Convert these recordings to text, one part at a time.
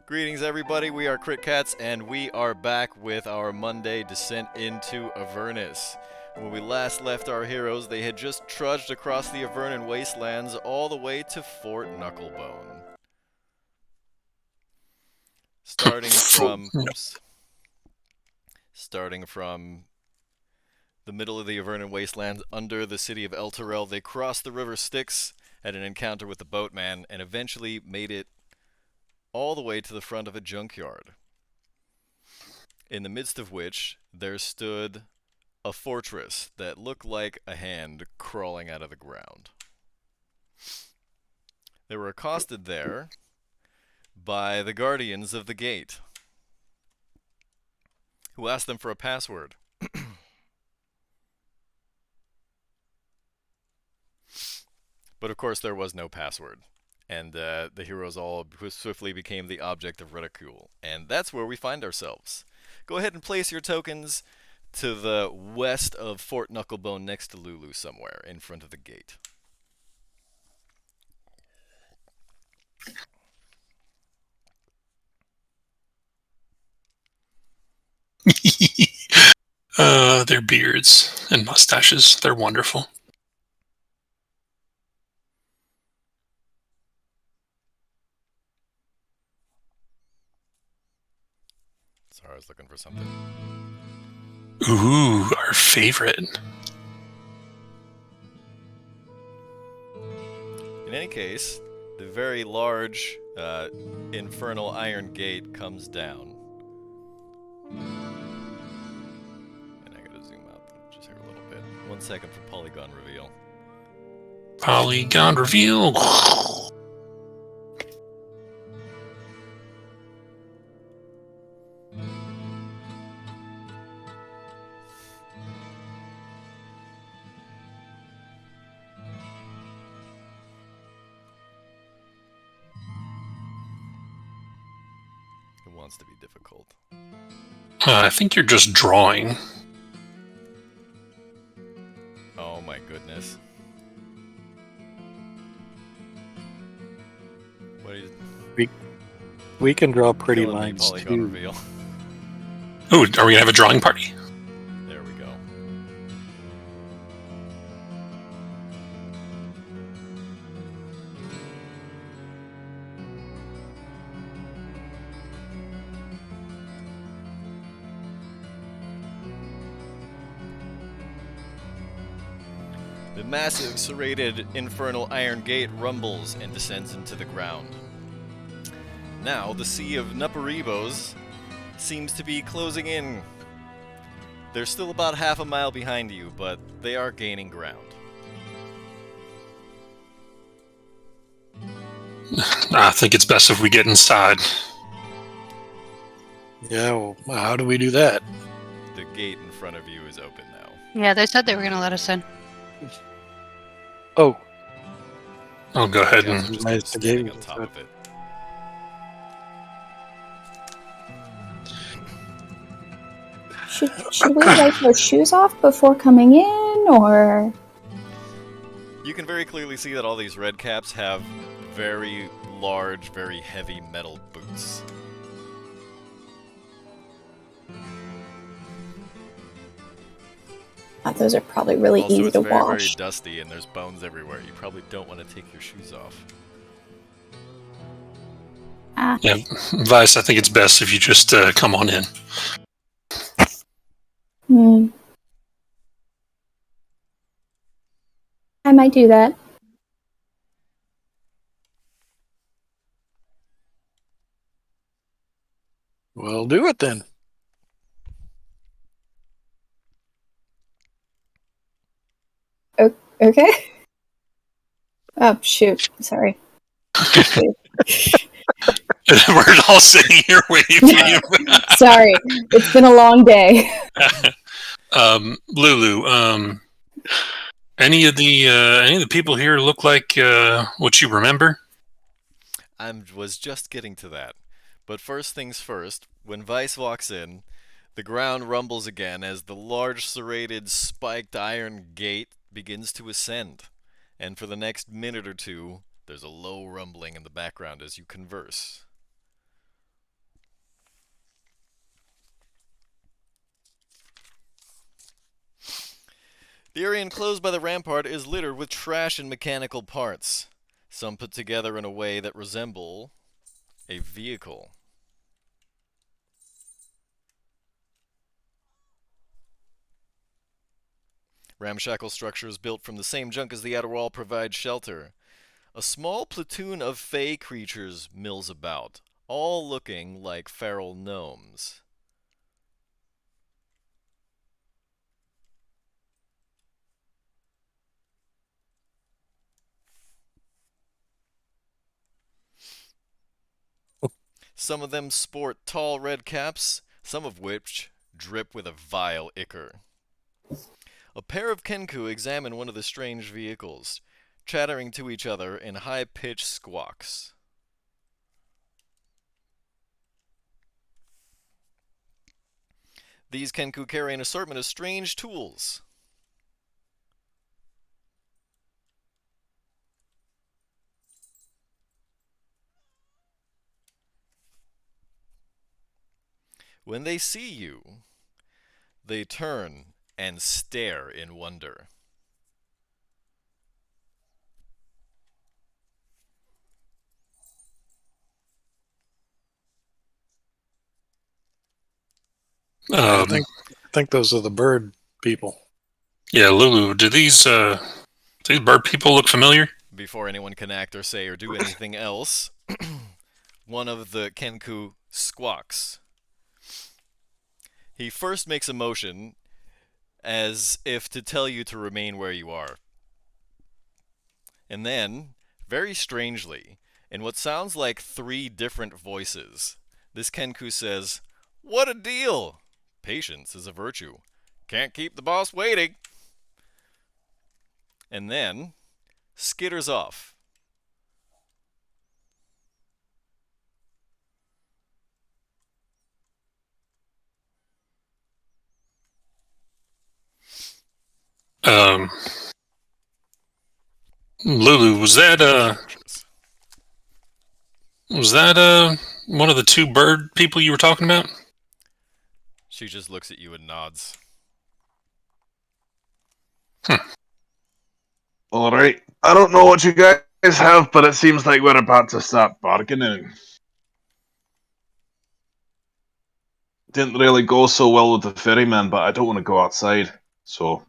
Greetings, everybody. We are Crit Cats, and we are back with our Monday descent into Avernus. When we last left our heroes, they had just trudged across the Avernan wastelands all the way to Fort Knucklebone. Starting from the middle of the Avernan wastelands under the city of Elturel, they crossed the river Styx, had an encounter with the boatman, and eventually made it all the way to the front of a junkyard, in the midst of which there stood a fortress that looked like a hand crawling out of the ground. They were accosted there by the guardians of the gate, who asked them for a password. But of course there was no password, and the heroes all swiftly became the object of ridicule. And that's where we find ourselves. Go ahead and place your tokens to the west of Fort Knucklebone, next to Lulu somewhere, in front of the gate. Their beards and mustaches, they're wonderful. Sorry, I was looking for something. Ooh, our favorite. In any case, the very large infernal iron gate comes down. And I gotta zoom out just here a little bit. 1 second for polygon reveal. Polygon reveal. It wants to be difficult. I think you're just drawing. Oh my goodness. What are you... We can draw pretty killing me, lines polygon too. reveal. Ooh, are we gonna have a drawing party? There we go. The massive serrated infernal iron gate rumbles and descends into the ground. Now, the sea of Nuparibos seems to be closing in. They're still about half a mile behind you, but they are gaining ground. I think it's best if we get inside. Yeah, well, how do we do that? The gate in front of you is open now. Yeah, they said they were going to let us in. Oh, I'll go ahead You guys and... are just Nice, the standing gate on was top open. of it. Should we wipe our shoes off before coming in, or? You can very clearly see that all these red caps have very large, very heavy metal boots. Those are probably really Also, easy it's to very, very wash. dusty and there's bones everywhere. You probably don't want to take your shoes off. Yeah, Vice, I think it's best if you just come on in. I might do that. Well, do it then. Okay. Oh, shoot. Sorry. We're all sitting here waiting for you. Sorry. It's been a long day. Lulu, any of the people here look like what you remember? I was just getting to that. But first things first, when Vice walks in, the ground rumbles again as the large serrated spiked iron gate begins to ascend. And for the next minute or two, there's a low rumbling in the background as you converse. The area enclosed by the rampart is littered with trash and mechanical parts, some put together in a way that resemble a vehicle. Ramshackle structures built from the same junk as the outer wall provide shelter. A small platoon of fey creatures mills about, all looking like feral gnomes. Some of them sport tall red caps, some of which drip with a vile ichor. A pair of Kenku examine one of the strange vehicles, chattering to each other in high-pitched squawks. These Kenku carry an assortment of strange tools. When they see you, they turn and stare in wonder. I think those are the bird people. Yeah, Lulu, do these bird people look familiar? Before anyone can act or say or do anything else, one of the Kenku squawks. He first makes a motion as if to tell you to remain where you are. And then, very strangely, in what sounds like 3 different voices, this Kenku says, "What a deal! Patience is a virtue. Can't keep the boss waiting." And then skitters off. Lulu, was that one of the 2 bird people you were talking about? She just looks at you and nods. All right. I don't know what you guys have, but it seems like we're about to start bargaining. Didn't really go so well with the ferryman, but I don't want to go outside. So,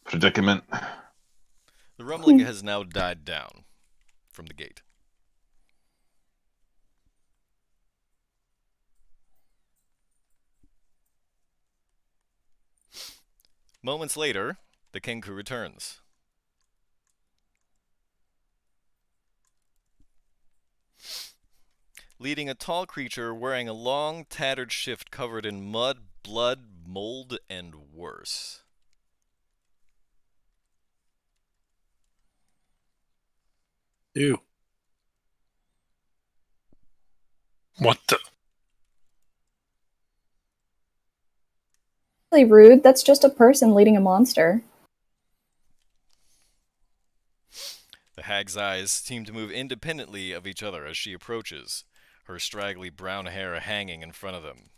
predicament. The rumbling has now died down from the gate. Moments later, the Kenku returns. Leading a tall creature wearing a long, tattered shift covered in mud, blood, mold, and worse. Ew. What the? Really rude. That's just a person leading a monster. The hag's eyes seem to move independently of each other as she approaches, her straggly brown hair hanging in front of them.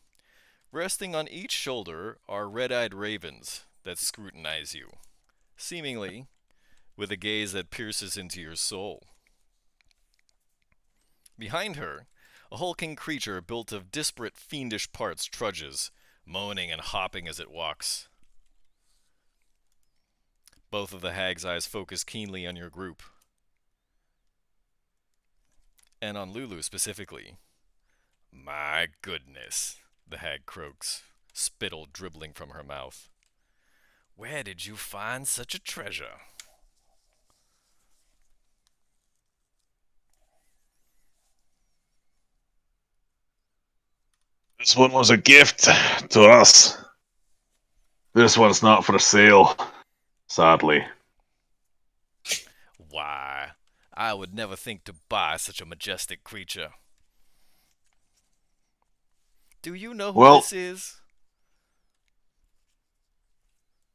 Resting on each shoulder are red-eyed ravens that scrutinize you, seemingly with a gaze that pierces into your soul. Behind her, a hulking creature built of disparate fiendish parts trudges, moaning and hopping as it walks. Both of the hag's eyes focus keenly on your group, and on Lulu specifically. "My goodness," the hag croaks, spittle dribbling from her mouth. "Where did you find such a treasure?" This one was a gift to us. This one's not for sale, sadly. Why, I would never think to buy such a majestic creature. Do you know who this is?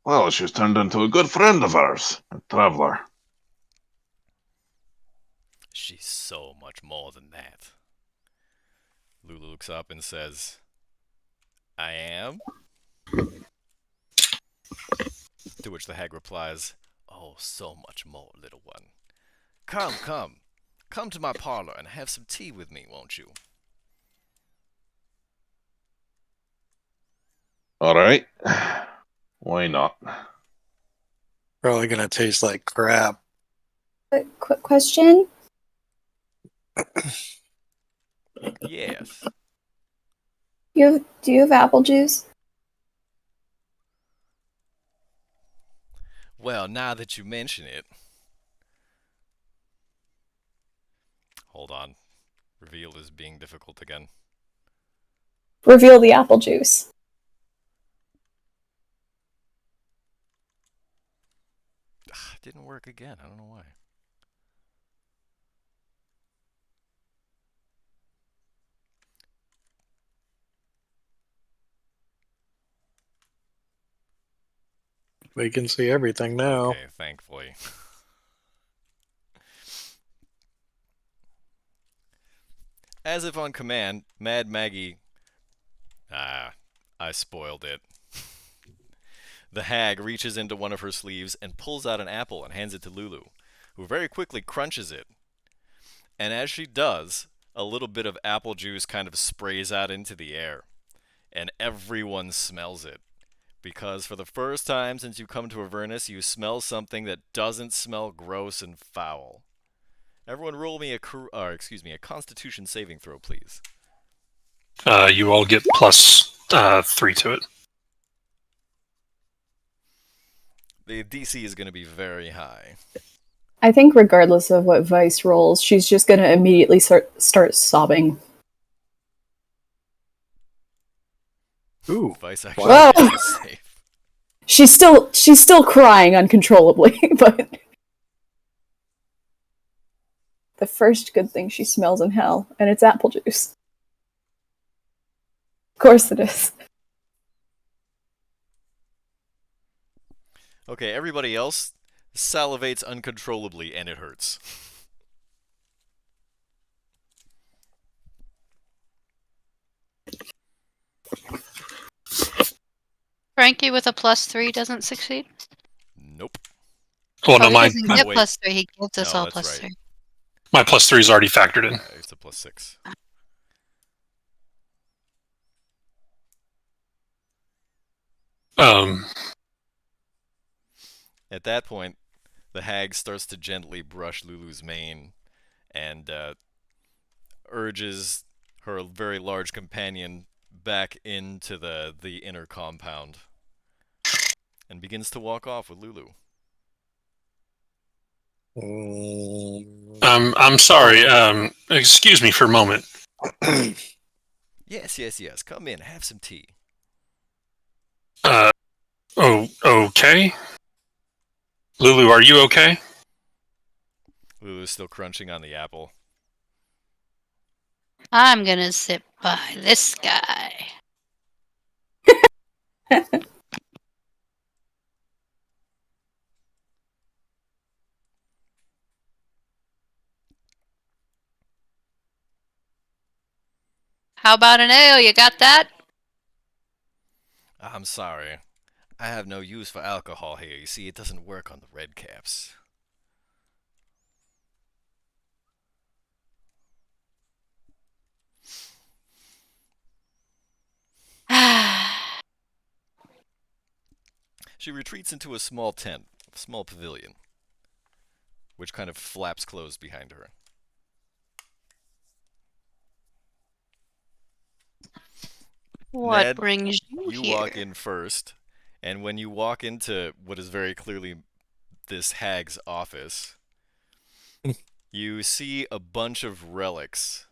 Well, she's turned into a good friend of ours, a traveler. She's so much more than that. Lulu looks up and says, "I am?" To which the hag replies, "Oh, so much more, little one. Come, come. Come to my parlor and have some tea with me, won't you?" Alright. Why not? Probably gonna taste like crap. A quick question. Yes. Do you have apple juice? Well, now that you mention it. Hold on. Reveal is being difficult again. Reveal the apple juice. Didn't work again. I don't know why. We can see everything now. Okay, thankfully. As if on command, Mad Maggie... I spoiled it. The hag reaches into one of her sleeves and pulls out an apple and hands it to Lulu, who very quickly crunches it. And as she does, a little bit of apple juice kind of sprays out into the air. And everyone smells it. Because for the first time since you come to Avernus, you smell something that doesn't smell gross and foul. Everyone roll me a Constitution saving throw, please. You all get plus 3 to it. The DC is going to be very high. I think regardless of what Vice rolls, she's just going to immediately start sobbing. Ooh. Vice actually Wow. makes a save. She's still crying uncontrollably, but the first good thing she smells in hell, and it's apple juice. Of course it is. Okay, everybody else salivates uncontrollably, and it hurts. Frankie with a +3 doesn't succeed. Nope. Well, no, He my doesn't oh, get wait. +3. He gives us No, all that's +3. right. my +3 is already factored in. It's a +6. At that point, the hag starts to gently brush Lulu's mane and urges her very large companion back into the inner compound and begins to walk off with Lulu. I'm sorry. Excuse me for a moment. Yes. Come in, have some tea. Oh, okay. Lulu, are you okay? Lulu's still crunching on the apple. I'm gonna sit by this guy. How about an ale? You got that? I'm sorry. I have no use for alcohol here. You see, it doesn't work on the red caps. She retreats into a small tent, a small pavilion, which kind of flaps closed behind her. What Ned, brings you you here? walk in first, and when you walk into what is very clearly this hag's office, you see a bunch of relics.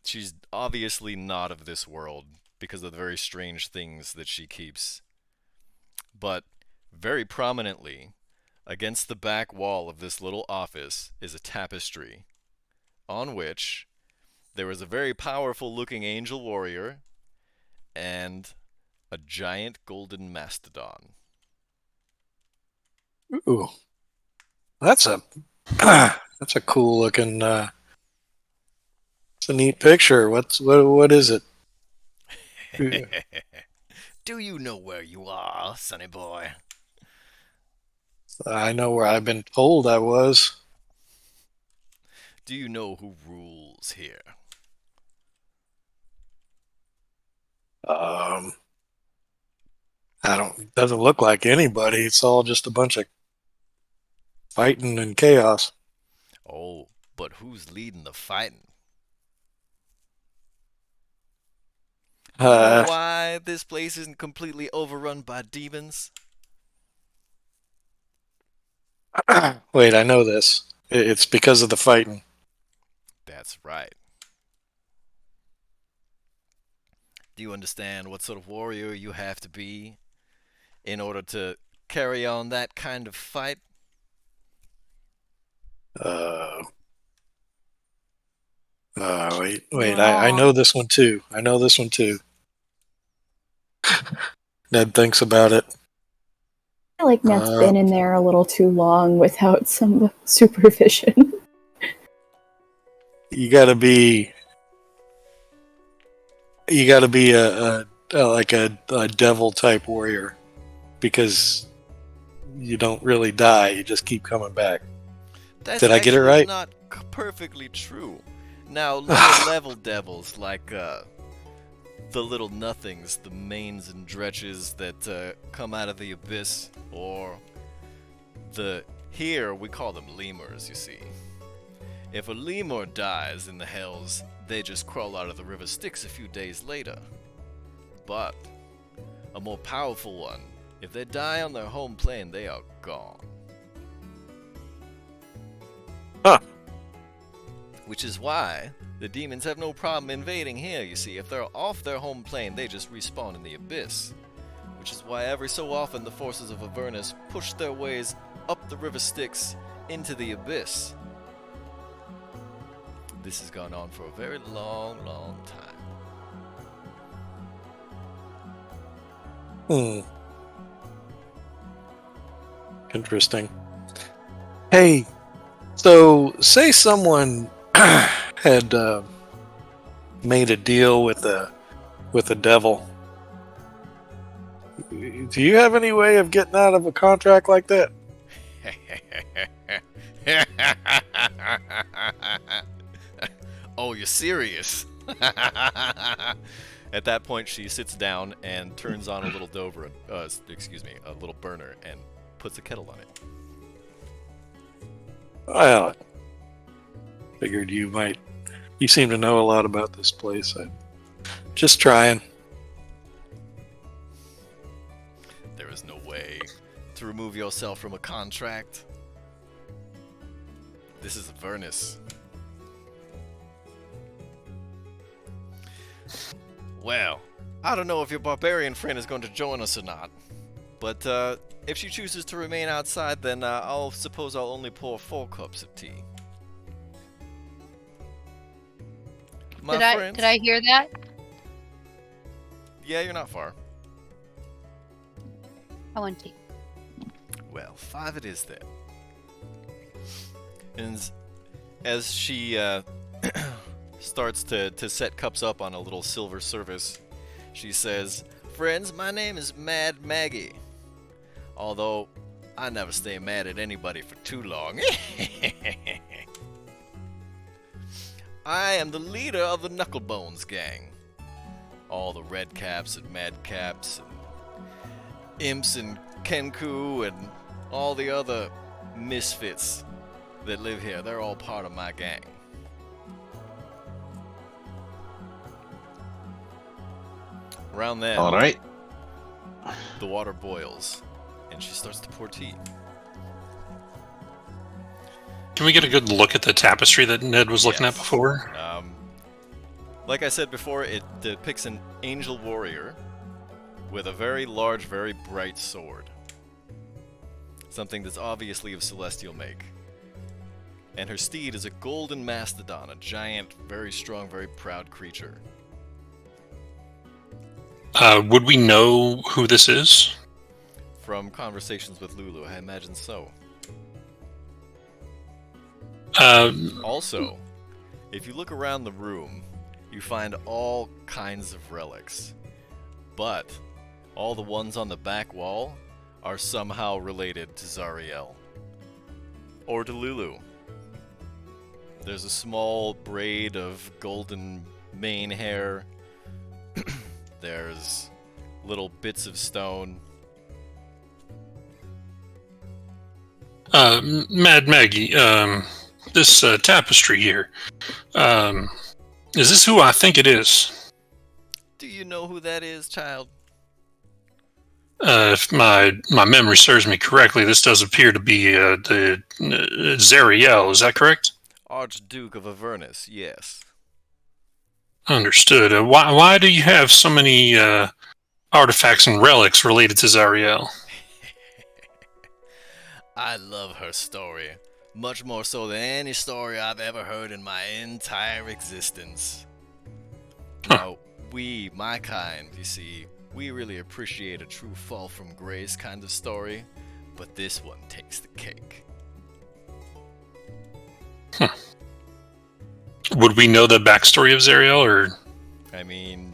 She's obviously not of this world because of the very strange things that she keeps. But very prominently, against the back wall of this little office is a tapestry on which there is a very powerful looking angel warrior and a giant golden mastodon. Ooh. That's a that's a cool looking it's a neat picture. What is it? Do you know where you are, sonny boy? I know where I've been told I was. Do you know who rules here? I don't. Doesn't look like anybody. It's all just a bunch of fighting and chaos. Oh, but who's leading the fighting? You know why this place isn't completely overrun by demons? Wait, I know this. It's because of the fighting. That's right. Do you understand what sort of warrior you have to be in order to carry on that kind of fight? Uh, wait. You're I wrong. know this one too. I know this one too. Ned thinks about it. I feel like Ned's Uh, been in there a little too long without some supervision. you gotta be. You gotta be a devil type warrior, because you don't really die. You just keep coming back. That's Did I get it actually right? not perfectly true. Now, lower level devils like the little nothings, the mains and dretches that come out of the abyss, or here we call them lemurs, you see. If a lemur dies in the hells, they just crawl out of the river Styx a few days later. But a more powerful one, if they die on their home plane, they are gone. Huh. Which is why the demons have no problem invading here, you see. If they're off their home plane, they just respawn in the abyss. Which is why every so often the forces of Avernus push their ways up the river Styx into the abyss. This has gone on for a very long, long time. Interesting. Hey, so say someone had made a deal with the devil. Do you have any way of getting out of a contract like that? Oh, you're serious? At that point, she sits down and turns on a little a little burner, and puts a kettle on it. Well, figured you might. You seem to know a lot about this place. Just trying. There is no way to remove yourself from a contract. This is Avernus. Well, I don't know if your barbarian friend is going to join us or not, but if she chooses to remain outside, then I'll only pour 4 cups of tea. My friends, Did I hear that? yeah, you're not far. I want tea. Well, 5 it is then. And as she starts to set cups up on a little silver service, she says, "Friends, my name is Mad Maggie. Although, I never stay mad at anybody for too long. I am the leader of the Knucklebones gang. All the red caps and mad caps and imps and kenku and all the other misfits that live here, they're all part of my gang." Around then, All right. the water boils, and she starts to pour tea. Can we get a good look at the tapestry that Ned was looking at Yes. before? Like I said before, it depicts an angel warrior with a very large, very bright sword. Something that's obviously of celestial make. And her steed is a golden mastodon, a giant, very strong, very proud creature. Would we know who this is? From conversations with Lulu, I imagine so. Also, if you look around the room, you find all kinds of relics. But all the ones on the back wall are somehow related to Zariel. Or to Lulu. There's a small braid of golden mane hair. There's little bits of stone. Mad Maggie, this tapestry here, is this who I think it is? Do you know who that is, child? If my memory serves me correctly, this does appear to be the Zariel. Is that correct? Archduke of Avernus, yes. Understood. Why do you have so many artifacts and relics related to Zariel? I love her story. Much more so than any story I've ever heard in my entire existence. Huh. Now, we, my kind, you see, we really appreciate a true fall from grace kind of story, but this one takes the cake. Would we know the backstory of Zariel, or? I mean,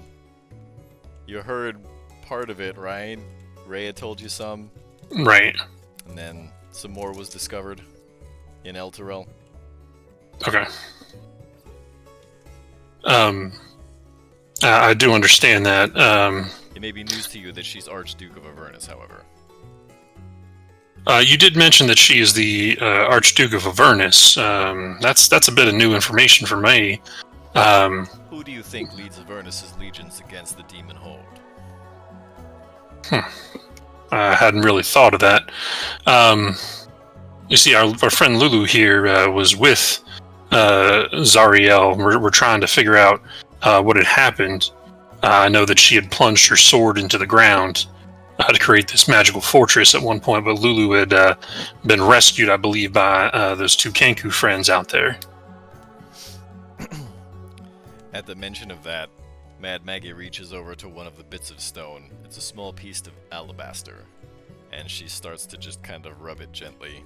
you heard part of it, right? Ray had told you some, Right. and then some more was discovered in Elturel. Okay. I do understand that. It may be news to you that she's Archduke of Avernus, however. You did mention that she is the Archduke of Avernus. That's a bit of new information for me. Who do you think leads Avernus's legions against the demon horde? I hadn't really thought of that. You see, our friend Lulu here was with Zariel. We're trying to figure out what had happened. I know that she had plunged her sword into the ground to create this magical fortress at one point, but Lulu had been rescued, I believe, by those two Kenku friends out there. At the mention of that, Mad Maggie reaches over to one of the bits of stone. It's a small piece of alabaster, and she starts to just kind of rub it gently.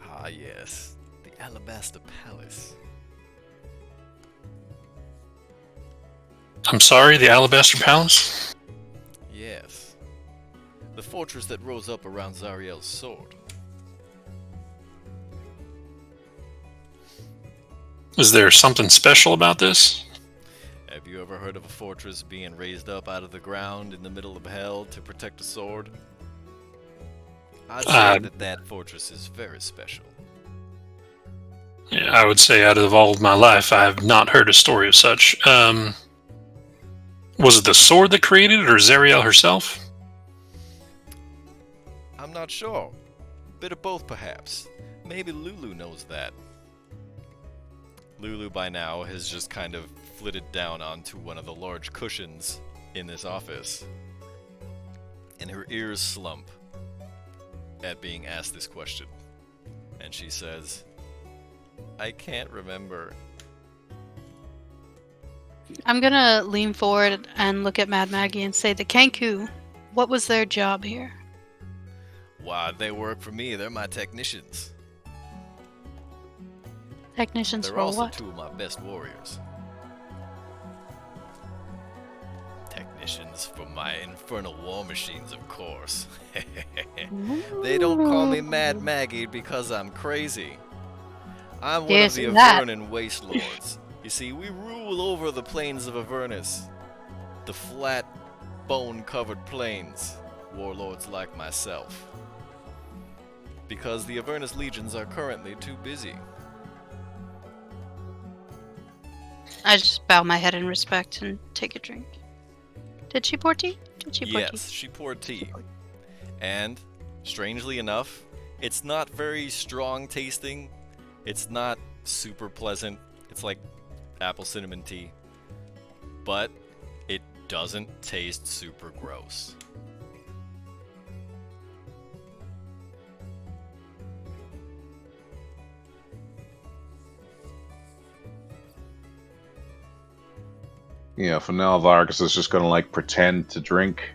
Ah, yes, the Alabaster Palace. I'm sorry, the Alabaster Palace? Yes. The fortress that rose up around Zariel's sword. Is there something special about this? Have you ever heard of a fortress being raised up out of the ground in the middle of hell to protect a sword? I'd say that fortress is very special. Yeah, I would say out of all of my life, I have not heard a story of such. Was it the sword that created it, or Zariel herself? I'm not sure. Bit of both, perhaps. Maybe Lulu knows that. Lulu, by now, has just kind of flitted down onto one of the large cushions in this office. And her ears slump at being asked this question. And she says, I can't remember. I'm gonna lean forward and look at Mad Maggie and say, the Kenku, what was their job here? Why, they work for me. They're my technicians. Technicians They're for also what? two of my best warriors. Technicians for my infernal war machines, of course. They don't call me Mad Maggie because I'm crazy. I'm one of the Avernan Waste Lords. You see, we rule over the plains of Avernus. The flat, bone-covered plains. Warlords like myself. Because the Avernus legions are currently too busy. I just bow my head in respect and take a drink. Did she pour tea? Yes, she poured tea. And, strangely enough, it's not very strong tasting. It's not super pleasant. It's like apple cinnamon tea. But it doesn't taste super gross. Yeah, for now, Vargas is just gonna like pretend to drink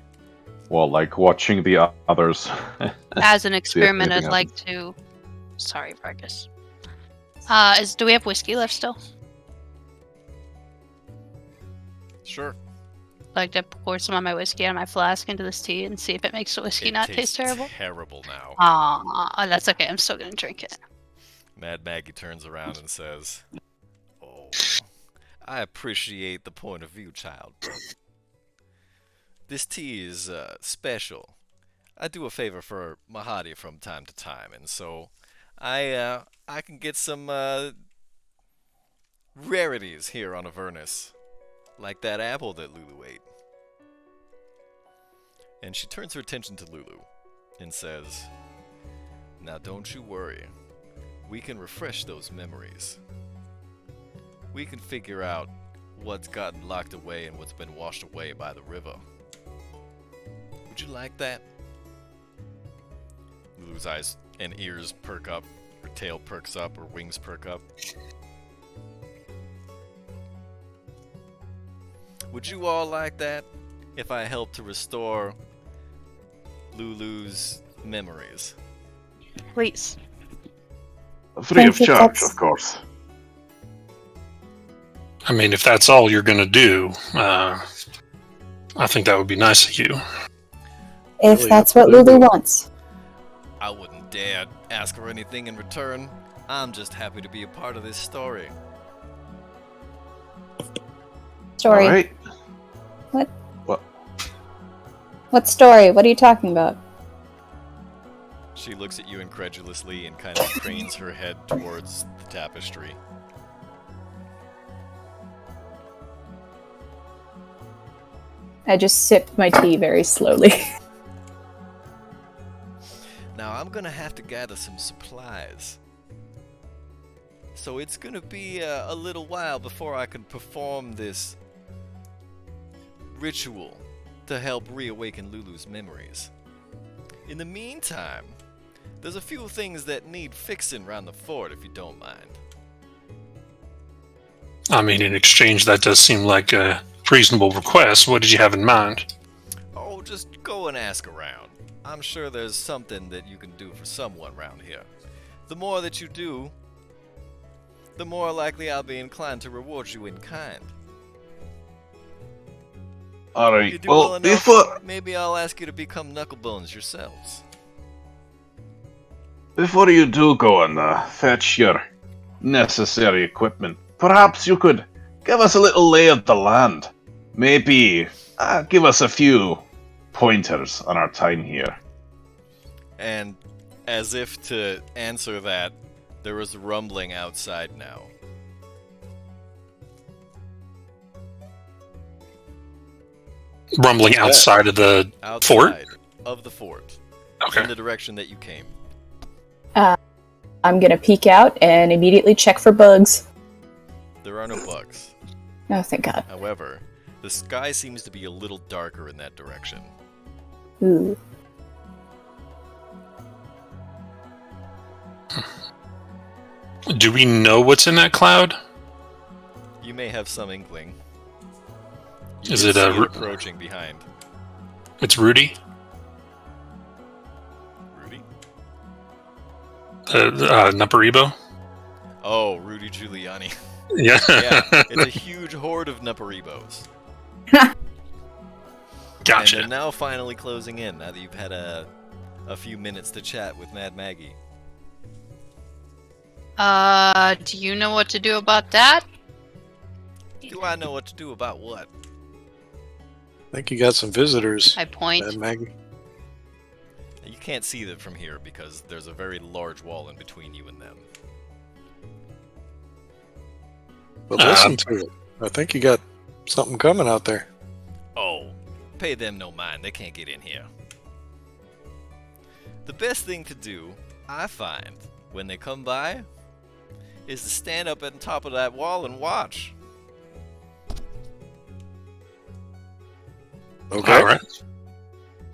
while like watching the others. As an experiment, I'd anything like to. Sorry, Vargas. Do we have whiskey left still? Sure. like to pour some of my whiskey out of my flask into this tea and see if it makes the whiskey It not tastes taste terrible? terrible now. That's okay. I'm still gonna drink it. Mad Maggie turns around and says, "Oh, I appreciate the point of view, child, but this tea is special. I do a favor for Mahadi from time to time, and so I can get some rarities here on Avernus, like that apple that Lulu ate." And she turns her attention to Lulu and says, "Now don't you worry. We can refresh those memories. We can figure out what's gotten locked away and what's been washed away by the river. Would you like that?" Lulu's eyes and ears perk up, her tail perks up, her wings perk up. Would you all like that if I help to restore Lulu's memories? Please. Free of Thank you, charge, that's- of course. I mean, if that's all you're going to do, I think that would be nice of you. If Really that's what absolutely. Lulu wants. I wouldn't dare ask her anything in return. I'm just happy to be a part of this story. Story. All right. What story? What are you talking about? She looks at you incredulously and kind of cranes her head towards the tapestry. I just sip my tea very slowly. Now I'm gonna have to gather some supplies. So it's gonna be a little while before I can perform this ritual to help reawaken Lulu's memories. In the meantime, there's a few things that need fixing around the fort if you don't mind. I mean, in exchange, that does seem like a reasonable request. What did you have in mind? Oh, just go and ask around. I'm sure there's something that you can do for someone around here. The more that you do, the more likely I'll be inclined to reward you in kind. All You right. do well Well, enough, before maybe I'll ask you to become Knucklebones yourselves. before you do go and fetch your necessary equipment, perhaps you could give us a little lay of the land. Maybe give us a few pointers on our time here. And as if to answer that, there was rumbling outside now. Rumbling outside of the fort? Outside of the fort. Okay. In the direction that you came. I'm gonna peek out and immediately check for bugs. There are no bugs. Oh, thank God. However, the sky seems to be a little darker in that direction. Ooh. Do we know what's in that cloud? You may have some inkling. Is can it see a approaching behind? It's Rudy? Rudy? Naparibo? Oh, Rudy Giuliani. Yeah. Yeah, it's a huge horde of Naparibos. Gotcha. And they're now finally closing in, now that you've had a few minutes to chat with Mad Maggie. Do you know what to do about that? Do I know what to do about what? I think you got some visitors, I point. Maggie. You can't see them from here because there's a very large wall in between you and them. But listen to it. I think you got something coming out there. Oh, pay them no mind, they can't get in here. The best thing to do, I find, when they come by, is to stand up at the top of that wall and watch. Okay. All right.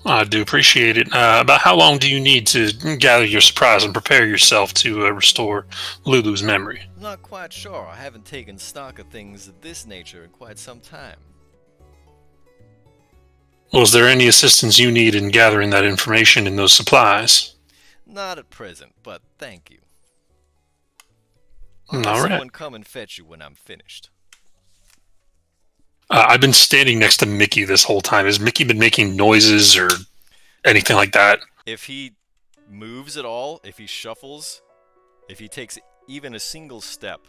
I do appreciate it. About how long do you need to gather your surprise and prepare yourself to restore Lulu's memory? I'm not quite sure. I haven't taken stock of things of this nature in quite some time. Was there any assistance you need in gathering that information and those supplies? Not at present, but thank you. All I'll have right. someone come and fetch you when I'm finished. I've been standing next to Mickey this whole time. Has Mickey been making noises or anything like that? If he moves at all, if he shuffles, if he takes even a single step,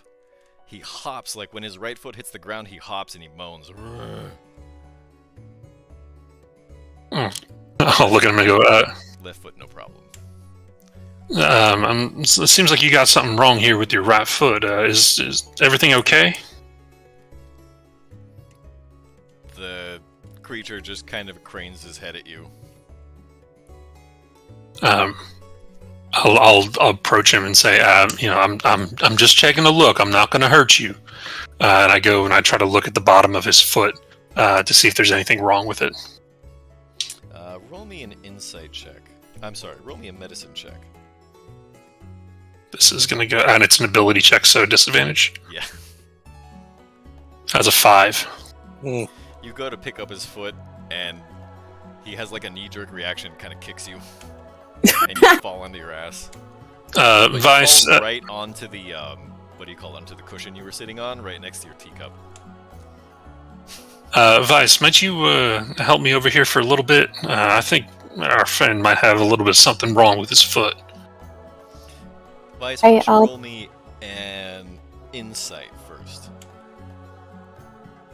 he hops. Like when his right foot hits the ground, he hops and he moans. I'll look at him and go, Left foot, no problem. it seems like you got something wrong here with your right foot. Is everything okay? The creature just kind of cranes his head at you. I'll approach him and say, I'm just checking a look. I'm not going to hurt you. And I go and I try to look at the bottom of his foot to see if there's anything wrong with it. Roll me an insight check. I'm sorry, roll me a medicine check. This is going to go, and it's an ability check, so disadvantage. Yeah. That's a 5. Mm. You go to pick up his foot, and he has like a knee-jerk reaction, kind of kicks you, and you fall onto your ass. But you Vice, fall right onto the what do you call it? Onto the cushion you were sitting on, right next to your teacup. Vice, might you help me over here for a little bit? I think our friend might have a little bit of something wrong with his foot. Vice, why don't you I'll- roll me an insight first?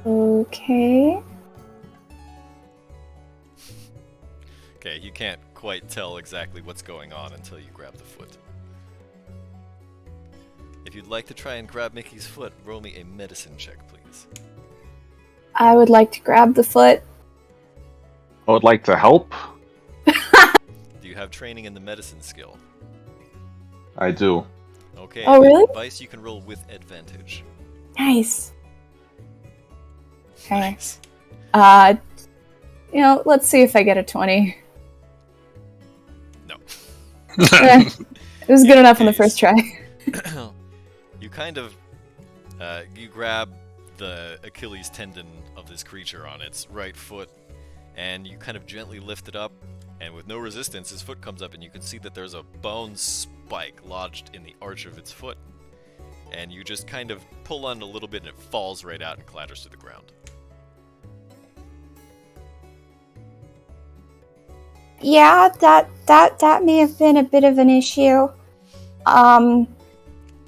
Okay. Okay, you can't quite tell exactly what's going on until you grab the foot. If you'd like to try and grab Mickey's foot, roll me a medicine check, please. I would like to grab the foot. I would like to help. Do you have training in the medicine skill? I do. Okay. Oh, really? Advice you can roll with advantage. Nice. Okay. Nice. Let's see if I get a 20. No. It was good enough on the Ace. first try. You kind of you grab the Achilles tendon of this creature on its right foot, and you kind of gently lift it up, and with no resistance, his foot comes up, and you can see that there's a bone spike lodged in the arch of its foot, and you just kind of pull on it a little bit, and it falls right out and clatters to the ground. Yeah, that may have been a bit of an issue. The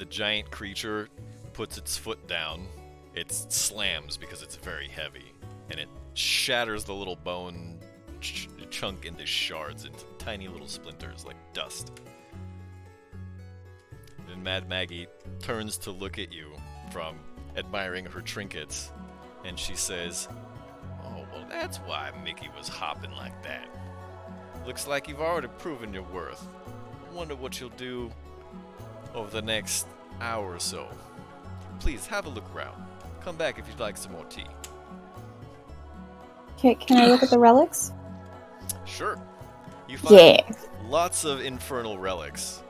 giant creature puts its foot down. It slams because it's very heavy, and it shatters the little bone chunk into shards, into tiny little splinters like dust. Then Mad Maggie turns to look at you from admiring her trinkets, and she says, "Oh, well, that's why Mickey was hopping like that. Looks like you've already proven your worth. Wonder what you'll do over the next hour or so. Please have a look around. Come back if you'd like some more tea." Okay, can I look at the relics? Sure. You find Yeah. lots of infernal relics.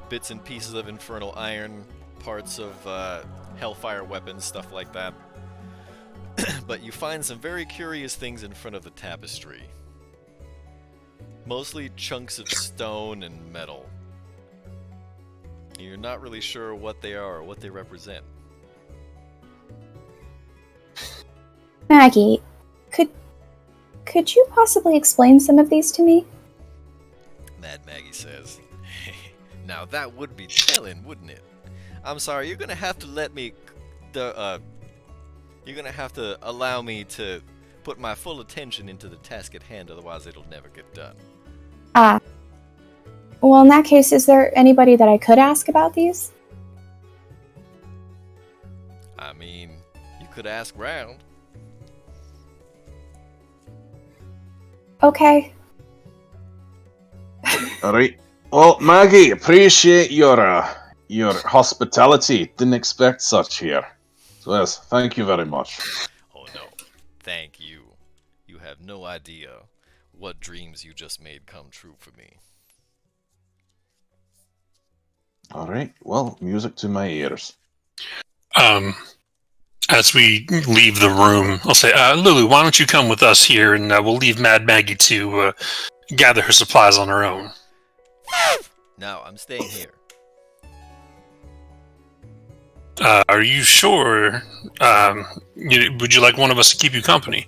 Bits and pieces of infernal iron, parts of hellfire weapons, stuff like that. But you find some very curious things in front of the tapestry. Mostly chunks of stone and metal. You're not really sure what they are or what they represent. Maggie, could you possibly explain some of these to me? Mad Maggie says, "Now that would be telling, wouldn't it? I'm sorry, you're gonna have to let me... You're gonna have to allow me to put my full attention into the task at hand, otherwise it'll never get done." Well, in that case, is there anybody that I could ask about these? I mean, you could ask round. Okay. All right. Well, Maggie, appreciate your hospitality. Didn't expect such here. So yes, thank you very much. Oh no, thank you. You have no idea what dreams you just made come true for me. All right. Well, music to my ears. As we leave the room, I'll say, Lulu, why don't you come with us here, and we'll leave Mad Maggie to gather her supplies on her own. No, I'm staying here. Are you sure? Would you like one of us to keep you company?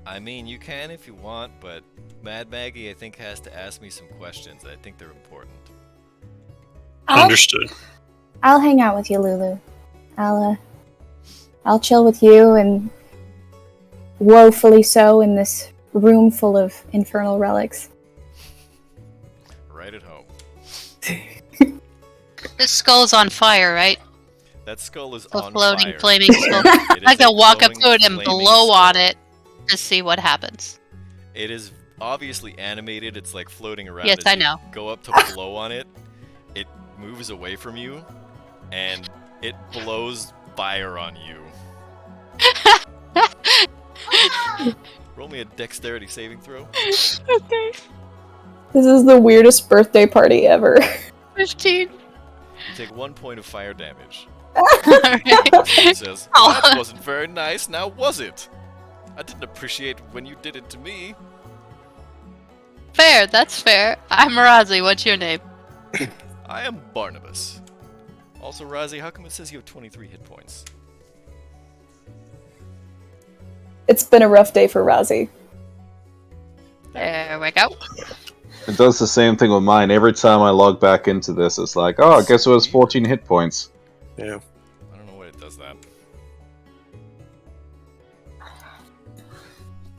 I mean, you can if you want, but Mad Maggie, I think, has to ask me some questions. I think they're important. Understood. I'll hang out with you, Lulu. I'll chill with you and woefully so in this room full of infernal relics. Right at home. This skull's on fire, right? That skull is A on floating, fire. flaming skull. It I is can a walk up glowing, to it and flaming blow on skull. it to see what happens. It is obviously animated. It's like floating around. Yes, As I you know. Go up to blow on it. It moves away from you, and it blows fire on you. Roll me a dexterity saving throw. Okay. This is the weirdest birthday party ever. 15. You take 1 point of fire damage. Alright. He says, Oh. "That wasn't very nice, now was it? I didn't appreciate when you did it to me." Fair, that's fair. I'm Razi, what's your name? I am Barnabas. Also, Razi, how come it says you have 23 hit points? It's been a rough day for Razi. There we go. It does the same thing with mine. Every time I log back into this, it's like, oh, guess who has 14 hit points? Yeah. I don't know why it does that.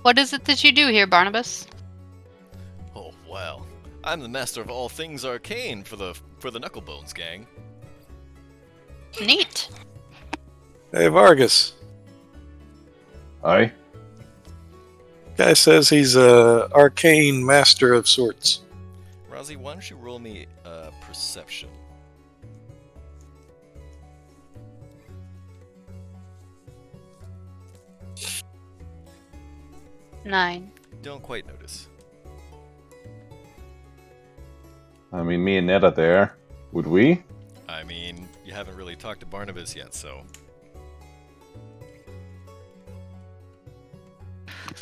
What is it that you do here, Barnabas? Oh, well. I'm the master of all things arcane for the Knucklebones gang. Neat. Hey, Vargas. Aye? Guy says he's a arcane master of sorts. Razi, why don't you roll me perception? Nine. Don't quite notice. I mean, me and Ned are there. Would we? I mean, you haven't really talked to Barnabas yet, so...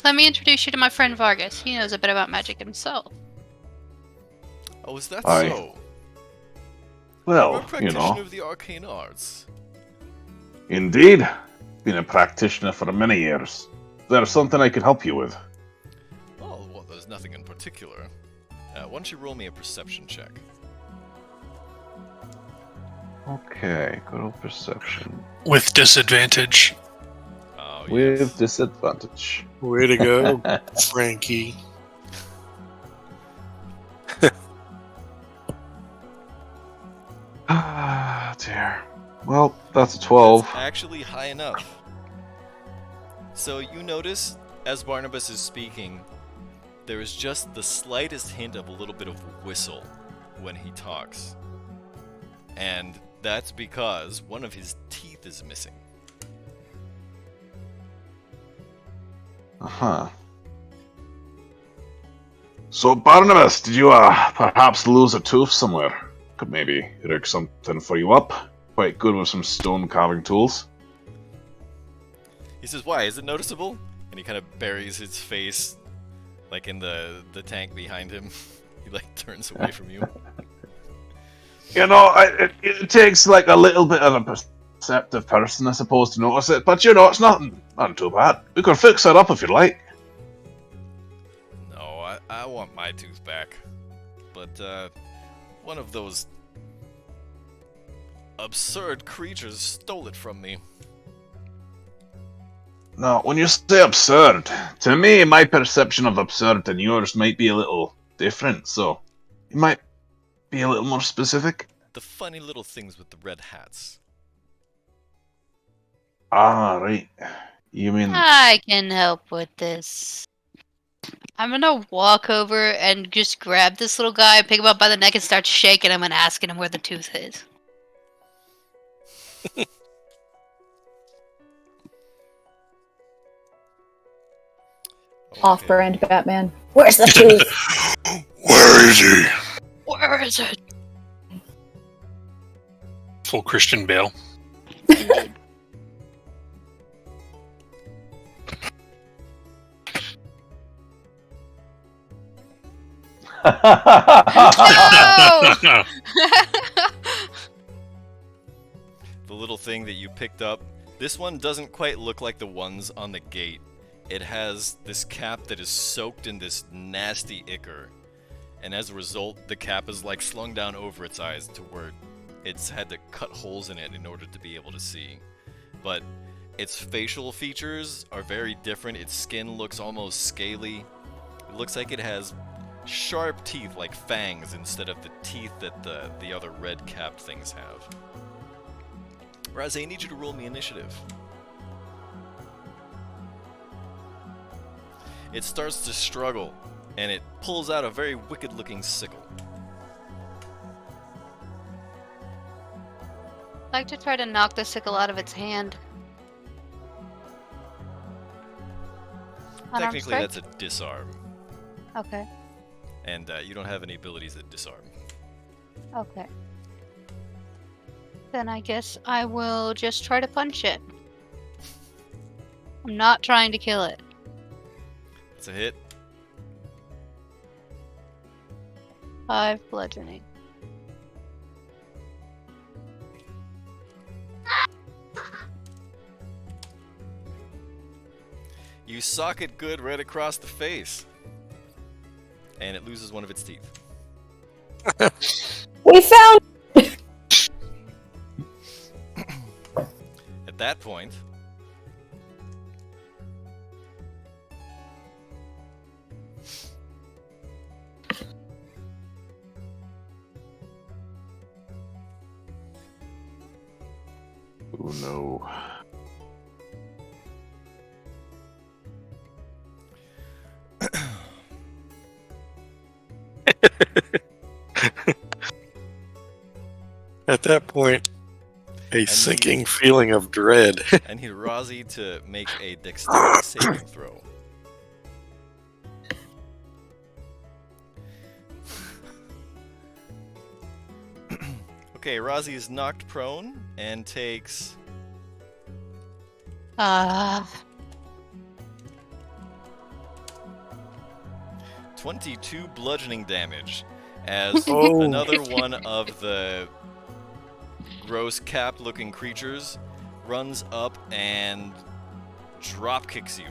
Let me introduce you to my friend Vargas. He knows a bit about magic himself. Oh, is that Aye. so? You're a Well, you practitioner know. of the arcane arts. Indeed. Been a practitioner for many years. Is there something I could help you with? Oh, well, there's nothing in particular. Why don't you roll me a perception check? Okay, good old perception. With disadvantage. Oh, With yes. disadvantage. Way to go, Frankie. Ah, dear. Well, that's a 12. That's actually high enough. So you notice, as Barnabas is speaking, there is just the slightest hint of a little bit of whistle when he talks. And that's because one of his teeth is missing. Uh-huh. So, Barnabas, did you perhaps lose a tooth somewhere? Could maybe rig something for you up. Quite good with some stone carving tools. He says, "Why, is it noticeable?" And he kind of buries his face, like in the tank behind him. He like turns away from you. You know, it takes like a little bit of a perceptive person, I suppose, to notice it. But you know, it's nothing too bad. We could fix that up if you'd like. No, I want my tooth back. But, one of those absurd creatures stole it from me. Now, when you say absurd, to me, my perception of absurd and yours might be a little different, so you might be a little more specific. The funny little things with the red hats. Ah, right. You mean... I can help with this. I'm gonna walk over and just grab this little guy, pick him up by the neck, and start shaking him and asking him where the tooth is. Okay. Off-brand Batman. Where's the tooth? Where is he? Where is it? Full Christian Bale. No! the little thing that you picked up. This one doesn't quite look like the ones on the gate. It has this cap that is soaked in this nasty ichor, and as a result, the cap is like slung down over its eyes to where it's had to cut holes in it in order to be able to see. But its facial features are very different. Its skin looks almost scaly. It looks like it has sharp teeth like fangs instead of the teeth that the other red-capped things have. Raze, I need you to roll me initiative. It starts to struggle, and it pulls out a very wicked-looking sickle. I'd like to try to knock the sickle out of its hand. Unarmed Technically, strike? that's a disarm, Okay. and you don't have any abilities that disarm. Okay. Then I guess I will just try to punch it. I'm not trying to kill it. It's a hit. 5 bludgeoning. You sock it good right across the face, and it loses one of its teeth. We found. At that point, Oh no. At that point, a need- sinking feeling of dread. I need Razi to make a dexterity saving throw. Okay, Razi is knocked prone and takes 22 bludgeoning damage as Oh. another one of the gross capped looking creatures runs up and drop kicks you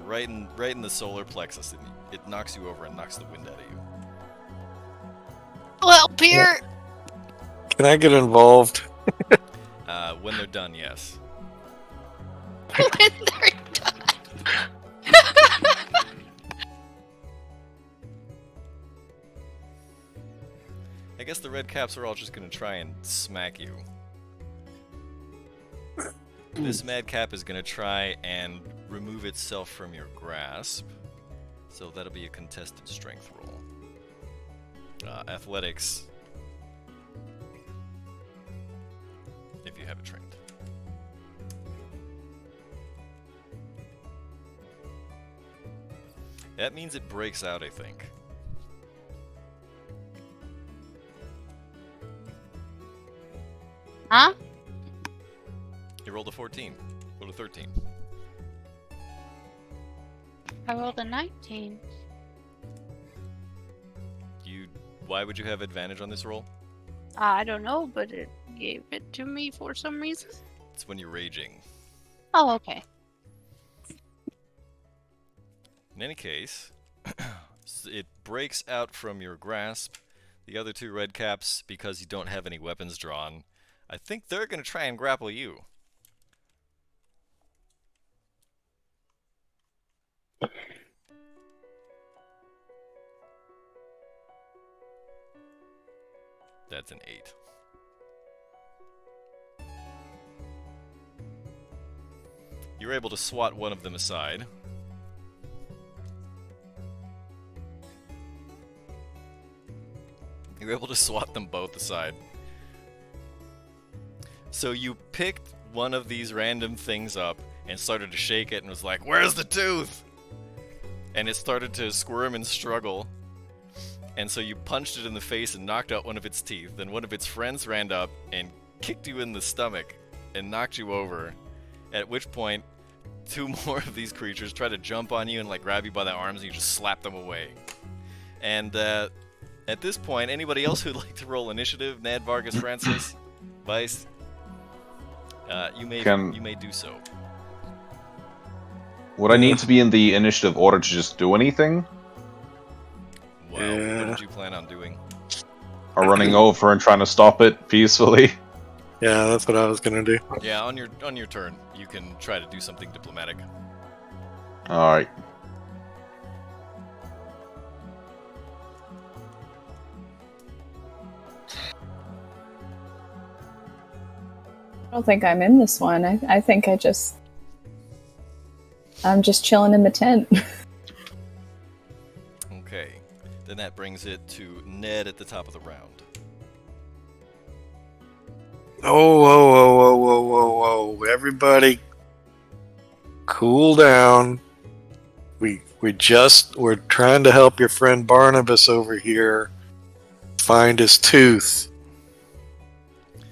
right in the solar plexus. It knocks you over and knocks the wind out of you. Well, Pierre! Can I get involved? When they're done, yes. When they're done. I guess the red caps are all just gonna try and smack you. This madcap is gonna try and remove itself from your grasp, so that'll be a contested strength roll. Athletics, if you have it trained. That means it breaks out, I think. Huh? You rolled a 14. Rolled a 13. I rolled a 19. Why would you have advantage on this roll? I don't know, but it gave it to me for some reason. It's when you're raging. Oh, okay. In any case, it breaks out from your grasp. The other two red caps, because you don't have any weapons drawn, I think they're going to try and grapple you. That's an 8. You're able to swat one of them aside. You're able to swat them both aside. So you picked one of these random things up and started to shake it and was like, "Where's the tooth?" And it started to squirm and struggle. And so you punched it in the face and knocked out one of its teeth. Then one of its friends ran up and kicked you in the stomach and knocked you over. At which point, two more of these creatures try to jump on you and like grab you by the arms and you just slap them away. And at this point, anybody else who'd like to roll initiative? Nad, Vargas, Francis, Vice? You may do so. Would I need to be in the initiative order to just do anything? Well, Yeah. what did you plan on doing? Or running over and trying to stop it peacefully? Yeah, that's what I was gonna do. Yeah, on your turn, you can try to do something diplomatic. Alright. I don't think I'm in this one. I think I'm just chilling in the tent. Okay. Then that brings it to Ned at the top of the round. Oh, whoa, whoa, whoa, whoa, whoa, whoa! Everybody, cool down. We're trying to help your friend Barnabas over here find his tooth.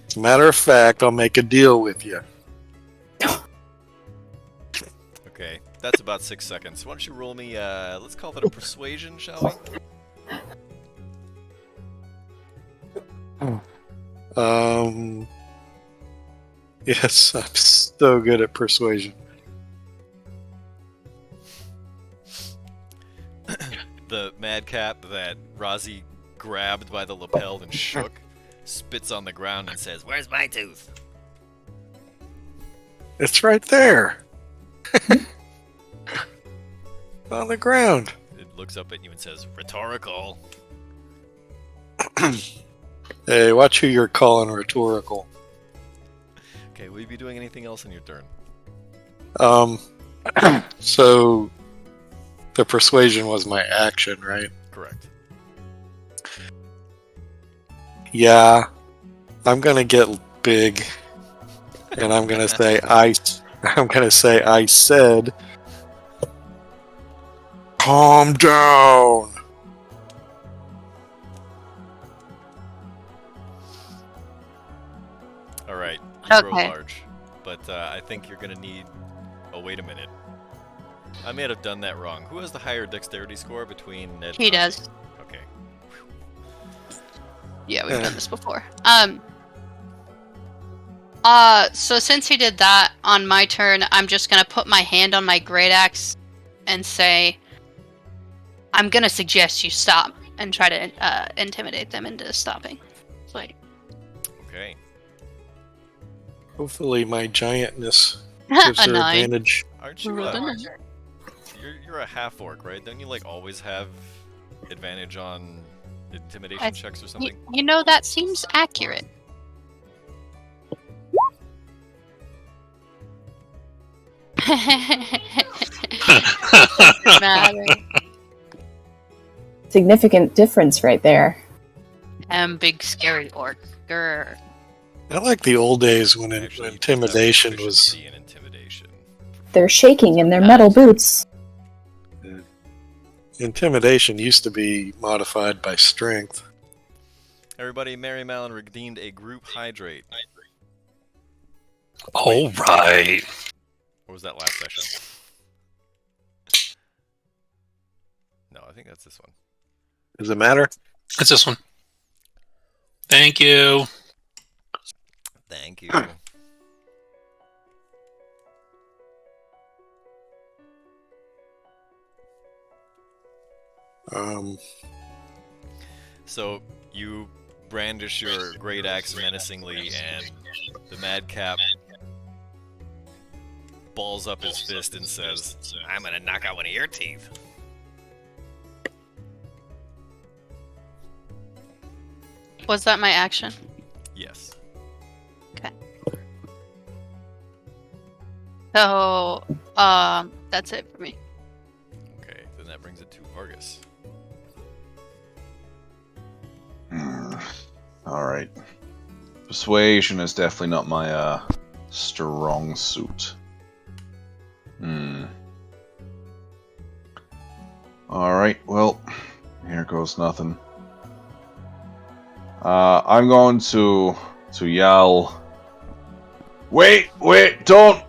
As a matter of fact, I'll make a deal with you. Okay, that's about 6 seconds. Why don't you roll me, let's call that a persuasion, shall we? Yes, I'm so good at persuasion. The madcap that Razi grabbed by the lapel and shook spits on the ground and says, "Where's my tooth?" It's right there. On the ground. It looks up at you and says, "Rhetorical." Hey, watch who you're calling rhetorical. Okay, will you be doing anything else in your turn? So the persuasion was my action, right? Correct. Yeah, I'm gonna get big, and I'm gonna say I said, calm down. All right, you grow Okay. large, but I think you're gonna need. Oh, wait a minute. I may have done that wrong. Who has the higher dexterity score between Ned? He and Razi? does. Okay. Yeah, we've done this before. So since he did that on my turn, I'm just gonna put my hand on my great axe and say, I'm gonna suggest you stop and try to intimidate them into stopping. Like, Okay. Hopefully, my giantness gives a her 9. advantage. Aren't you? Rolled a 9. You're a half orc, right? Don't you like always have advantage on intimidation I- checks or something? You know, that seems accurate. Doesn't matter. Significant difference right there. Big scary orc. Grr. I like the old days when Actually, you intimidation have was. proficiency in intimidation. They're shaking in their metal boots. Intimidation used to be modified by strength. Everybody, Mary Mallon redeemed a group hydrate. All right. Or was that last session? No, I think that's this one. Does it matter? That's this one. Thank you. Thank you. So you brandish your great axe menacingly, and the madcap balls up his fist and says, "I'm gonna knock out one of your teeth." Was that my action? Yes. So, that's it for me. Okay, then that brings it to Vargas. Alright. Persuasion is definitely not my strong suit. Alright, well, here goes nothing. I'm going to yell. Wait, don't.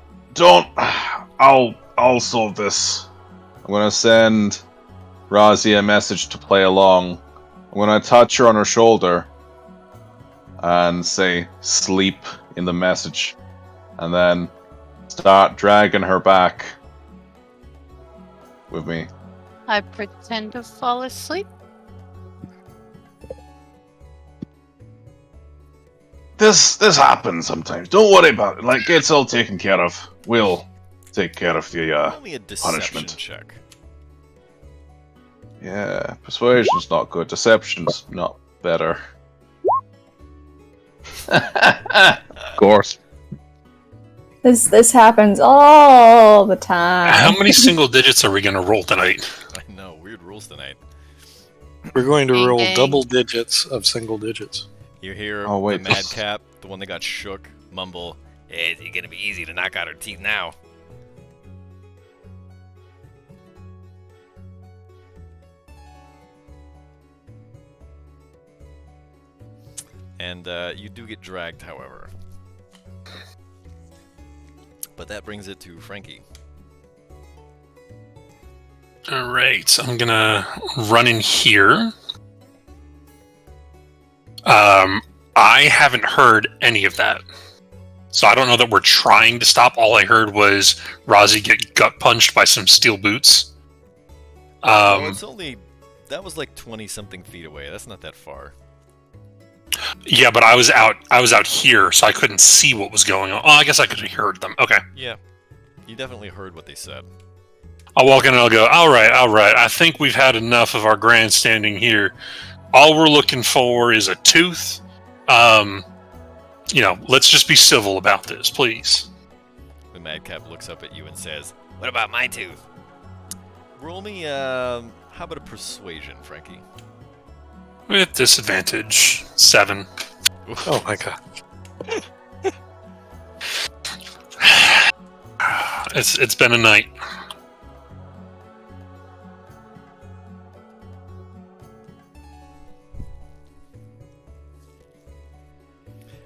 I'll solve this. I'm gonna send Razi a message to play along. I'm gonna touch her on her shoulder and say "sleep" in the message. and then start dragging her back with me. I pretend to fall asleep. This happens sometimes. Don't worry about it. Like, it's all taken care of. We'll take care of the Only a deception punishment. check. Yeah, persuasion's not good. Deception's not better. Of course. This happens all the time. How many single digits are we going to roll tonight? I know, weird rules tonight. We're going to Dang, roll dang. double digits of single digits. You hear Oh, wait, the madcap, the one that got shook, mumble, "Hey, it's gonna be easy to knock out her teeth now." And you do get dragged, however. But that brings it to Frankie. Alright, I'm going to run in here. I haven't heard any of that. So I don't know that we're trying to stop. All I heard was Rozzy get gut punched by some steel boots. Oh, it's only... That was like 20-something feet away. That's not that far. Yeah, but I was out here, so I couldn't see what was going on. Oh, I guess I could have heard them. Okay. Yeah. You definitely heard what they said. I'll walk in and I'll go, all right. I think we've had enough of our grandstanding here. All we're looking for is a tooth. Let's just be civil about this, please. The madcap looks up at you and says, "What about my tooth?" Roll me, how about a persuasion, Frankie? With disadvantage, 7. Oh my god. It's been a night.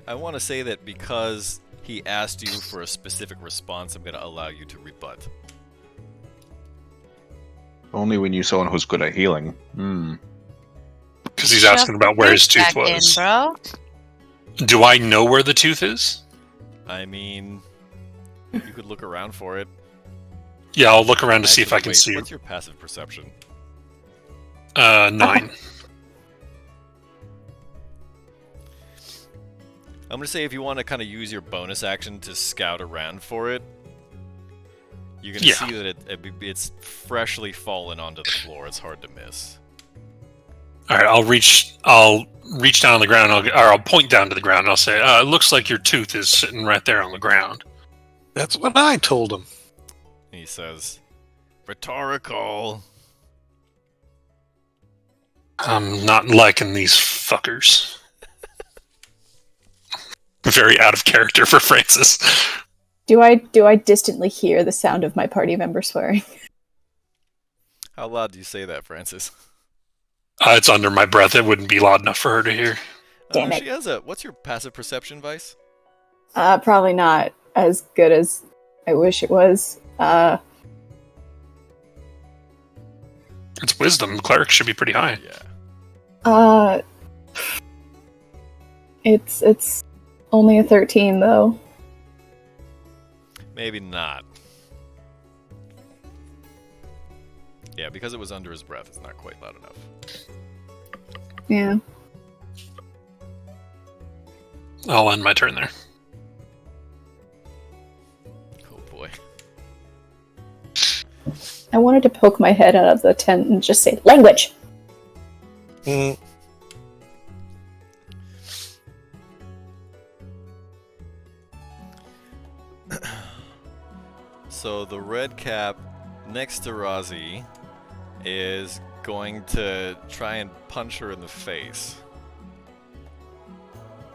I want to say that because he asked you for a specific response, I'm going to allow you to rebut. Only when you someone who's good at healing. Because he's asking about where his tooth Back in, was. bro. Do I know where the tooth is? I mean, you could look around for it. Yeah, I'll look around to see if I Actually, can wait, see. What's your passive perception? 9. I'm going to say if you want to kind of use your bonus action to scout around for it, you're going to see that it's freshly fallen onto the floor. It's hard to miss. All right, I'll reach down on the ground. I'll point down to the ground. And I'll say, "It looks like your tooth is sitting right there on the ground." That's what I told him. He says, "Rhetorical." I'm not liking these fuckers. Very out of character for Francis. Do I distantly hear the sound of my party member swearing? How loud do you say that, Francis? It's under my breath. It wouldn't be loud enough for her to hear. Damn it. She has a... What's your passive perception, Vice? Probably not as good as I wish it was. It's wisdom. Cleric should be pretty high. Yeah. It's only a 13 though. Maybe not. Yeah, because it was under his breath, it's not quite loud enough. Yeah. I'll end my turn there. Oh boy. I wanted to poke my head out of the tent and just say, language! Mm, So the red cap next to Rozzy is going to try and punch her in the face.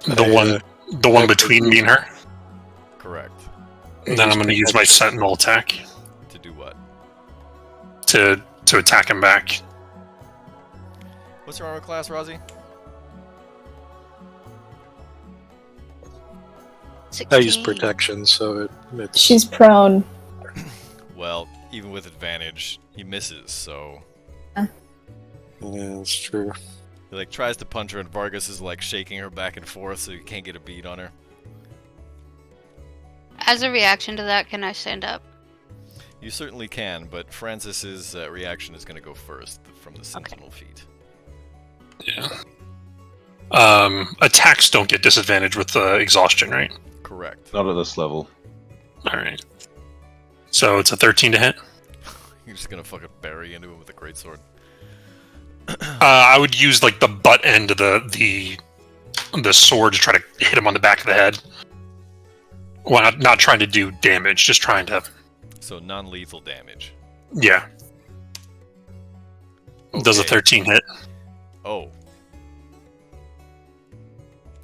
The one between me and her. Correct. And then I'm going to use my sentinel attack To do what? to attack him back. What's your armor class, Rozzy? 16. I use protection, so it's She's prone. Well, even with advantage, he misses, so... yeah, it's true. He, like, tries to punch her, and Vargas is, like, shaking her back and forth so you can't get a beat on her. As a reaction to that, can I stand up? You certainly can, but Francis's reaction is going to go first from the sentinel feet. Yeah. Attacks don't get disadvantage with exhaustion, right? Correct. Not at this level. All right. So it's a 13 to hit. You're just going to fucking bury into him with a greatsword. I would use like the butt end of the sword to try to hit him on the back of the head. Well, not trying to do damage, just trying to. So non-lethal damage. Yeah. Does a Okay. 13 hit? Oh.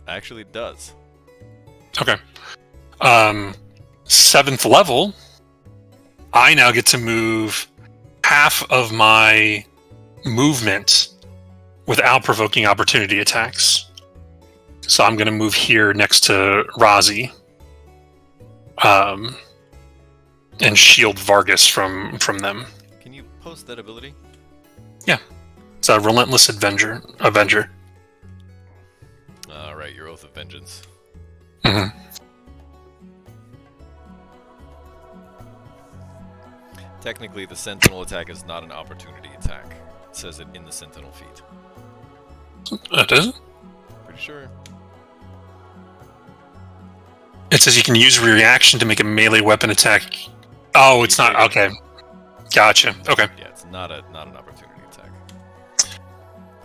Actually, it does. Okay. 7th level. I now get to move half of my movement without provoking opportunity attacks. So I'm going to move here next to Razi. And shield Vargas from them. Can you post that ability? It's a relentless Avenger. Alright, your Oath of Vengeance. Mm-hmm. Technically, the sentinel attack is not an opportunity attack. It says it in the sentinel feat. Does it? Pretty sure. It says you can use reaction to make a melee weapon attack. Oh, it's not. Okay. Gotcha. Okay. Yeah, it's not an opportunity attack.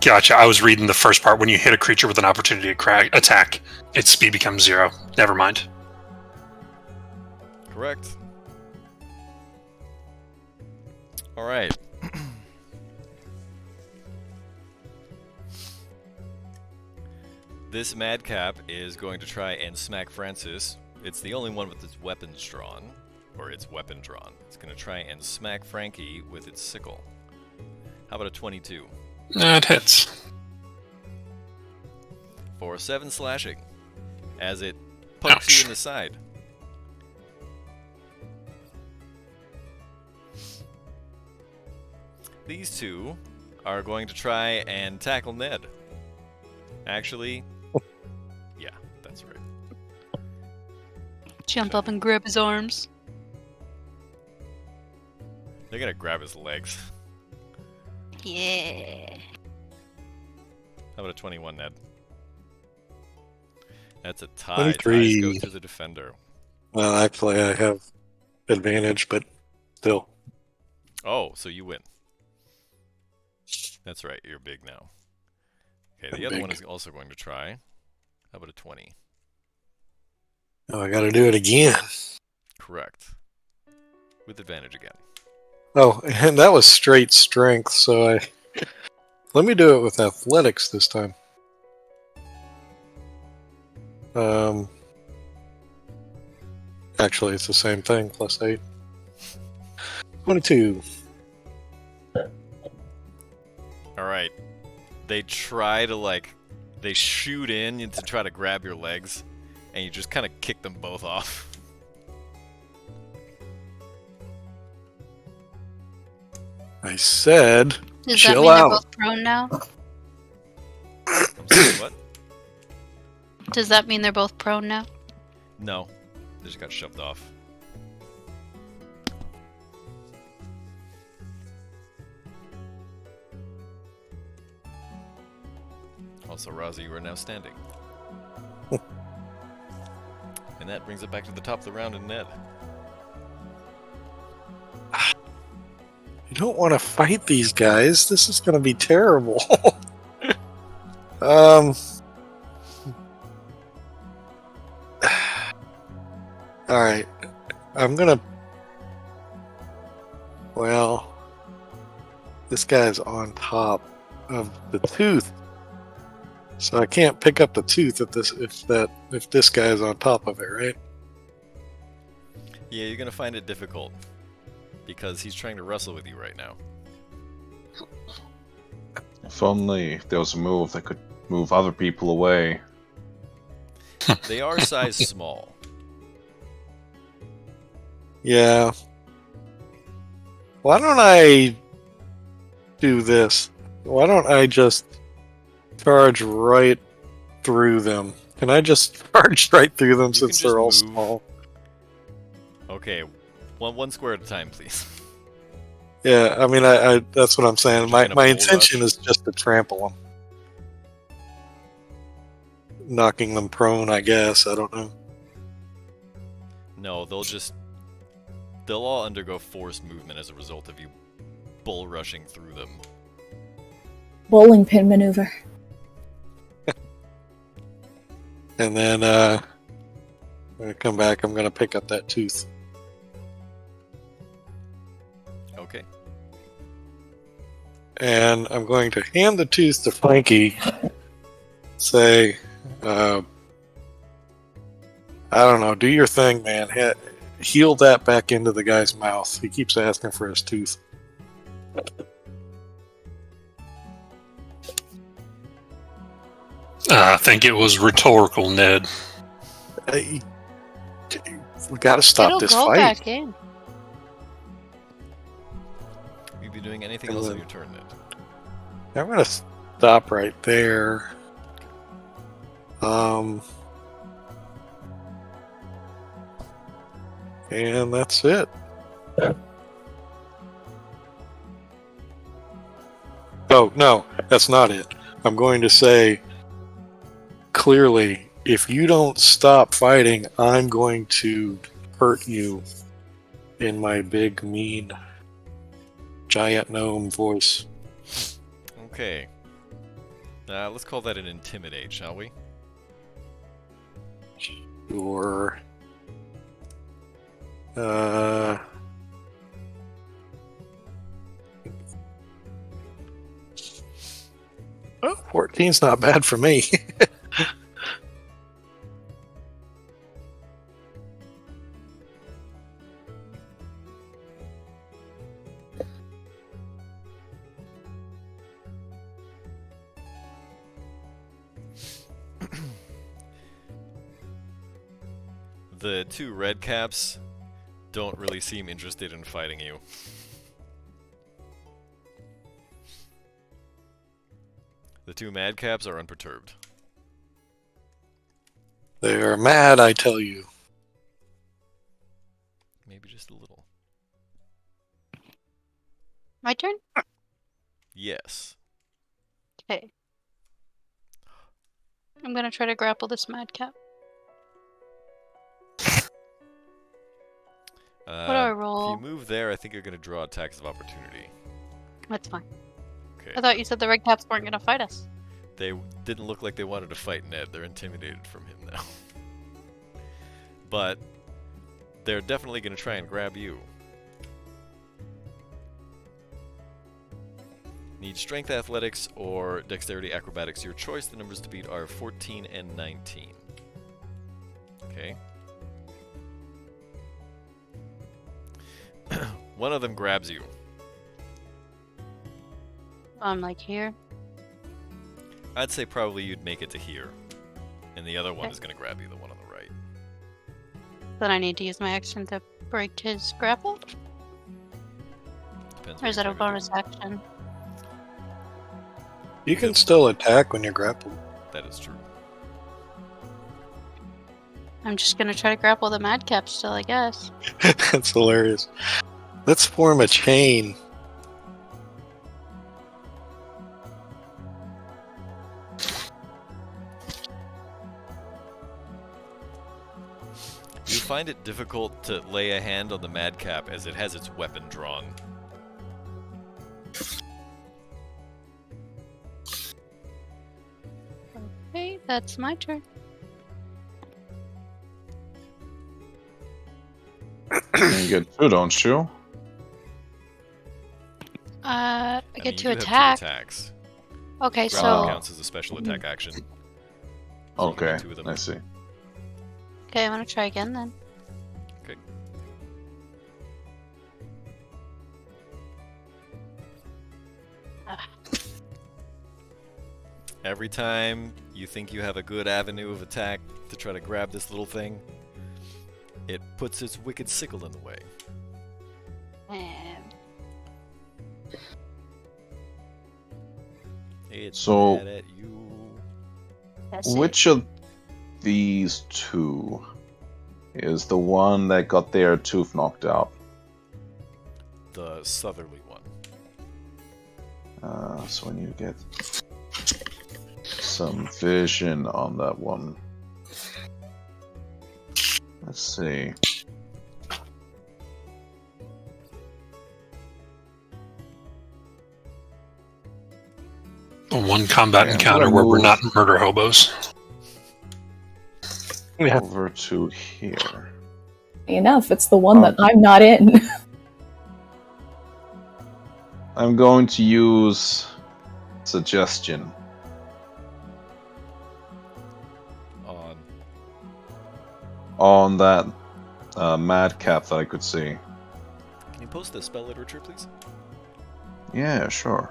Gotcha. I was reading the first part. When you hit a creature with an opportunity attack, its speed becomes 0. Never mind. Correct. Alright. This madcap is going to try and smack Francis. It's the only one with its weapons drawn. Or its weapon drawn. It's going to try and smack Frankie with its sickle. How about a 22? It hits. For 7 slashing. As it pokes you in the side. These two are going to try and tackle Ned. Actually, yeah, that's right. Jump up and grab his arms. They're gonna grab his legs. Yeah. How about a 21, Ned? That's a tie. 23. Ties go to the defender. Well, actually, I have advantage, but still. Oh, so you win. That's right, you're big now. Okay, the I'm other one big. is also going to try. How about a 20? Oh, I got to do it again. Correct. With advantage again. Oh, and that was straight strength, so I... Let me do it with athletics this time. Actually, it's the same thing, plus 8. 22. Alright. They try to, they shoot in to try to grab your legs, and you just kind of kick them both off. I said, Does that chill mean they're out. both prone now? I'm sorry, what? Does that mean they're both prone now? No. They just got shoved off. Also, Razi, you are now standing. And that brings it back to the top of the round and Ned. You don't want to fight these guys. This is going to be terrible. Alright. I'm going to... Well... This guy's on top of the tooth. So I can't pick up the tooth if this guy's on top of it, right? Yeah, you're gonna find it difficult. Because he's trying to wrestle with you right now. If only there was a move that could move other people away. They are size small. Yeah. Why don't I do this? Why don't I just charge right through them? Can I just charge right through them You since can they're all just move. small? Okay, one square at a time, please. Yeah, I mean, I that's what I'm saying. Just gonna My bull intention rush? is just to trample them, knocking them prone. I guess I don't know. No, they'll all undergo forced movement as a result of you bull rushing through them. Bowling pin maneuver. And then when I come back, I'm gonna pick up that tooth. Okay. And I'm going to hand the tooth to Frankie. Say, I don't know, do your thing, man. Heal that back into the guy's mouth. He keeps asking for his tooth. I think it was rhetorical, Ned. We gotta stop It'll this go fight. back in. Will you be doing anything else on your turn, Ned? I'm gonna stop right there. And that's it. Oh, no, that's not it. I'm going to say clearly, if you don't stop fighting, I'm going to hurt you in my big, mean, giant gnome voice. Okay. Let's call that an intimidate, shall we? Or oh, 14's not bad for me. The two red caps don't really seem interested in fighting you. The two madcaps are unperturbed. They are mad, I tell you. Maybe just a little. My turn? Yes. Okay. I'm gonna try to grapple this madcap. What do I If roll? you move there, I think you're going to draw attacks of opportunity. That's fine. Okay. I thought you said the red caps weren't gonna fight us. They didn't look like they wanted to fight Ned. They're intimidated from him now. But they're definitely going to try and grab you. Need strength athletics or dexterity acrobatics. Your choice. The numbers to beat are 14 and 19. Okay. One of them grabs you. I'm like here. I'd say probably you'd make it to here. And the other one Okay. is going to grab you, the one on the right. Then I need to use my action to break his grapple? Depends Or what is you're that a trying to bonus action? You can still attack when you're grappled. do. That is true. I'm just gonna try to grapple the madcap still, I guess. That's hilarious. Let's form a chain. You find it difficult to lay a hand on the madcap as it has its weapon drawn. Okay, that's my turn. You get two, don't you? I mean, get to you do have attack. 2 attacks. Okay, Grapple Ah. so counts as a special attack action. So you can Okay, make 2 of them. I see. okay, I'm gonna try again then. Okay. Ah. Every time you think you have a good avenue of attack to try to grab this little thing, it puts its wicked sickle in the way. And It's So- mad at you. that's it. Which of these two is the one that got their tooth knocked out. The southerly one. So when you get some vision on that one. Let's see. One combat Yeah, encounter I'm where gonna we're move not murder hobos. Yeah. over to here. Enough, it's the one that I'm not in. I'm going to use suggestion on that madcap that I could see. Can you post the spell literature, please? Yeah, sure.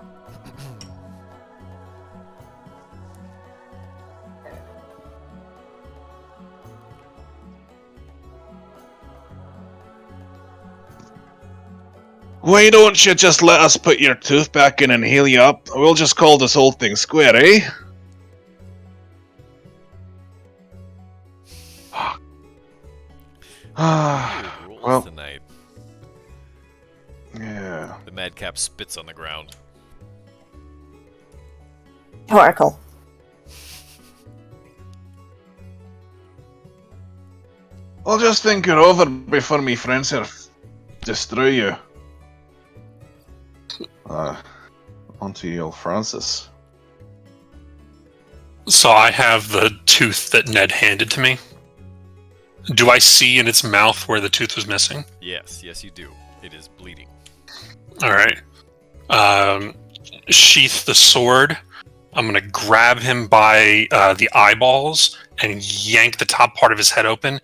Why don't you just let us put your tooth back in and heal you up? We'll just call this whole thing square, eh? Weird rules well, tonight. yeah. The madcap spits on the ground. Oracle. I'll just think it over before me friends here destroy you. Onto you, Francis. So I have the tooth that Ned handed to me. Do I see in its mouth where the tooth was missing? Yes, yes you do. It is bleeding. Alright. Sheath the sword. I'm going to grab him by the eyeballs and yank the top part of his head open,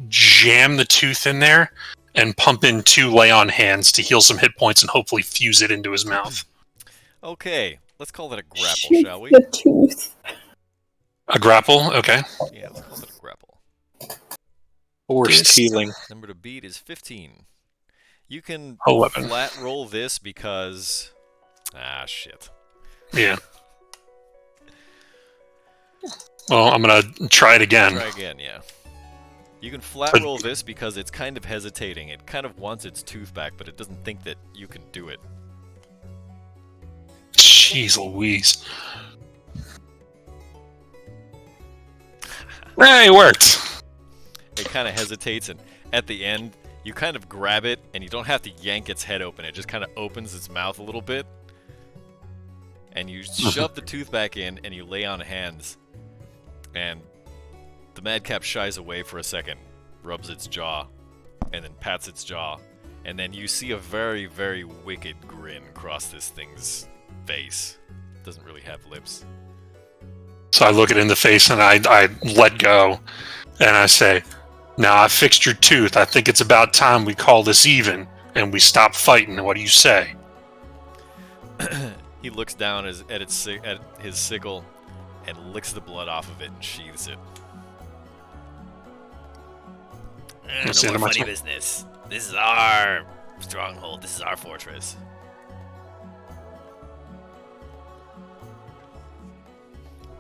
jam the tooth in there, and pump in 2 lay-on hands to heal some hit points and hopefully fuse it into his mouth. Okay, let's call that a grapple, Shoot shall we? the tooth. A grapple? Okay. Yeah, let's call it a grapple. Forced healing. Number to beat is 15. You can 11. flat roll this because... Ah, shit. Yeah. Well, I'm going to try it again. Try again, yeah. You can flat But- roll this because it's kind of hesitating. It kind of wants its tooth back, but it doesn't think that you can do it. Jeez Louise. Hey, it worked. It kind of hesitates, and at the end, you kind of grab it, and you don't have to yank its head open. It just kind of opens its mouth a little bit, and you shove the tooth back in, and you lay on hands. And the madcap shies away for a second, rubs its jaw, and then pats its jaw. And then you see a very, very wicked grin cross this thing's face. Doesn't really have lips. So I look it in the face and I let go. And I say, now I fixed your tooth. I think it's about time we call this even and we stop fighting. What do you say? He looks down at his sickle and licks the blood off of it and sheathes it. That's the end of my turn. Business. This is our stronghold. This is our fortress.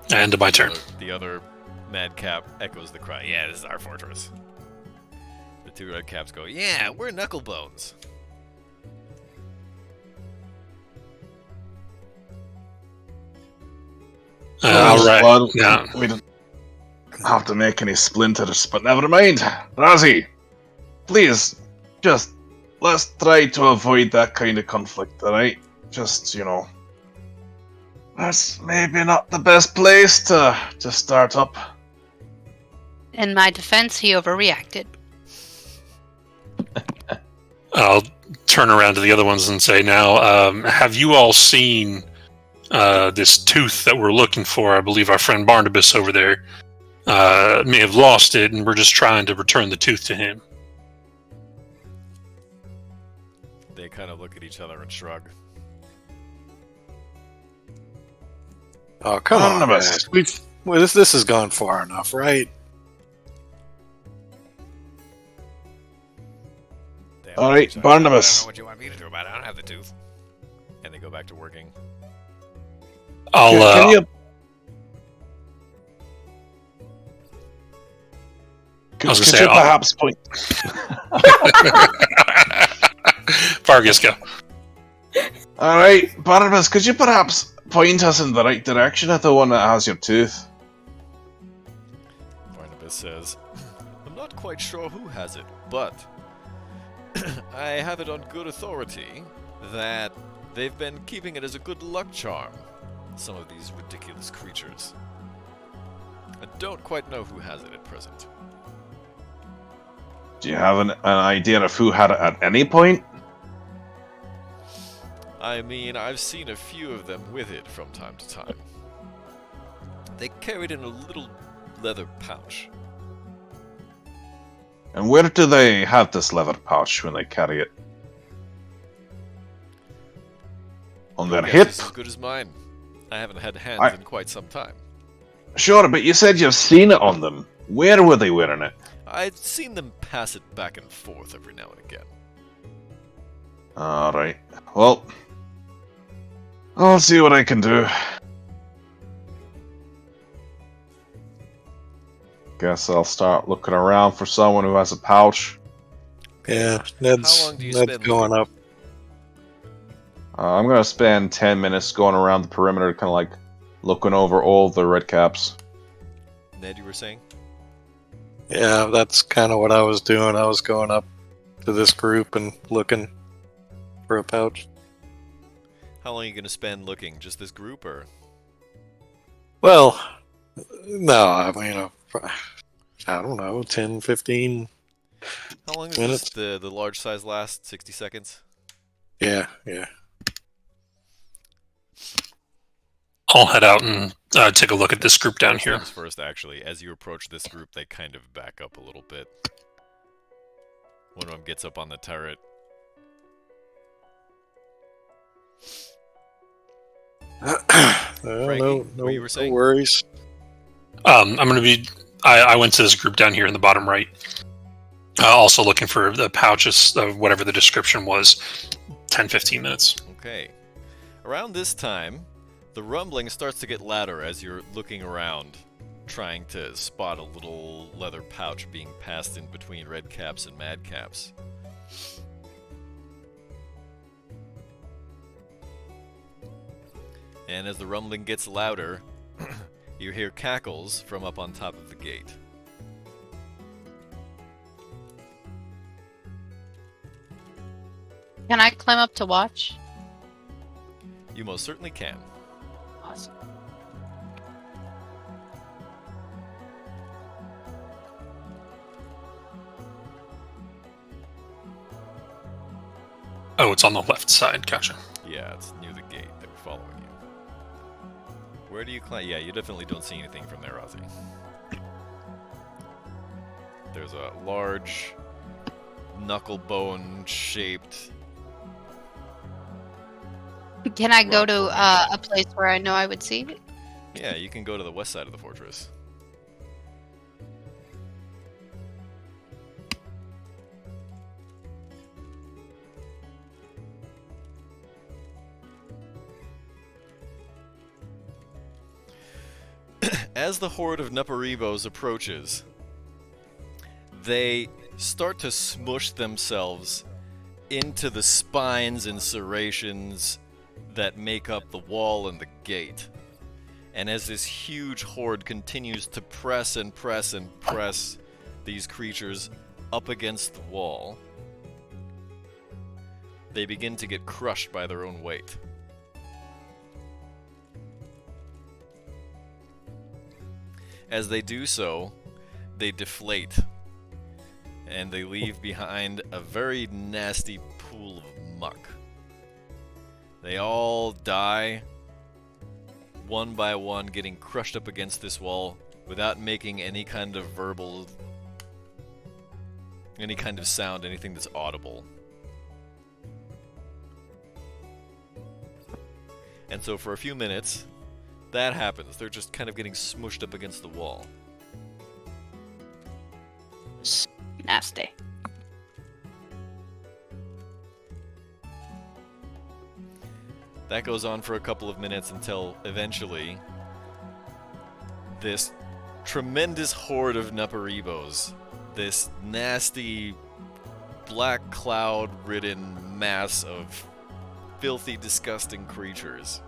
End of my turn. The other madcap echoes the cry. Yeah, this is our fortress. The 2 red caps go, yeah, we're Knucklebones. All right. Well, Now, we don't have to make any splinters, but never mind. Razi, please, just let's try to avoid that kind of conflict, alright? Just, that's maybe not the best place to start up. In my defense, he overreacted. I'll turn around to the other ones and say, now, have you all seen this tooth that we're looking for? I believe our friend Barnabas over there may have lost it, and we're just trying to return the tooth to him. They kind of look at each other and shrug. Oh, come on, man. Barnabas. This has gone far enough, right? They All look at right, each other. Barnabas. I don't know what you want me to do about it. I don't have the tooth. And they go back to working. Can you I was Could gonna you say, perhaps point? Vargas, go. All right, Barnabas, could you perhaps point us in the right direction at the one that has your tooth? Barnabas says, I'm not quite sure who has it, but I have it on good authority that they've been keeping it as a good luck charm, some of these ridiculous creatures. I don't quite know who has it at present. Do you have an idea of who had it at any point? I mean, I've seen a few of them with it from time to time. They carry it in a little leather pouch. And where do they have this leather pouch when they carry it? On their Your hip? guess is as good as mine. I haven't had hands in quite some time. Sure, but you said you've seen it on them. Where were they wearing it? I've seen them pass it back and forth every now and again. Alright. Well, I'll see what I can do. Guess I'll start looking around for someone who has a pouch. Yeah, How Ned's long do you Ned's spend going looking? up. I'm gonna spend 10 minutes going around the perimeter, kind of like looking over all the red caps. Ned, you were saying? Yeah, that's kind of what I was doing. I was going up to this group and looking for a pouch. How long are you going to spend looking? Just this group, or? Well, no, I mean, I don't know, 10, 15 How long does minutes. the large size last? 60 seconds? Yeah. I'll head out and take a look at this group down First here. things first, actually. As you approach this group, they kind of back up a little bit. One of them gets up on the turret. No, Frankie, no what you were saying? worries. I'm gonna be. I went to this group down here in the bottom right. Also looking for the pouches of whatever the description was. 10-15 minutes. Okay. Around this time, the rumbling starts to get louder as you're looking around, trying to spot a little leather pouch being passed in between red caps and mad caps. And as the rumbling gets louder, you hear cackles from up on top of the gate. Can I climb up to watch? You most certainly can. Awesome. Oh, it's on the left side. Gotcha. Yeah, it's near the gate. They were following you. Where do you climb? Yeah, you definitely don't see anything from there, Ozzy. There's a large knucklebone shaped. Can I go Rock to formation. a place where I know I would see it? Yeah, you can go to the west side of the fortress. As the horde of Nuparibos approaches, they start to smush themselves into the spines and serrations that make up the wall and the gate. And as this huge horde continues to press and press and press these creatures up against the wall, they begin to get crushed by their own weight. As they do so, they deflate, and they leave behind a very nasty pool of muck. They all die, one by one, getting crushed up against this wall without making any kind of sound, anything that's audible. And so for a few minutes, that happens. They're just kind of getting smushed up against the wall. Nasty. That goes on for a couple of minutes until eventually this tremendous horde of Naparibos, this nasty, black cloud-ridden mass of filthy, disgusting creatures.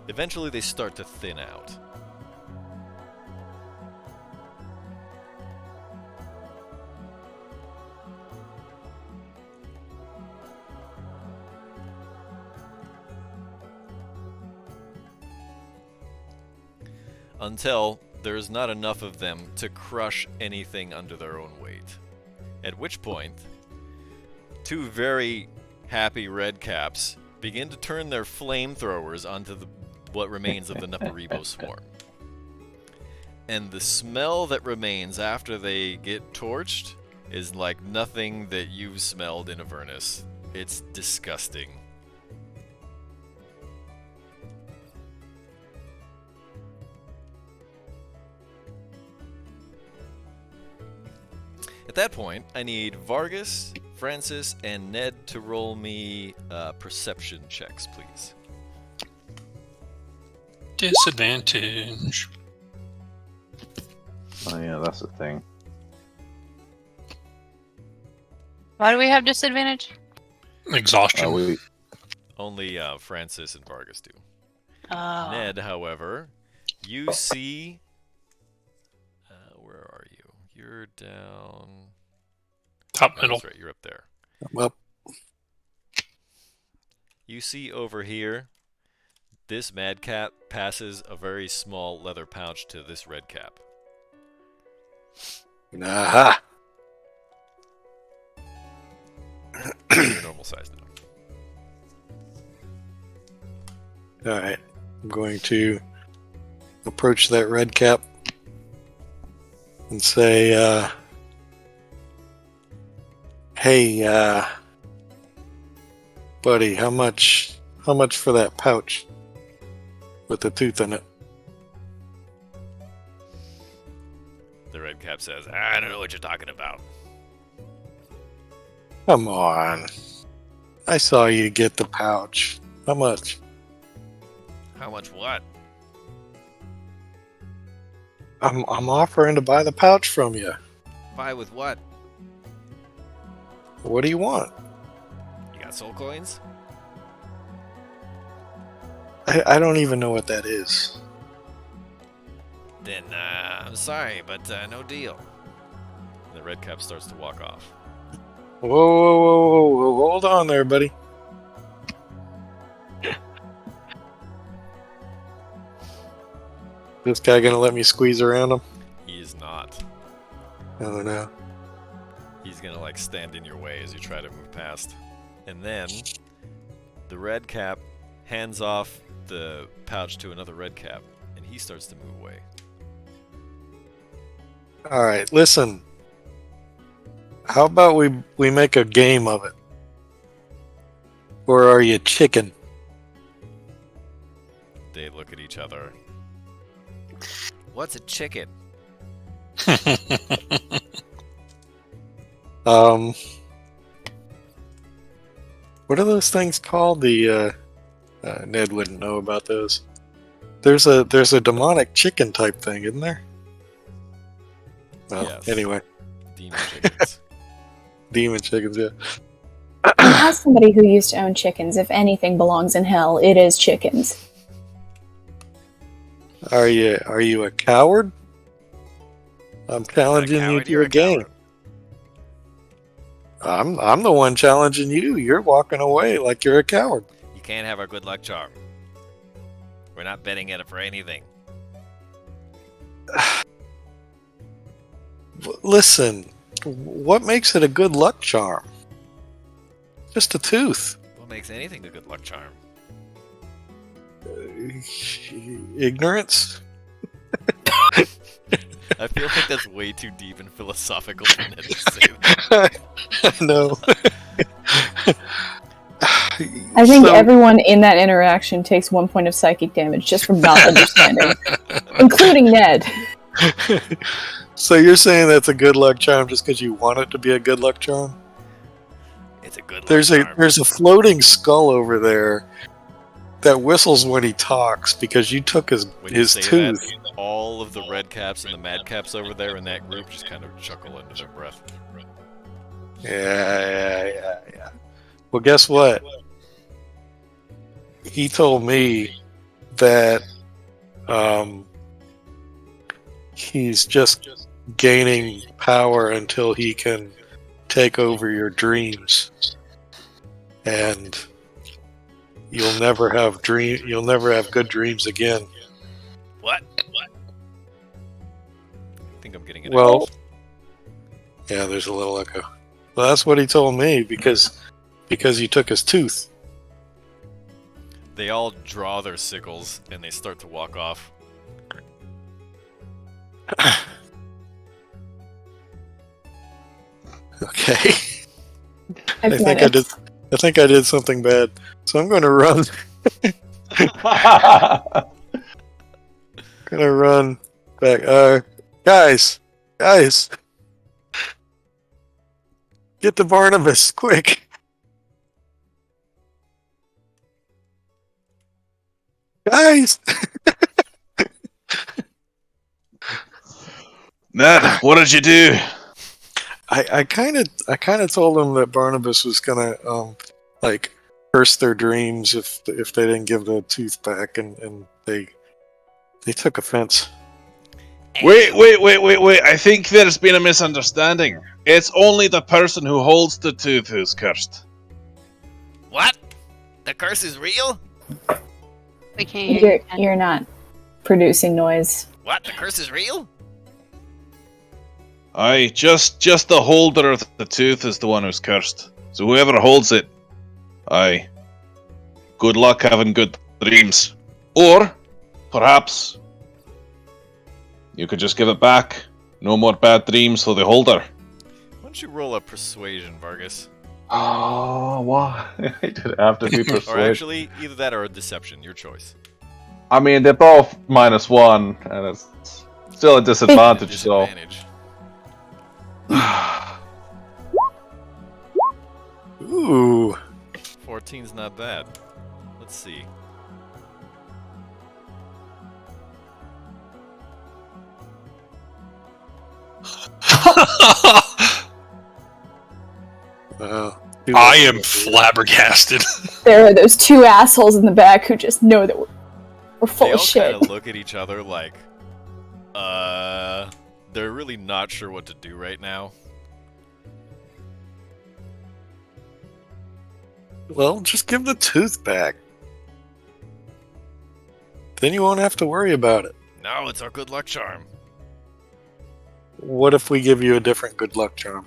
Eventually, they start to thin out. Until there's not enough of them to crush anything under their own weight. At which point, two very happy redcaps begin to turn their flamethrowers onto what remains of the Naparibo swarm. And the smell that remains after they get torched is like nothing that you've smelled in Avernus. It's disgusting. At that point, I need Vargas, Francis, and Ned to roll me perception checks, please. Disadvantage. Oh yeah, that's the thing. Why do we have disadvantage? Exhaustion. Only Francis and Vargas do. Oh. Ned, however, you see... where are you? You're down... Top Oh, middle. that's right, you're up there. I'm up. You see over here, this madcap passes a very small leather pouch to this redcap. Aha! You're normal size now. Alright. I'm going to approach that red cap and say, hey, buddy, how much for that pouch with the tooth in it? The redcap says, I don't know what you're talking about. Come on. I saw you get the pouch. How much? How much what? I'm offering to buy the pouch from you. Buy with what? What do you want? You got soul coins? I don't even know what that is. Then, I'm sorry, but no deal. And the redcap starts to walk off. Whoa, whoa, whoa, whoa, whoa, hold on there, buddy. This guy gonna let me squeeze around him? He is not. Oh no. He's gonna like stand in your way as you try to move past. And then the red cap hands off the pouch to another red cap, and he starts to move away. Alright, listen. How about we make a game of it? Or are you chicken? They look at each other. What's a chicken? What are those things called? The Ned wouldn't know about those. There's a demonic chicken type thing, isn't there? Well, Yes. anyway, Demon chickens. demon chickens. Yeah. As somebody who used to own chickens, if anything belongs in hell, it is chickens. Are you a coward? I'm challenging you to a game. I'm the one challenging you. You're walking away like you're a coward. You can't have our good luck charm. We're not betting it for anything. Listen, what makes it a good luck charm? Just a tooth. What makes anything a good luck charm? Ignorance? I feel like that's way too deep and philosophical for Ned to say that. No. I think everyone in that interaction takes 1 point of psychic damage just from not understanding, including Ned. So you're saying that's a good luck charm just because you want it to be a good luck charm? It's a good luck There's charm. a floating skull over there that whistles when he talks because you took his When you say tooth. that, all of the red caps and the mad caps over there in that group just kind of chuckle under their breath. Yeah. Well, guess what? He told me that he's just gaining power until he can take over your dreams, and you'll never have good dreams again. What? I think I'm getting it. Well, yeah, there's a little echo. Well, that's what he told me because you took his tooth. They all draw their sickles and they start to walk off. Okay. I've I think I did something bad. So I'm going to run. Gonna run back. Guys, get to Barnabas quick. Guys, Ned, what did you do? I kind of told them that Barnabas was gonna like curse their dreams if they didn't give the tooth back, and they took offense. Wait. I think there's been a misunderstanding. It's only the person who holds the tooth who's cursed. What? The curse is real? We can't hear you. You're not producing noise. What? The curse is real? Aye, just the holder of the tooth is the one who's cursed. So whoever holds it, aye, good luck having good dreams. Or, perhaps, you could just give it back. No more bad dreams for the holder. Why don't you roll a persuasion, Vargas? Oh, why? Did it have to be Or persuasion? actually, either that or a deception, your choice. I mean, they're both -1, and it's still a disadvantage, so... Disadvantage. Ooh, 14's not bad. Let's see. I am flabbergasted. There are those two assholes in the back who just know that we're full They of all shit. kind of look at each other like, they're really not sure what to do right now. Well, just give the tooth back. Then you won't have to worry about it. No, it's our good luck charm. What if we give you a different good luck charm?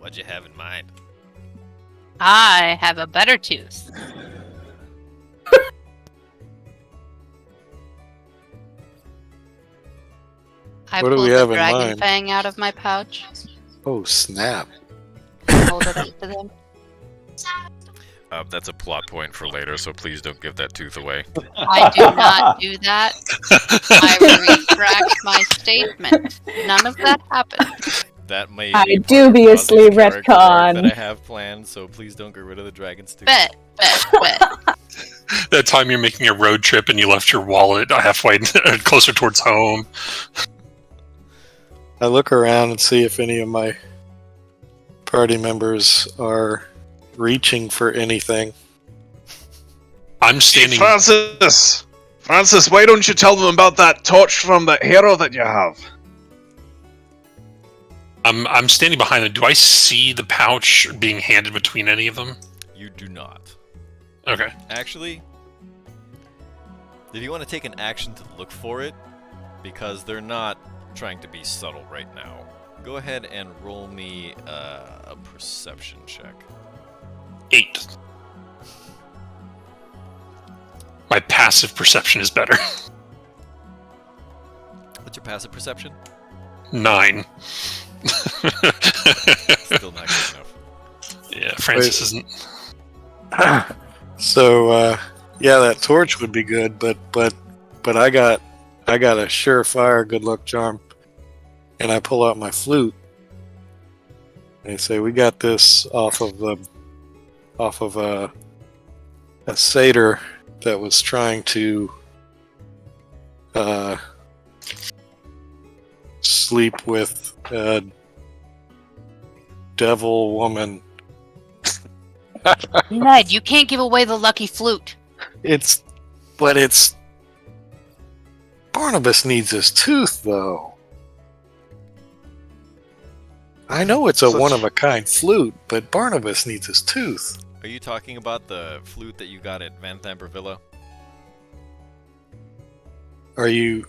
What'd you have in mind? I have a better tooth. I What do pulled we the have in dragon mind? fang out of my pouch. Oh, snap. Hold it up to them. That's a plot point for later, so please don't give that tooth away. I do not do that. I retract my statement. None of that happened. That may I be part of dubiously Ozzy's character arc retcon. that I have planned, so please don't get rid of the dragon's tooth. Bet. That time you're making a road trip and you left your wallet halfway closer towards home. I look around and see if any of my party members are reaching for anything. I'm standing. Francis, why don't you tell them about that torch from that hero that you have? I'm standing behind it. Do I see the pouch being handed between any of them? You do not. Okay. Actually, if you want to take an action to look for it, because they're not trying to be subtle right now, go ahead and roll me a perception check. 8. My passive perception is better. What's your passive perception? 9. Still not good enough. Yeah, Francis isn't. So, yeah, that torch would be good, but I got a surefire good luck charm, and I pull out my flute. And I say, we got this off of a satyr that was trying to sleep with a devil woman. Ned, you can't give away the lucky flute. But it's Barnabas needs his tooth, though. I know it's a one-of-a-kind flute, but Barnabas needs his tooth. Are you talking about the flute that you got at Van Thamper Villa? Are you?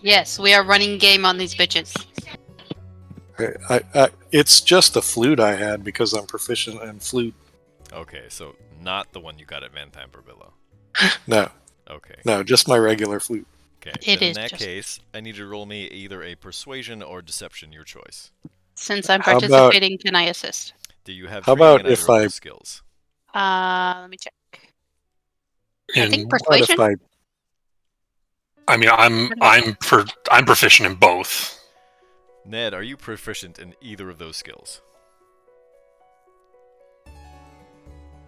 Yes, we are running game on these bitches. It's just a flute I had because I'm proficient in flute. Okay, so not the one you got at Van Thamper Villa. No, Okay. no, just my regular flute. Okay. It then is in that just- case, I need you to roll me either a persuasion or deception, your choice. Since I'm How about- participating, can I assist? Do you have How training about in either if of I- those skills? Let me check. I And think What persuasion. if I mean, I'm proficient in both. Ned, are you proficient in either of those skills?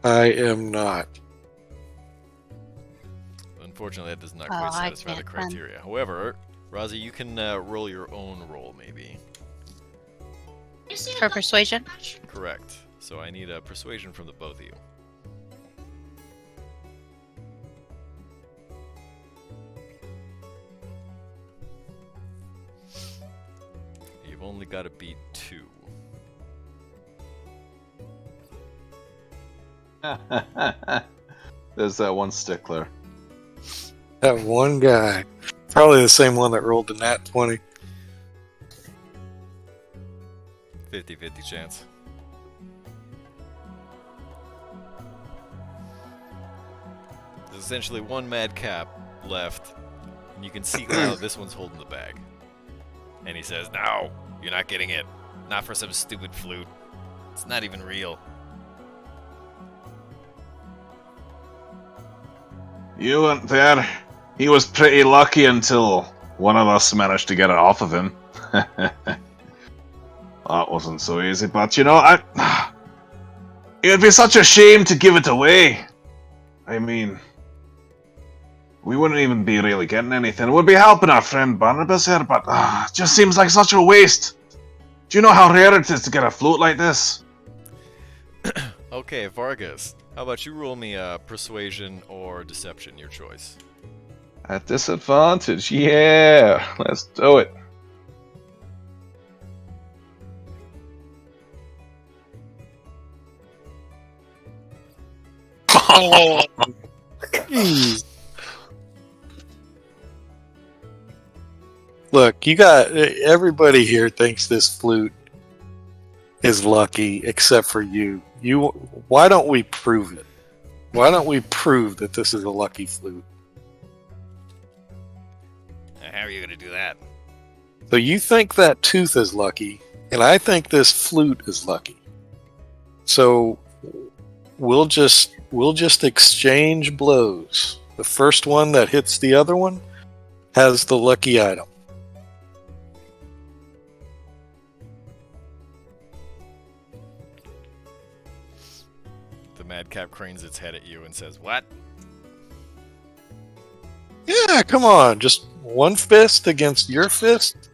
I am not? Unfortunately, that does not Oh, quite I satisfy the can't then. criteria. However, Razi, you can roll your own roll, maybe. For persuasion? Correct. So I need a persuasion from the both of you. You've only got to beat 2. There's that one stickler. That one guy. Probably the same one that rolled the nat 20. 50-50 chance. There's essentially one madcap left, and you can see now this one's holding the bag. And he says, "No, you're not getting it. Not for some stupid flute. It's not even real." You weren't there. He was pretty lucky until one of us managed to get it off of him. That wasn't so easy, but you know, it would be such a shame to give it away. I mean, we wouldn't even be really getting anything. It would be helping our friend Barnabas here, but it just seems like such a waste. Do you know how rare it is to get a float like this? Okay, Vargas, how about you roll me a persuasion or deception, your choice. At disadvantage, yeah. Let's do it. Jeez. Look, you got everybody here thinks this flute is lucky, except for you. Why don't we prove it? Why don't we prove that this is a lucky flute? How are you going to do that? So you think that tooth is lucky, and I think this flute is lucky. So we'll just exchange blows. The first one that hits the other one has the lucky item. The madcap cranes its head at you and says, "What?" Yeah, come on. Just one fist against your fist.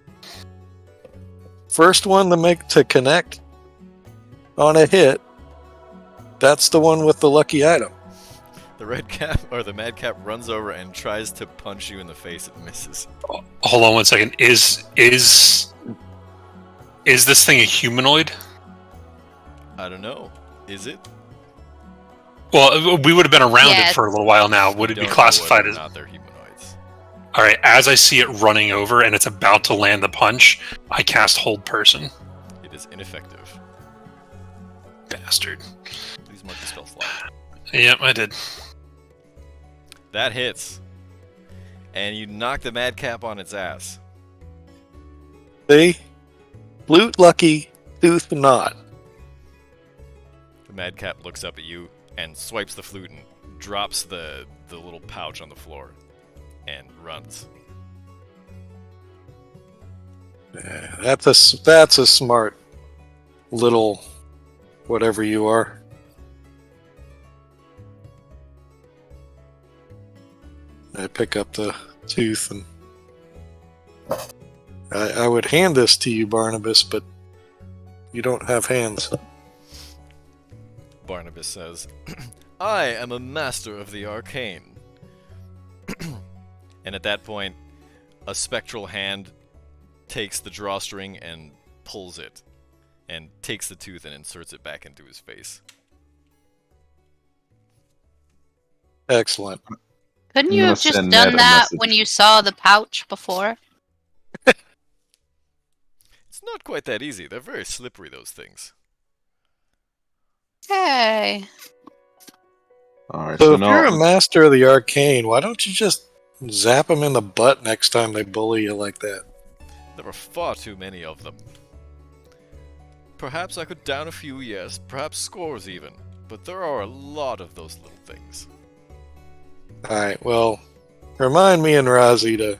First one to connect on a hit. That's the one with the lucky item. The red cap or the madcap runs over and tries to punch you in the face and misses. Hold on one second. Is this thing a humanoid? I don't know. Is it? Well, we would have been around Yes. it for a little while now. Would it Don't be know classified whether or as? not they're humanoids. All right. As I see it running over and it's about to land the punch, I cast Hold Person. It is ineffective. Bastard. Please mark the spell slot. Yep, I did. That hits. And you knock the madcap on its ass. See? Flute lucky, tooth not. The madcap looks up at you and swipes the flute and drops the little pouch on the floor and runs. That's a smart little whatever you are. I pick up the tooth and I would hand this to you, Barnabas, but you don't have hands. Barnabas says, I am a master of the arcane. And at that point, a spectral hand takes the drawstring and pulls it, and takes the tooth and inserts it back into his face. Excellent. Couldn't I'm you gonna have just send done Ned a that message. when you saw the pouch before? It's not quite that easy. They're very slippery, those things. Hey. Alright, So so if you're a no. master of the arcane, why don't you just zap them in the butt next time they bully you like that? There are far too many of them. Perhaps I could down a few, yes, perhaps scores even, but there are a lot of those little things. Alright, well, remind me and Razi to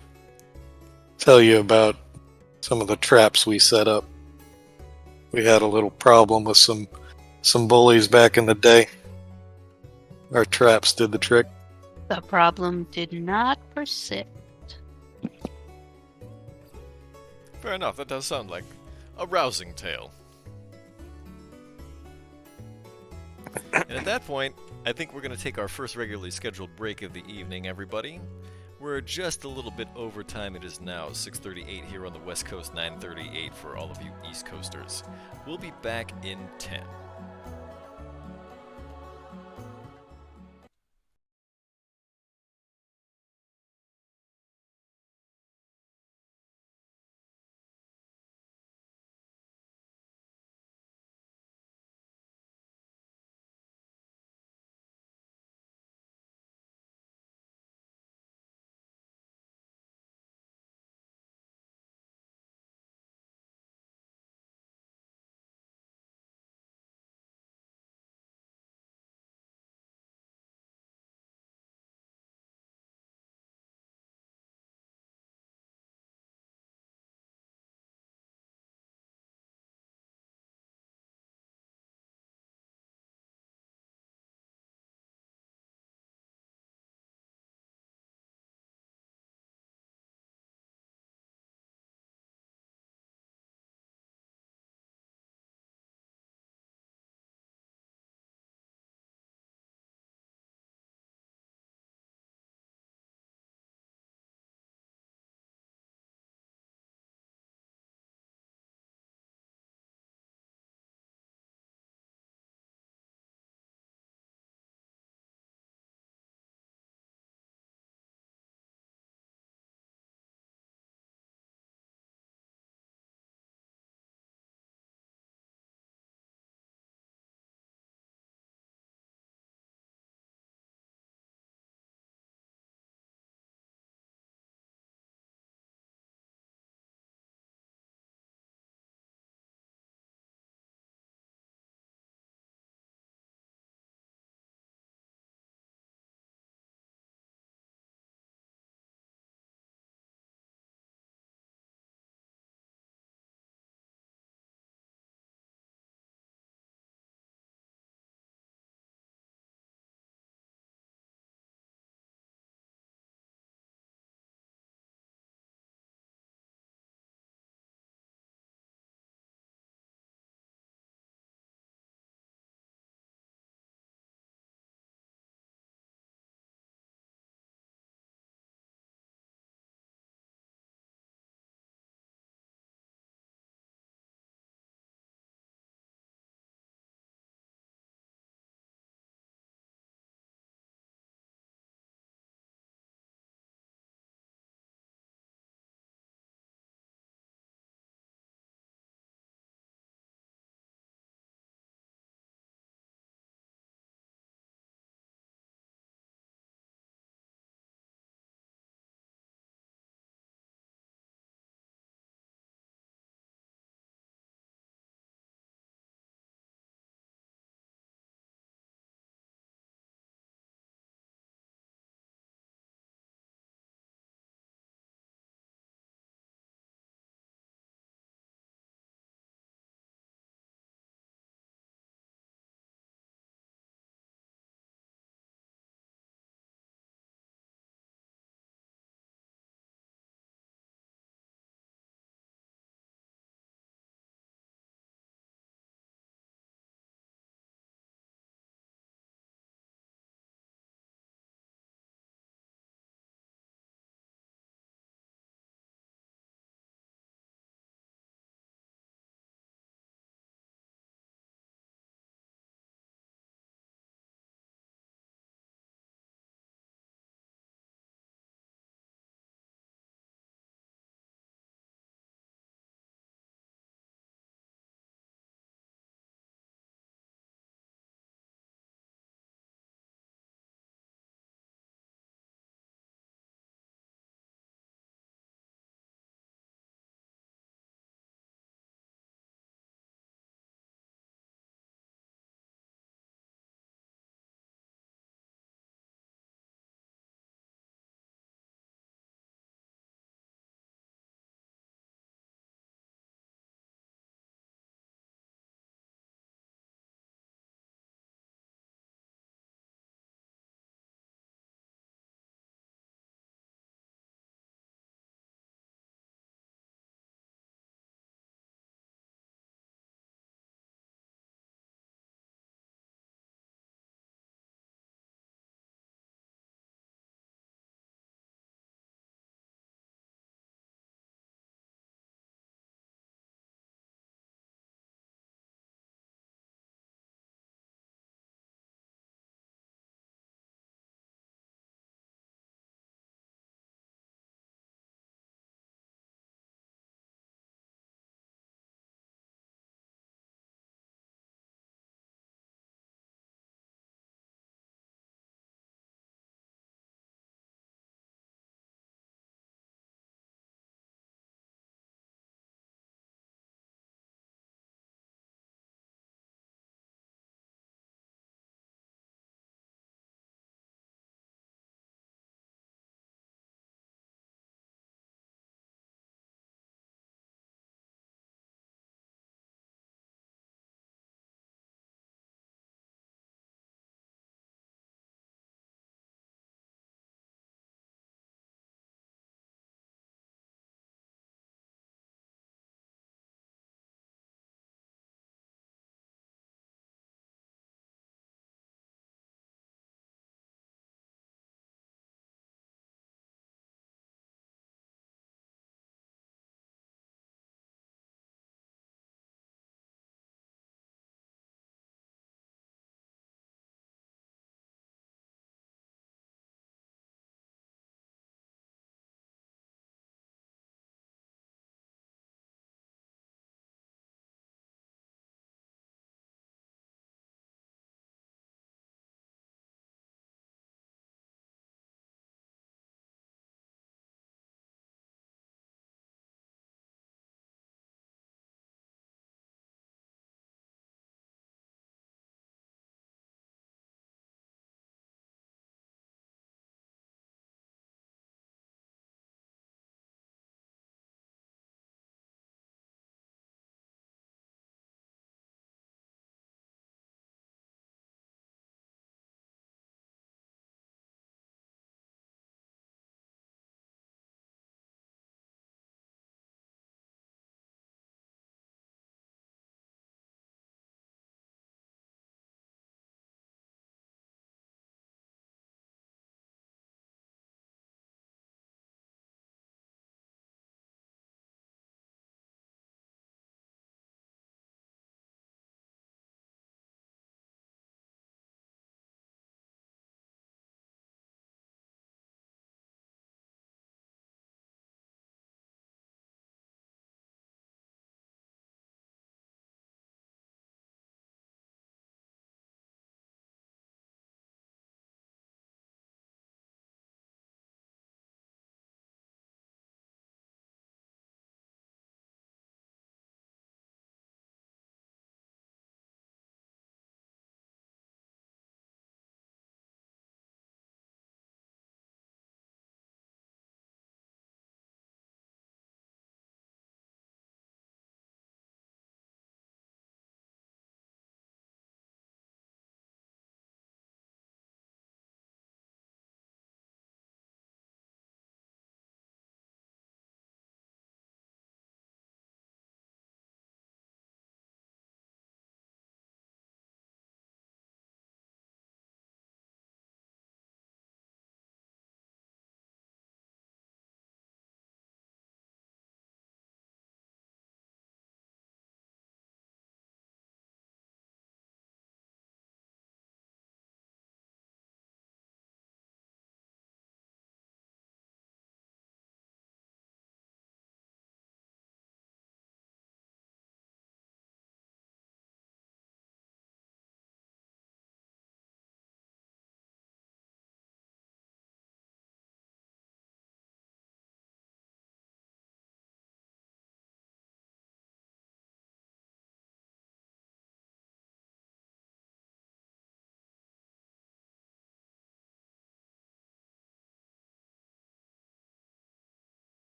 tell you about some of the traps we set up. We had a little problem with some bullies back in the day. Our traps did the trick. The problem did not persist. Fair enough, that does sound like a rousing tale. And at that point, I think we're going to take our first regularly scheduled break of the evening, everybody. We're just a little bit over time. It is now 6:38 here on the West Coast, 9:38 for all of you East Coasters. We'll be back in 10.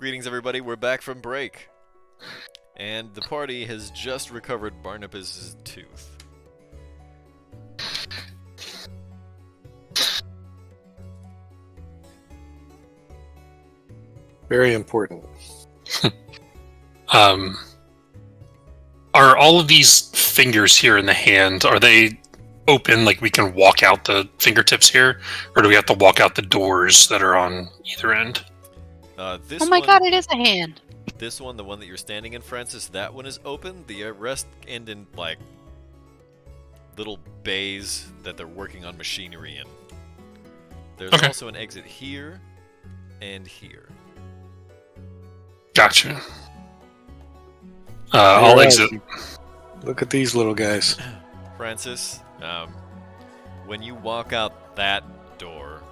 Greetings, everybody. We're back from break. And the party has just recovered Barnabas' tooth. Very important. Are all of these fingers here in the hand, are they open, like we can walk out the fingertips here? Or do we have to walk out the doors that are on either end? This Oh my one, god, it is a hand. This one, the one that you're standing in, Francis, that one is open. The rest end in, like, little bays that they're working on machinery in. There's Okay. also an exit here and here. Gotcha. I'll Alright. exit. Look at these little guys. Francis, when you walk out that door,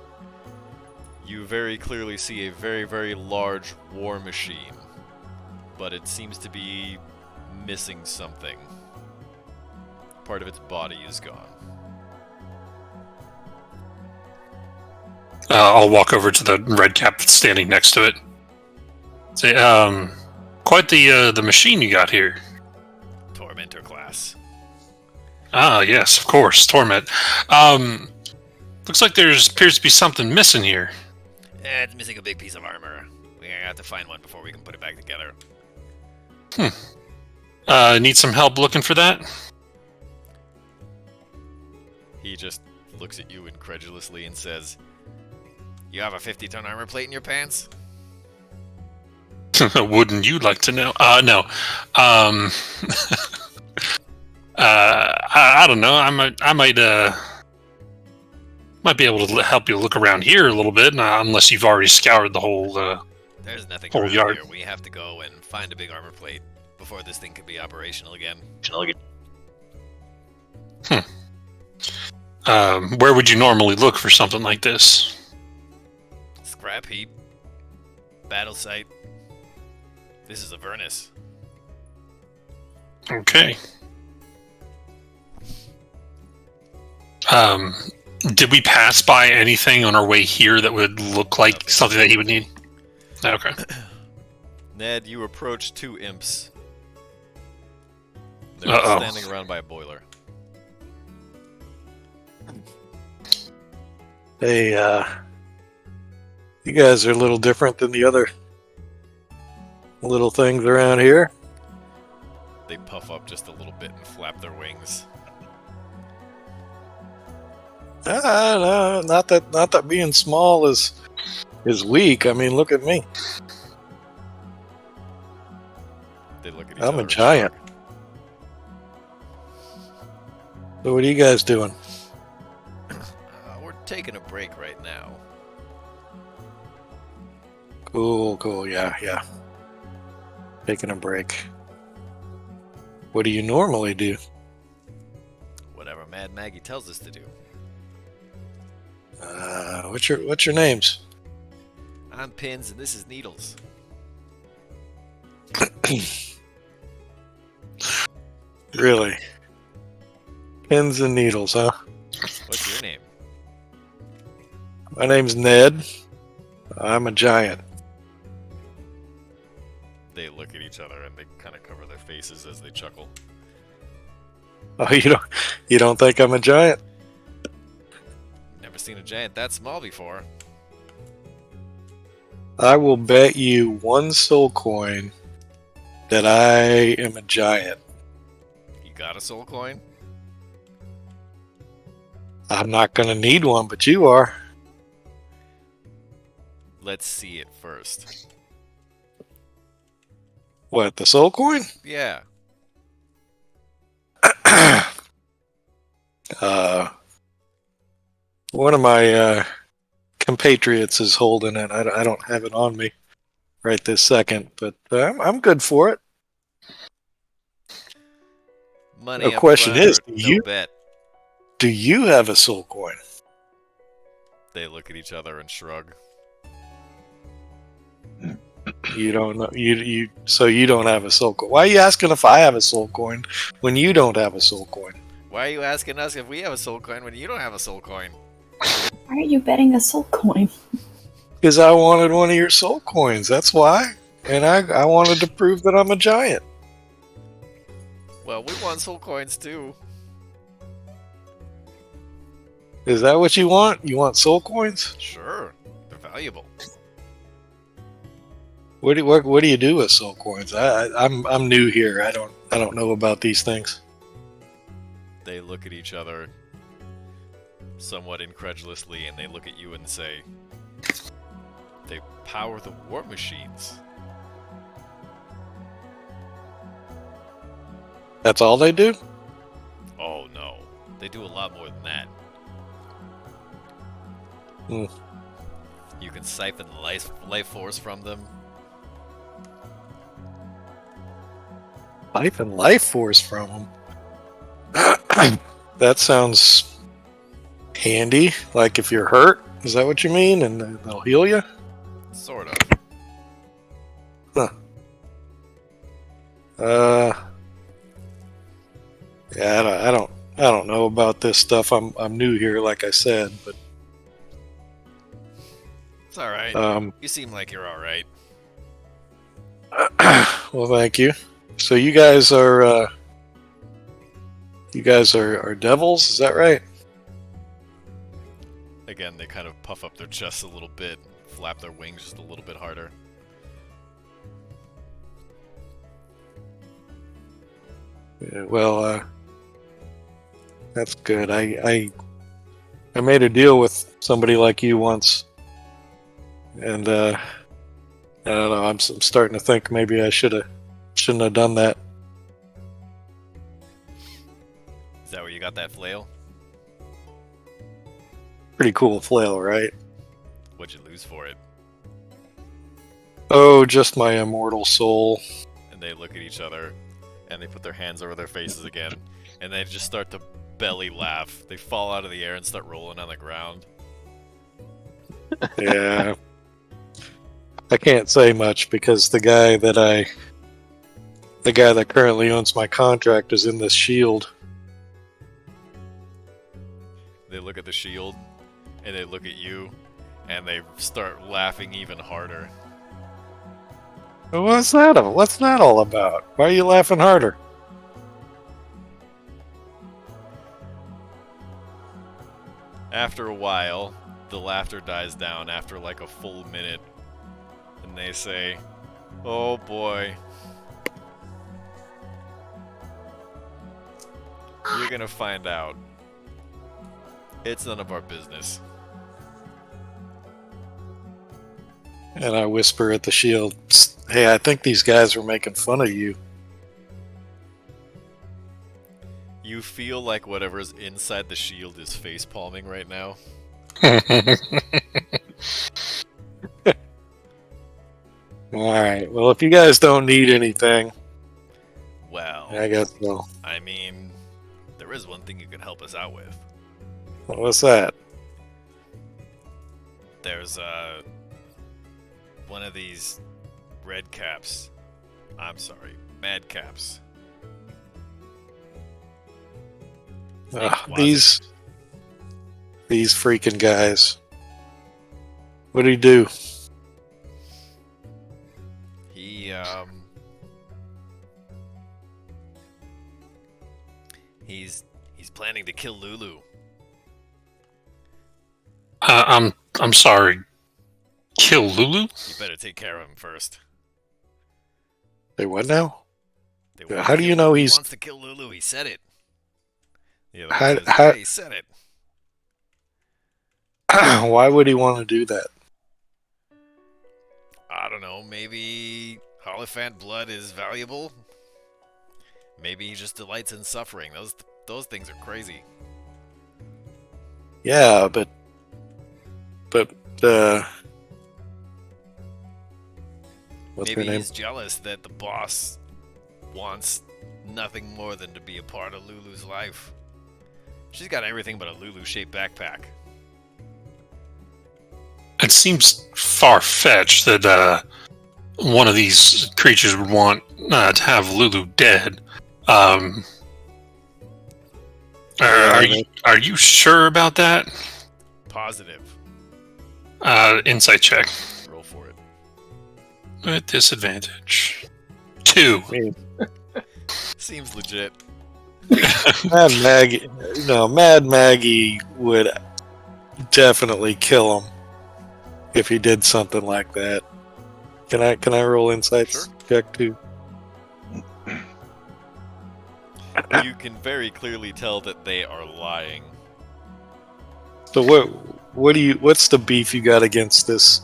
you very clearly see a very, very large war machine. But it seems to be missing something. Part of its body is gone. I'll walk over to the red cap that's standing next to it. Say, quite the machine you got here. Tormentor class. Ah, yes, of course, Torment. Looks like there appears to be something missing here. It's missing a big piece of armor. We're gonna have to find one before we can put it back together. Need some help looking for that? He just looks at you incredulously and says, "You have a 50-ton armor plate in your pants?" Wouldn't you like to know? No. I don't know. I might be able to help you look around here a little bit, unless you've already scoured the whole. There's nothing Whole around yard. here. We have to go and find a big armor plate before this thing can be operational again. Where would you normally look for something like this? Scrap heap. Battle site. This is Avernus. Okay. Did we pass by anything on our way here that would look like Nothing. something that he would need? Okay. Ned, you approach two imps. They're Uh-oh. standing around by a boiler. Hey, you guys are a little different than the other little things around here. They puff up just a little bit and flap their wings. No, not that being small is weak. I mean, look at me. They look at each I'm other a and giant. shrug. So what are you guys doing? We're taking a break right now. Cool. Yeah. Taking a break. What do you normally do? Whatever Mad Maggie tells us to do. What's your names? I'm Pins and this is Needles. Really? Pins and needles, huh? What's your name? My name's Ned. I'm a giant. They look at each other and they kind of cover their faces as they chuckle. Oh, you don't think I'm a giant? Never seen a giant that small before. I will bet you 1 soul coin that I am a giant. You got a soul coin? I'm not gonna need one, but you are. Let's see it first. What, the soul coin? Yeah. One of my compatriots is holding it. I don't have it on me right this second, but I'm good for it. Money The up question front is, or do no you- bet. Do you have a soul coin? They look at each other and shrug. You don't know. So you don't have a soul coin. Why are you asking if I have a soul coin when you don't have a soul coin? Why are you asking us if we have a soul coin when you don't have a soul coin? Why are you betting a soul coin? Because I wanted one of your soul coins. That's why. And I wanted to prove that I'm a giant. Well, we want soul coins too. Is that what you want? You want soul coins? Sure, they're valuable. What do you do with soul coins? I'm new here. I don't know about these things. They look at each other somewhat incredulously, and they look at you and say, "They power the war machines." That's all they do? Oh no, they do a lot more than that. Hmm. You can siphon the life force from them. Life and life force from them. That sounds handy. Like if you're hurt, is that what you mean? And they'll heal you? Sort of. Huh. Yeah, I don't know about this stuff. I'm new here, like I said, but It's all right. um, You seem like you're all right. well, thank you. So you guys are devils, is that right? Again, they kind of puff up their chests a little bit, flap their wings just a little bit harder. Yeah, well, that's good. I made a deal with somebody like you once, and I don't know. I'm starting to think maybe I shouldn't have done that. Is that where you got that flail? Pretty cool flail, right? What'd you lose for it? Oh, just my immortal soul. And they look at each other, and they put their hands over their faces again, and they just start to belly laugh. They fall out of the air and start rolling on the ground. Yeah. I can't say much because the guy that currently owns my contract is in this shield. They look at the shield, and they look at you, and they start laughing even harder. What's that? What's that all about? Why are you laughing harder? After a while, the laughter dies down after like a full minute, and they say, "Oh boy. You're gonna find out. It's none of our business." And I whisper at the shield, "Psst, hey, I think these guys were making fun of you." You feel like whatever's inside the shield is face palming right now. Alright, well, if you guys don't need anything, Well, I guess so. I mean, there is one thing you could help us out with. What's that? There's one of these red caps. I'm sorry, mad caps. These freaking guys. What do you do? He's planning to kill Lulu. I'm sorry. Kill Lulu? You better take care of him first. Say what now? They Yeah, want how to do kill you know Lulu. he's- He wants to kill Lulu? He said it. The other How- one says, how- yeah, he said it. Why would he want to do that? I don't know. Maybe Holophant blood is valuable. Maybe he just delights in suffering. Those things are crazy. Yeah, but what's Maybe her name? he's jealous that the boss wants nothing more than to be a part of Lulu's life. She's got everything but a Lulu-shaped backpack. It seems far-fetched that one of these creatures would want to have Lulu dead. Are you sure about that? Positive. Insight check. Roll for it. With disadvantage. 2. Seems legit. Mad Maggie would definitely kill him if he did something like that. Can I roll insights Sure. check too? You can very clearly tell that they are lying. So what's the beef you got against this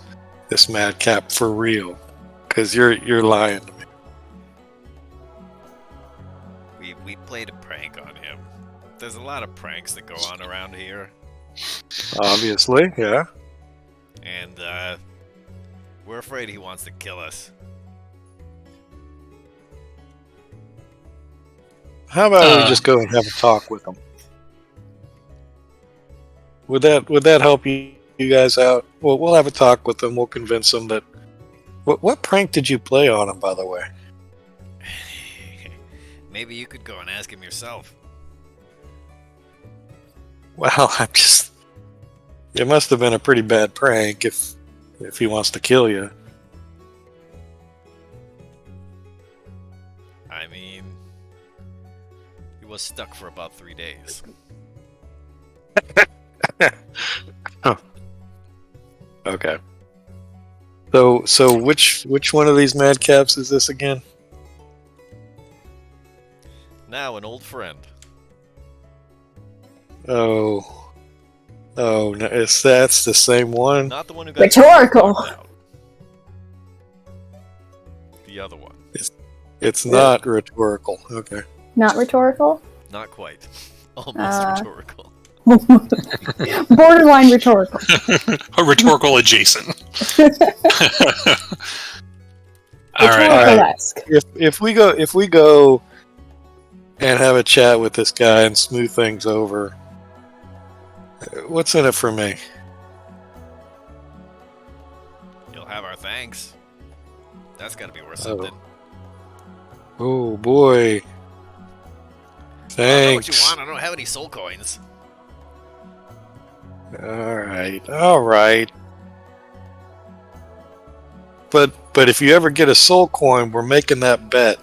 madcap for real? Because you're lying to me. We played a prank on him. There's a lot of pranks that go on around here, Obviously, yeah. and we're afraid he wants to kill us. How about we just go and have a talk with him? Would that help you guys out? Well, we'll have a talk with him. We'll convince him that. What prank did you play on him, by the way? Maybe you could go and ask him yourself. Well, it must have been a pretty bad prank if he wants to kill you. I mean, he was stuck for about 3 days. Okay. So which one of these madcaps is this again? Now an old friend. Oh, no, that's the same one. Not the one who got Rhetorical. knocked out. The other one. It's not rhetorical. Okay. Not rhetorical? Not quite. Almost rhetorical. Borderline rhetorical. A rhetorical adjacent. All right. Rhetorical-esque. If we go and have a chat with this guy and smooth things over, what's in it for me? You'll have our thanks. That's gotta be worth something. Oh boy. I don't know what you Thanks. want. I don't have any soul coins. All right. But if you ever get a soul coin, we're making that bet.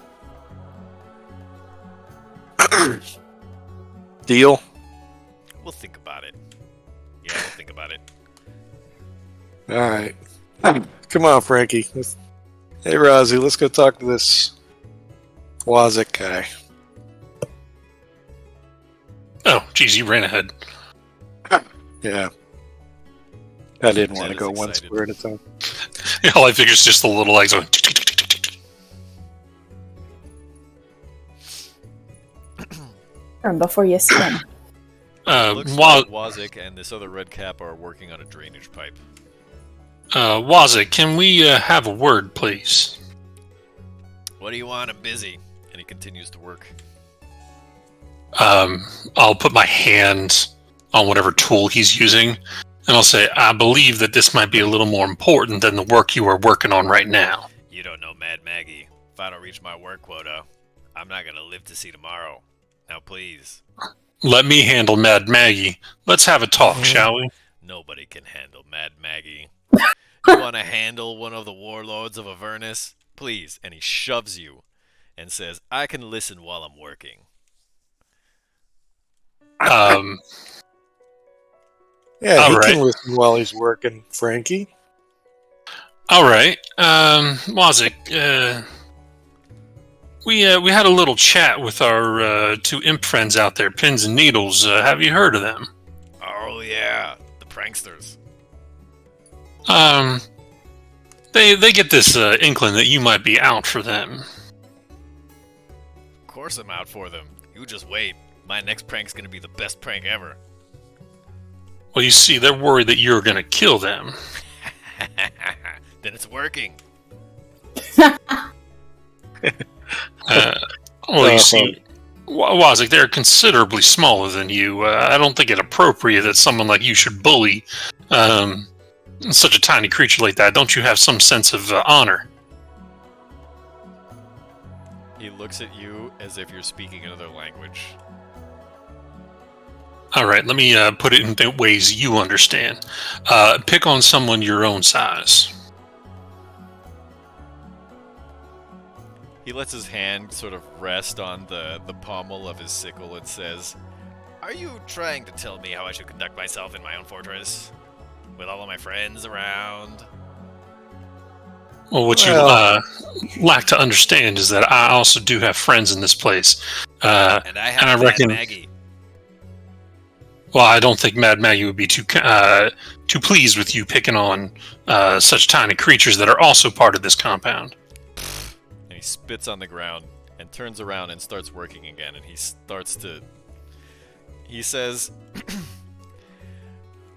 Deal? We'll think about it. Yeah, we'll think about it. All right. Come on, Frankie. Hey, Rozzy, let's go talk to this Wazik guy. Oh, geez, you ran ahead. Yeah. I didn't want Ted to go is one excited. square at a time. All I figure is just the little legs going. Tick, tick, tick, tick, tick, tick. Turn before you swim. Looks like Wazik and this other red cap are working on a drainage pipe. Wazik, can we have a word, please? What do you want? I'm busy. And he continues to work. I'll put my hand on whatever tool he's using, and I'll say, I believe that this might be a little more important than the work you are working on right now. You don't know Mad Maggie. If I don't reach my work quota, I'm not gonna live to see tomorrow. Now please. Let me handle Mad Maggie. Let's have a talk, shall we? Nobody can handle Mad Maggie. You want to handle one of the warlords of Avernus? Please. And he shoves you and says, I can listen while I'm working. Yeah, All he right. can listen while he's working, Frankie. All right, Wazik, we had a little chat with our 2 imp friends out there, Pins and Needles. Have you heard of them? Oh, yeah. The pranksters. They get this inkling that you might be out for them. Of course I'm out for them. You just wait. My next prank's gonna be the best prank ever. Well, you see, they're worried that you're going to kill them. Then it's working. Well, you see, Wazik, they're considerably smaller than you. I don't think it appropriate that someone like you should bully such a tiny creature like that. Don't you have some sense of honor? He looks at you as if you're speaking another language. All right, let me put it in the ways you understand. Pick on someone your own size. He lets his hand sort of rest on the pommel of his sickle and says, "Are you trying to tell me how I should conduct myself in my own fortress? With all of my friends around?" Well, what you lack to understand is that I also do have friends in this place. And I have and I Mad reckon- Maggie. Well, I don't think Mad Maggie would be too pleased with you picking on such tiny creatures that are also part of this compound. And he spits on the ground and turns around and starts working again. And he says,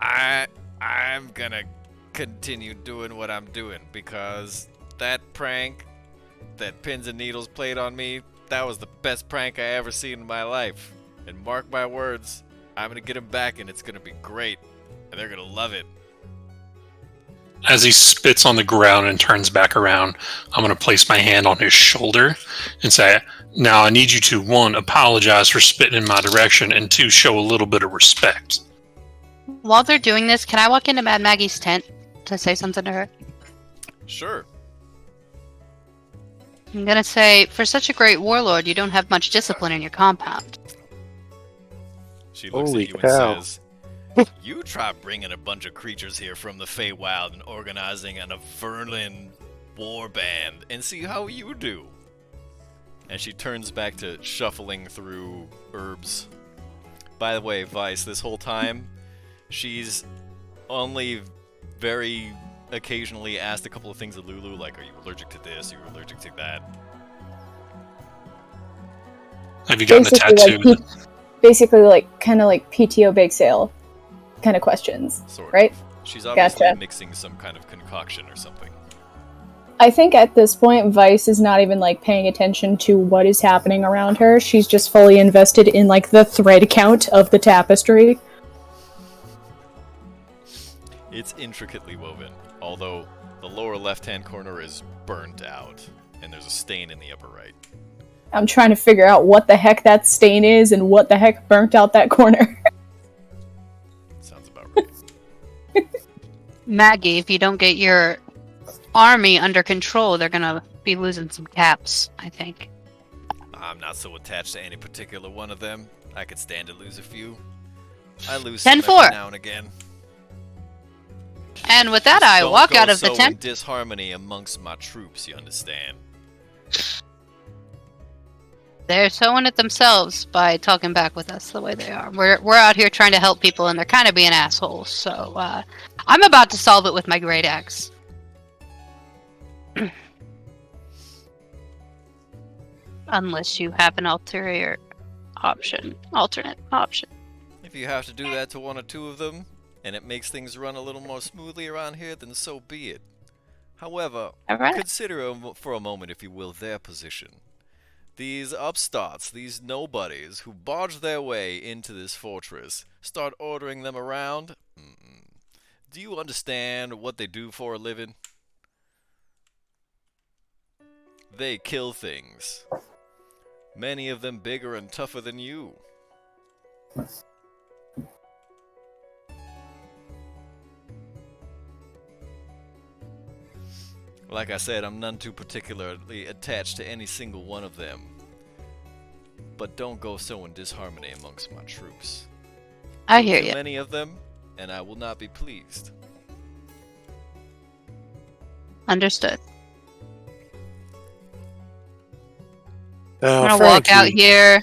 I'm gonna continue doing what I'm doing because that prank that Pins and Needles played on me, that was the best prank I ever seen in my life. And mark my words, I'm gonna get him back and it's gonna be great. And they're gonna love it. As he spits on the ground and turns back around, I'm going to place my hand on his shoulder and say, now I need you to, 1, apologize for spitting in my direction, and 2, show a little bit of respect. While they're doing this, can I walk into Mad Maggie's tent to say something to her? Sure. I'm gonna say, for such a great warlord, you don't have much discipline in your compound. She looks Holy at you cow. and says, "You try bringing a bunch of creatures here from the Feywild and organizing an Avernus war band and see how you do." And she turns back to shuffling through herbs. By the way, Vice, this whole time, she's only very occasionally asked a couple of things of Lulu, like, are you allergic to this? Are you allergic to that? Have you gotten a tattoo? Basically, kind of like PTO bake sale kind of questions, Sort of. right? She's obviously Gotcha. mixing some kind of concoction or something. I think at this point, Vice is not even paying attention to what is happening around her. She's just fully invested in the thread count of the tapestry. It's intricately woven, although the lower left-hand corner is burnt out, and there's a stain in the upper right. I'm trying to figure out what the heck that stain is and what the heck burnt out that corner. Sounds about right. Maggie, if you don't get your army under control, they're gonna be losing some caps, I think. I'm not so attached to any particular one of them. I could stand to lose a few. I lose 10-4. some every now and again. And with that, Just I don't walk go out of the so in tent. disharmony amongst my troops, you understand? They're sowing it themselves by talking back with us the way they are. We're out here trying to help people, and they're kind of being assholes. So I'm about to solve it with my great axe. Unless you have an alternate option. If you have to do that to one or two of them, and it makes things run a little more smoothly around here, then so be it. However, All right. consider for a moment, if you will, their position. These upstarts, these nobodies who barge their way into this fortress, start ordering them around. Do you understand what they do for a living? They kill things. Many of them bigger and tougher than you. Like I said, I'm none too particularly attached to any single one of them. But don't go so in disharmony amongst my troops. I hear Too you. many of them, and I will not be pleased. Understood. Oh, I'm gonna walk out Frankie. here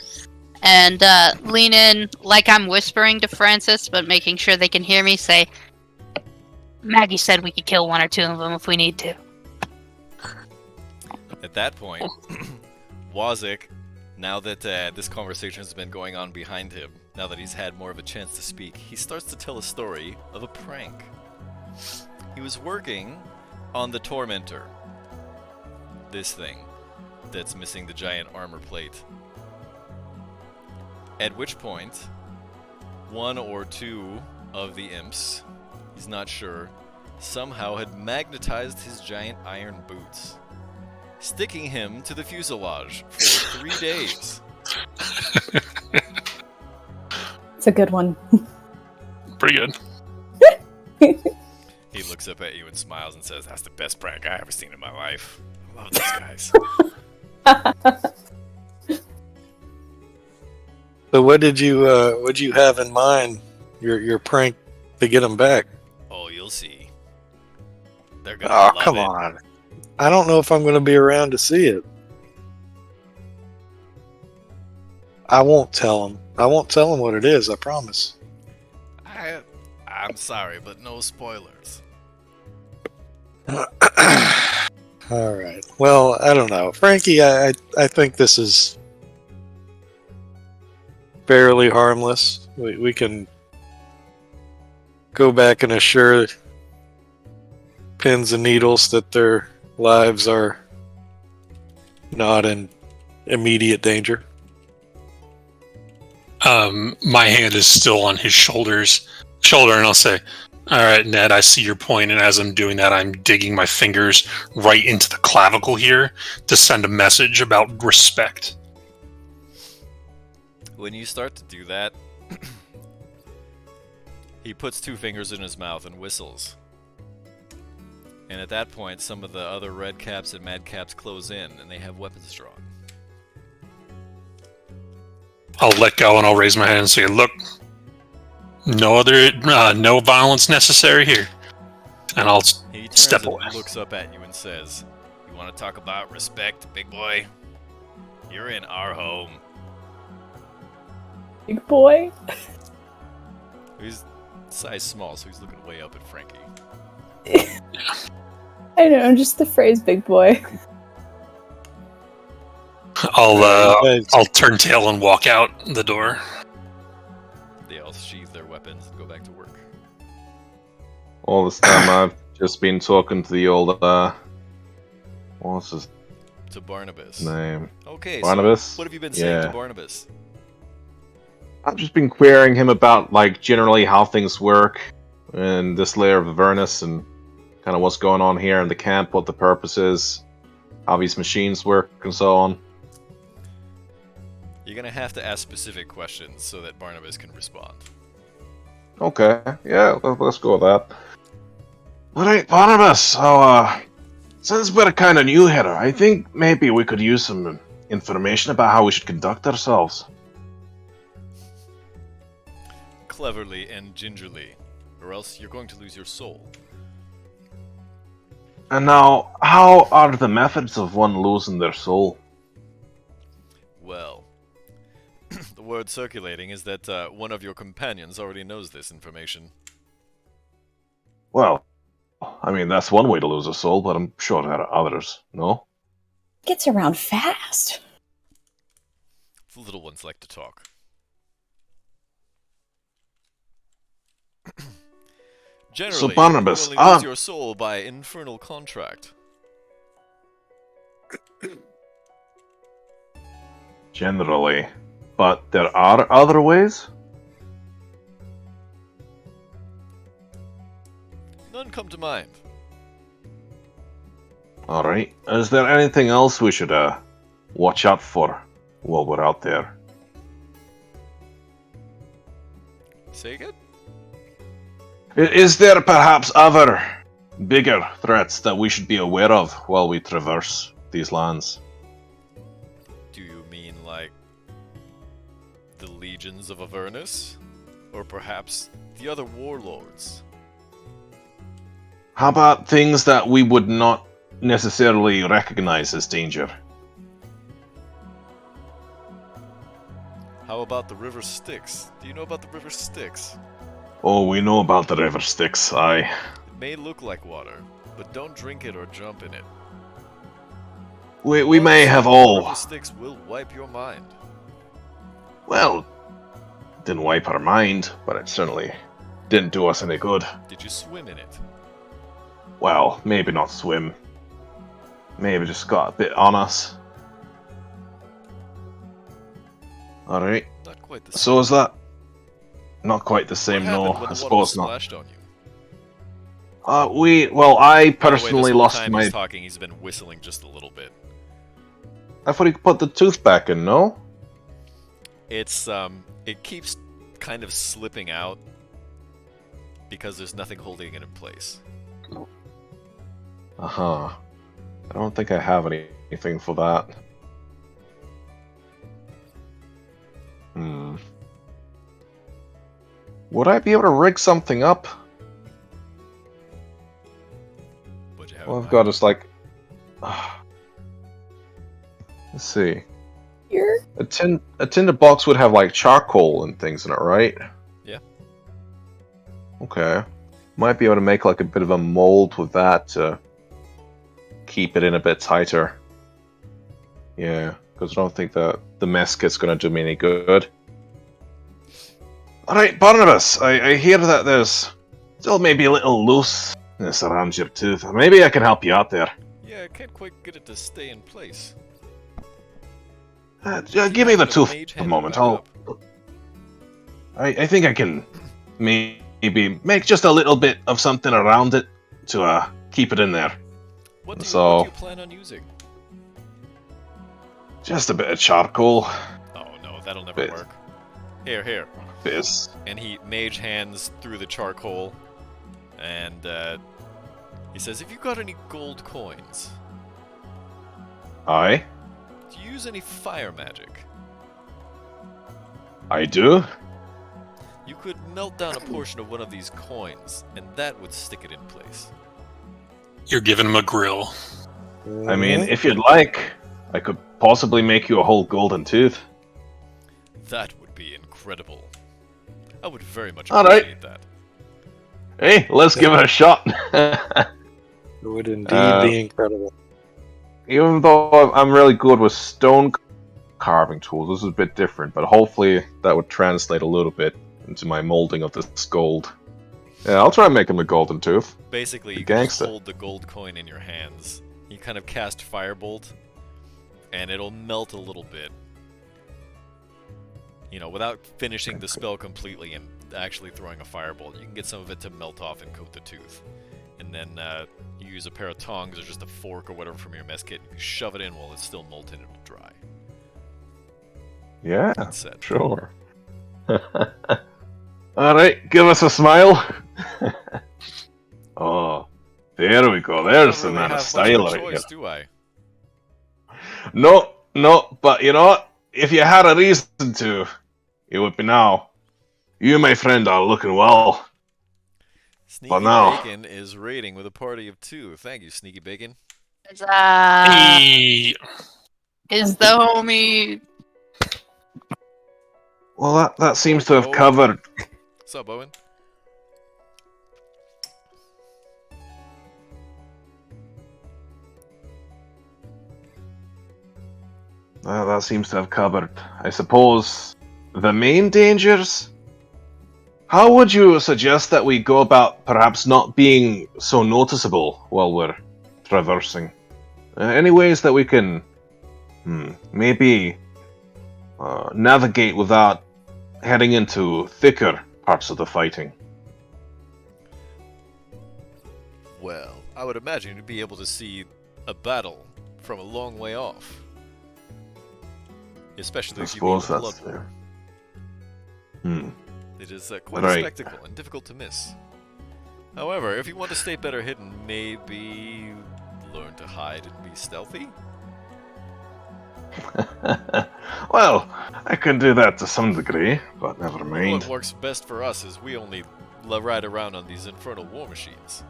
and lean in like I'm whispering to Francis, but making sure they can hear me say, Maggie said we could kill one or two of them if we need to. At that point, Wazik, now that this conversation has been going on behind him, now that he's had more of a chance to speak, he starts to tell a story of a prank. He was working on the Tormentor. This thing that's missing the giant armor plate. At which point, one or two of the imps, he's not sure, somehow had magnetized his giant iron boots, sticking him to the fuselage for 3 days. It's a good one. Pretty good. He looks up at you and smiles and says, "That's the best prank I ever seen in my life. I love these guys." So what'd you have in mind? Your prank to get them back? Oh, you'll see. They're gonna Oh, love come it. on. I don't know if I'm going to be around to see it. I won't tell them. I won't tell them what it is, I promise. I'm sorry, but no spoilers. All right. Well, I don't know. Frankie, I think this is fairly harmless. We can go back and assure pins and needles that their lives are not in immediate danger. My hand is still on his shoulder, and I'll say, "All right, Ned, I see your point." And as I'm doing that, I'm digging my fingers right into the clavicle here to send a message about respect. When you start to do that, he puts 2 fingers in his mouth and whistles. And at that point, some of the other red caps and mad caps close in, and they have weapons drawn. I'll let go and I'll raise my hand and say, "Look, no violence necessary here." And I'll He turns step and away. looks up at you and says, "You want to talk about respect, big boy? You're in our home." Big boy. He's size small, so he's looking way up at Frankie. I know, just the phrase "big boy." I'll turn tail and walk out the door. They all sheathe their weapons and go back to work. All this time I've just been talking to the old, what's his To Barnabas. name? Okay, Barnabas? so what have you been saying Yeah. to Barnabas? I've just been querying him about, like, generally how things work in this layer of Avernus and kind of what's going on here in the camp, what the purpose is, how these machines work, and so on. You're gonna have to ask specific questions so that Barnabas can respond. Okay, yeah, let's go with that. Alright, Barnabas, so, since we're kind of new here, I think maybe we could use some information about how we should conduct ourselves. Cleverly and gingerly, or else you're going to lose your soul. And now, how are the methods of one losing their soul? Well, the word circulating is that one of your companions already knows this information. Well, I mean, that's one way to lose a soul, but I'm sure there are others, no? Gets around fast. The little ones like to talk. Generally, Barnabas, you only lose your soul by infernal contract. Generally. But there are other ways? None come to mind. Alright. Is there anything else we should, watch out for while we're out there? Say again? Is there perhaps other bigger threats that we should be aware of while we traverse these lands? Do you mean like the legions of Avernus? Or perhaps the other warlords? How about things that we would not necessarily recognize as danger? How about the River Styx? Do you know about the River Styx? Oh, we know about the River Styx, aye. It may look like water, but don't drink it or jump in it. We may have The all... River Styx will wipe your mind. Well, didn't wipe our mind, but it certainly didn't do us any good. Did you swim in it? Well, maybe not swim. Maybe just got a bit on us. Alright, Not quite the same. so is that... Not quite the What same, happened no, when I the water suppose not. splashed on you? I By the way, personally this whole lost time my... he's talking, he's been whistling just a little bit. I thought he put the tooth back in, no? It's it keeps kind of slipping out because there's nothing holding it in place. Uh-huh. I don't think I have anything for that. Would I be able to rig something up? What you have All in I've got mind? is like... let's see. Here? A tinder box would have like charcoal and things in it, right? Yeah. Okay. Might be able to make like a bit of a mold with that to keep it in a bit tighter. Yeah, because I don't think that the mess kit's going to do me any good. Alright, Barnabas, I hear that there's still maybe a little looseness around your tooth. Maybe I can help you out there. Yeah, I can't quite get it to stay in place. Give me the tooth Mage for a hand it moment. back up. I think I can maybe make just a little bit of something around it to keep it in there. What do So- you plan on using? Just a bit of charcoal. Oh no, that'll never Bit. work. Here. Biz. And he mage hands through the charcoal, and he says, "Have you got any gold coins? Aye, Do you use any fire magic? I do. You could melt down a portion of one of these coins, and that would stick it in place." You're giving him a grill. I mean, if you'd like, I could possibly make you a whole golden tooth. That would be incredible. I would very much All right. appreciate that. Hey, let's give it a shot. It would indeed be incredible. Even though I'm really good with stone carving tools, this is a bit different, but hopefully that would translate a little bit into my molding of this gold. Yeah, I'll try and make him a golden tooth. Basically, The you can just gangster. hold the gold coin in your hands. You kind of cast Firebolt, and it'll melt a little bit. You know, without finishing the spell completely and actually throwing a Firebolt, you can get some of it to melt off and coat the tooth. And then you use a pair of tongs or just a fork or whatever from your mess kit, and you shove it in while it's still molten, it'll dry. Yeah, That's it. sure. Alright, give us a smile. Oh, there we go. There's the I don't really man of have much style of a right here. choice, do I? No, but you know what? If you had a reason to, it would be now. You, my friend, are looking well. Sneaky now- Bacon is raiding with a party of 2. Thank you, Sneaky Bacon. Hey, Is the homie. Well, that seems to have Oh. covered. What's up, Owen? That seems to have covered, I suppose, the main dangers. How would you suggest that we go about perhaps not being so noticeable while we're traversing? Any ways that we can maybe navigate without heading into thicker parts of the fighting? Well, I would imagine you'd be able to see a battle from a long way off. Especially I if you meet suppose the that's Blood War. fair. It is quite a Right. spectacle and difficult to miss. However, if you want to stay better hidden, maybe learn to hide and be stealthy? Well, I can do that to some degree, but never mind. What works best for us is we only ride around on these infernal war machines.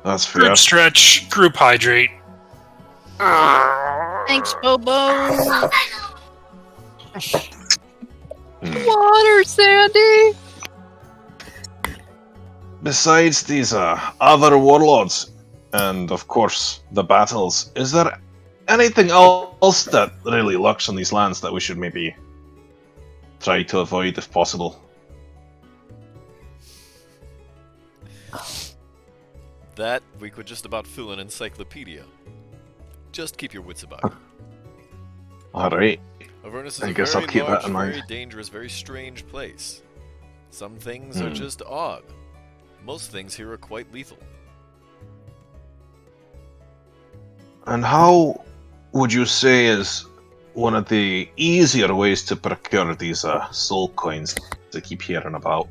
That's fair. group stretch, group hydrate. Thanks, Bobo. Water, Sandy. Besides these other warlords, and of course the battles, is there anything else that really lurks on these lands that we should maybe try to avoid if possible? That we could just about fill an encyclopedia. Just keep your wits about you. Alright. Avernus is I a guess very I'll keep that large, in mind. very dangerous, very strange place. Some things are just odd. Most things here are quite lethal. And how would you say is one of the easier ways to procure these soul coins to keep hearing about.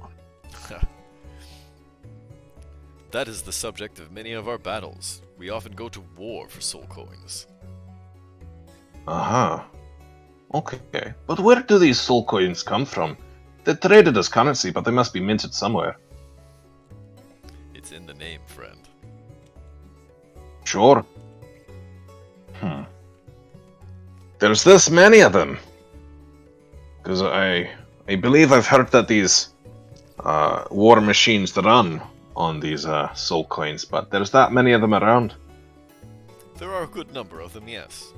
That is the subject of many of our battles. We often go to war for soul coins. Uh-huh. Okay, but where do these soul coins come from? They're traded as currency, but they must be minted somewhere. It's in the name, friend. Sure. There's this many of them. Because I believe I've heard that these war machines run on these soul coins, but there's that many of them around. There are a good number of them, yes.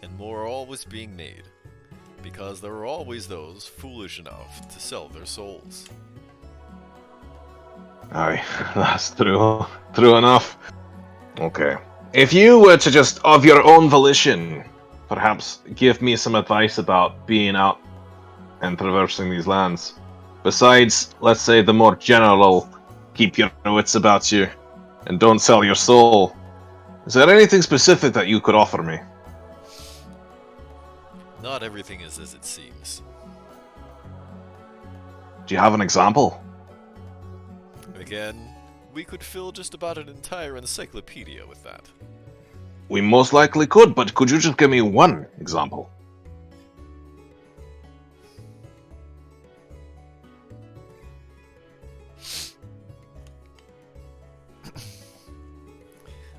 And more are always being made. Because there are always those foolish enough to sell their souls. Aye, that's true. True enough. Okay. If you were to just, of your own volition, perhaps give me some advice about being out and traversing these lands. Besides, let's say, the more general, keep your wits about you, and don't sell your soul. Is there anything specific that you could offer me? Not everything is as it seems. Do you have an example? Again, we could fill just about an entire encyclopedia with that. We most likely could, but could you just give me one example?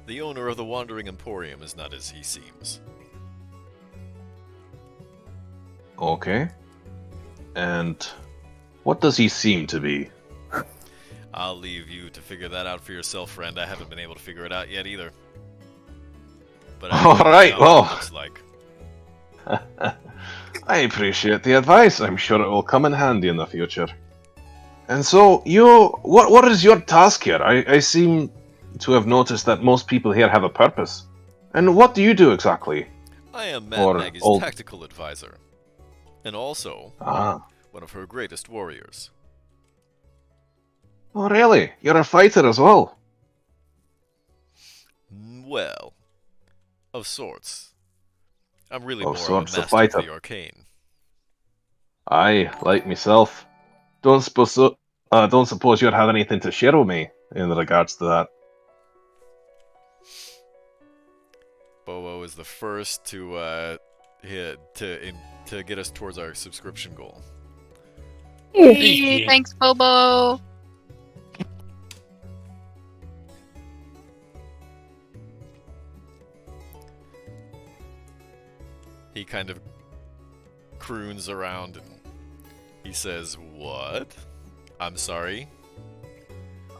The owner of the Wandering Emporium is not as he seems. Okay. And what does he seem to be? I'll leave you to figure that out for yourself, friend. I haven't been able to figure it out yet either. But I know Alright, what it well. looks like. I appreciate the advice. I'm sure it will come in handy in the future. And so, what is your task here? I seem to have noticed that most people here have a purpose. And what do you do exactly? I am Or Mad Maggie's old- tactical advisor. And also, Ah. one of her greatest warriors. Oh, really? You're a fighter as well? Well, of sorts. I'm really Of more of a sorts, a master of fighter. the arcane. Aye, like myself. Don't suppose you'd have anything to share with me in regards to that. Bobo is the first to get us towards our subscription goal. Hey, thanks, Bobo. He kind of croons around and he says, "What? I'm sorry."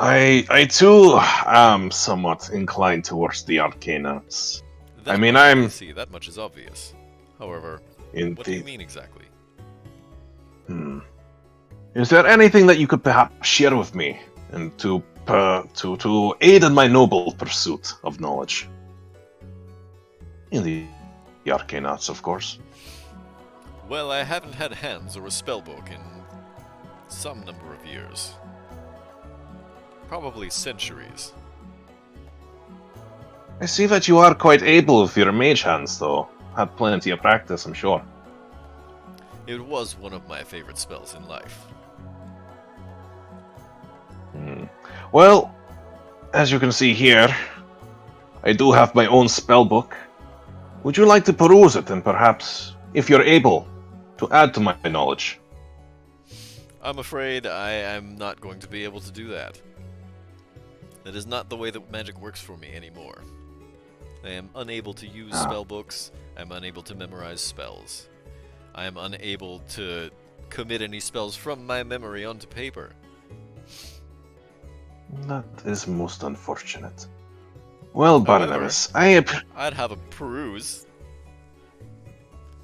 I too am somewhat inclined towards the arcane arts. I mean, See, that much is obvious. However, what do you Indeed. mean exactly? Is there anything that you could perhaps share with me, and to aid in my noble pursuit of knowledge? In the arcane arts, of course. Well, I haven't had hands or a spellbook in some number of years. Probably centuries. I see that you are quite able with your mage hands, though. Had plenty of practice, I'm sure. It was one of my favorite spells in life. Well, as you can see here, I do have my own spellbook. Would you like to peruse it and perhaps, if you're able, to add to my knowledge? I'm afraid I am not going to be able to do that. That is not the way that magic works for me anymore. I am unable to use spellbooks. I'm unable to memorize spells. I am unable to commit any spells from my memory onto paper. That is most unfortunate. Well, However, Barnabas, I'd have a peruse.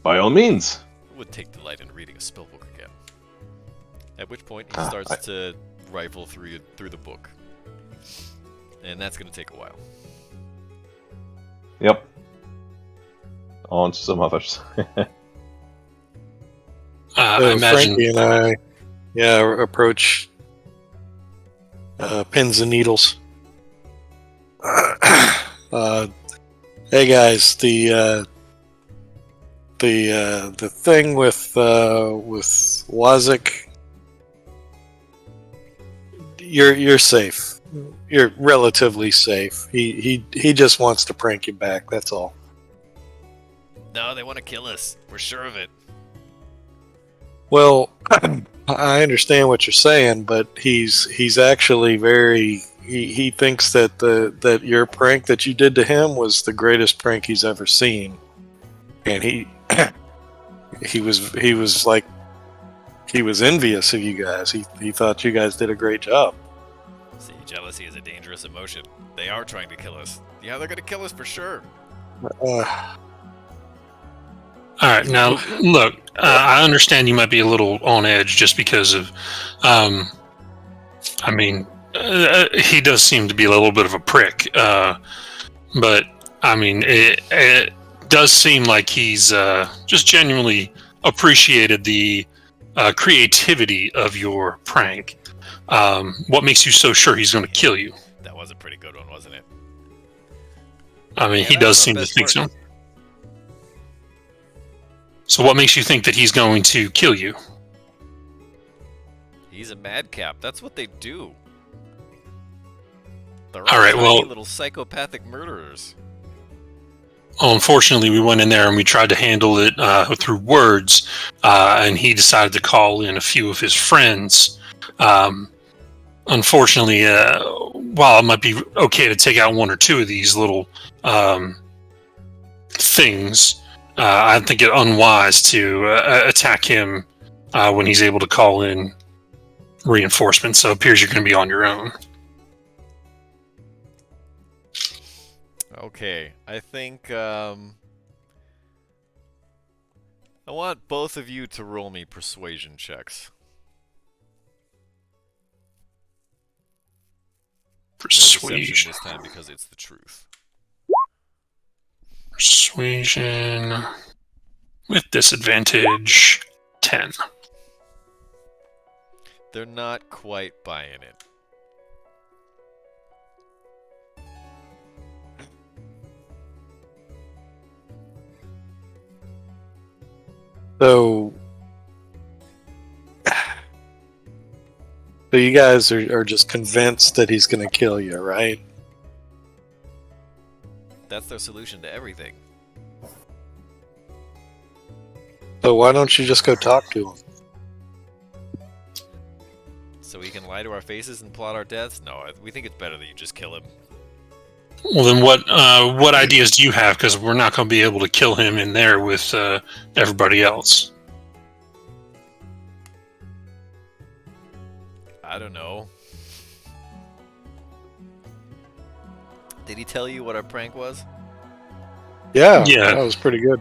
by all means. Would take delight in reading a spellbook again. At which point he Ah, starts to rifle through the book. And that's going to take a while. Yep. On to some others. I imagine. Frankie and I, approach pins and needles. Hey guys, the the thing with Wazik, you're safe. You're relatively safe. He just wants to prank you back. That's all. No, they want to kill us. We're sure of it. Well, I understand what you're saying, but he's actually very. He thinks that that your prank that you did to him was the greatest prank he's ever seen, and he was like he was envious of you guys. He thought you guys did a great job. See, jealousy is a dangerous emotion. They are trying to kill us. Yeah, they're gonna kill us for sure. All right, now look, I understand you might be a little on edge just because of, I mean, he does seem to be a little bit of a prick, but I mean, it does seem like he's just genuinely appreciated the creativity of your prank. What makes you so sure he's going to kill you? That was a pretty good one, wasn't it? I mean, Yeah, he that does was our seem to best think part. so. So what makes you think that he's going to kill you? He's a madcap. That's what they do. They're All right, tiny well- little psychopathic murderers. Oh, unfortunately, we went in there and we tried to handle it through words, and he decided to call in a few of his friends. Unfortunately, while it might be okay to take out one or two of these little things, I think it unwise to attack him when he's able to call in reinforcements. So it appears you're going to be on your own. Okay, I think I want both of you to roll me persuasion checks. No deception Persuasion. this time because it's the truth. Persuasion with disadvantage 10. They're not quite buying it. So you guys are just convinced that he's going to kill you, right? That's their solution to everything. So why don't you just go talk to him? So he can lie to our faces and plot our deaths? No, we think it's better that you just kill him. Well, then what ideas do you have? Because we're not going to be able to kill him in there with everybody else. I don't know. Did he tell you what our prank was? Yeah, Yeah. that was pretty good.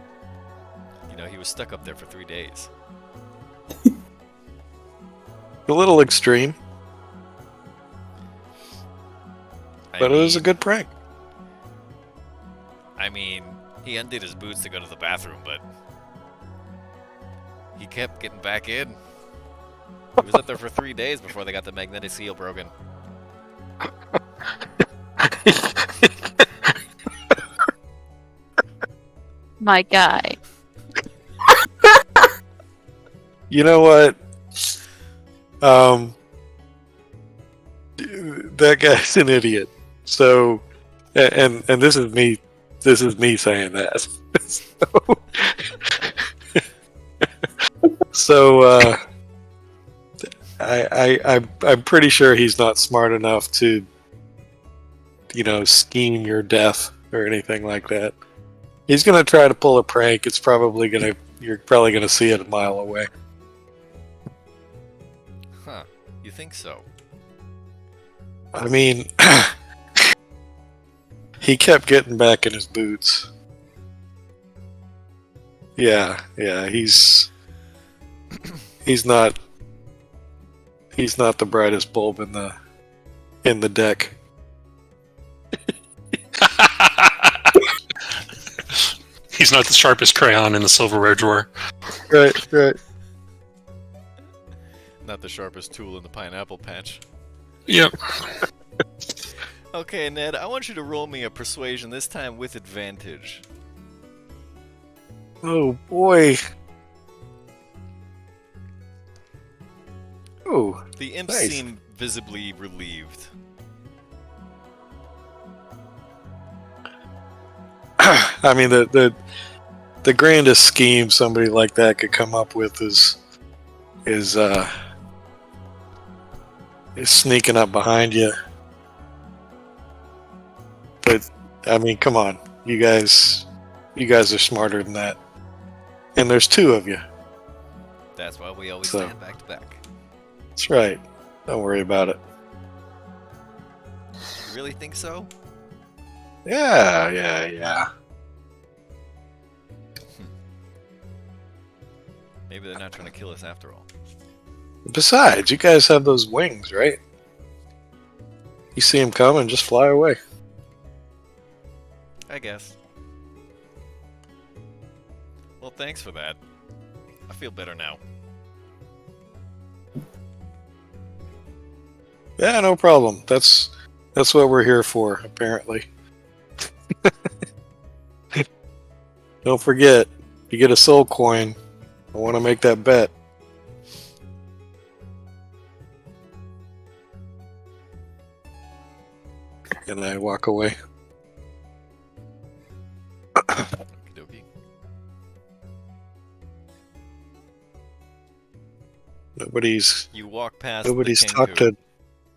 You know, he was stuck up there for 3 days. A little extreme, but it was a good prank. I mean, he undid his boots to go to the bathroom, but he kept getting back in. He was up there for 3 days before they got the magnetic seal broken. My guy. You know what? That guy's an idiot. So, and this is me. This is me saying that. So, I'm pretty sure he's not smart enough to, scheme your death or anything like that. He's gonna try to pull a prank. You're probably gonna see it a mile away. Huh. You think so? I mean, he kept getting back in his boots. Yeah, he's not the brightest bulb in the deck. He's not the sharpest crayon in the silverware drawer. Right. Not the sharpest tool in the pineapple patch. Yep. Okay, Ned, I want you to roll me a persuasion, this time with advantage. Oh boy. Oh, The imps nice. seem visibly relieved. I mean, the grandest scheme somebody like that could come up with is sneaking up behind you. But I mean, come on, you guys are smarter than that. And there's two of you. That's why we always So- stand back to back. That's right. Don't worry about it. You really think so? Yeah. Maybe they're not trying to kill us after all. Besides, you guys have those wings, right? You see them come and just fly away. I guess. Well, thanks for that. I feel better now. Yeah, no problem. That's what we're here for, apparently. Don't forget, if you get a soul coin, I want to make that bet. And I walk away. Okey-dokey. Nobody's You walk past nobody's the talked Kenku, to.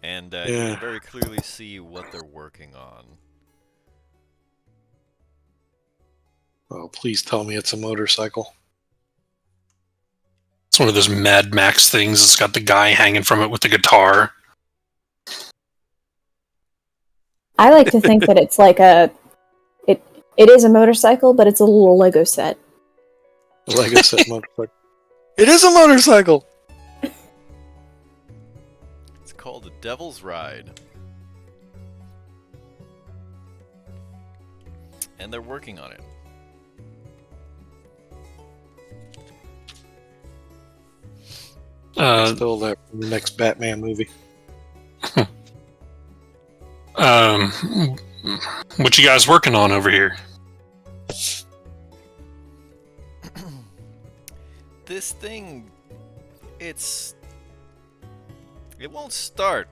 and you Yeah. can very clearly see what they're working on. Oh, please tell me it's a motorcycle. It's one of those Mad Max things. It's got the guy hanging from it with the guitar. I like to think that it's like it is a motorcycle, but it's a little Lego set. Like I said, motorcycle. It is a motorcycle. It's called a Devil's Ride. And they're working on it. Still that next Batman movie. What you guys working on over here? This thing, it won't start.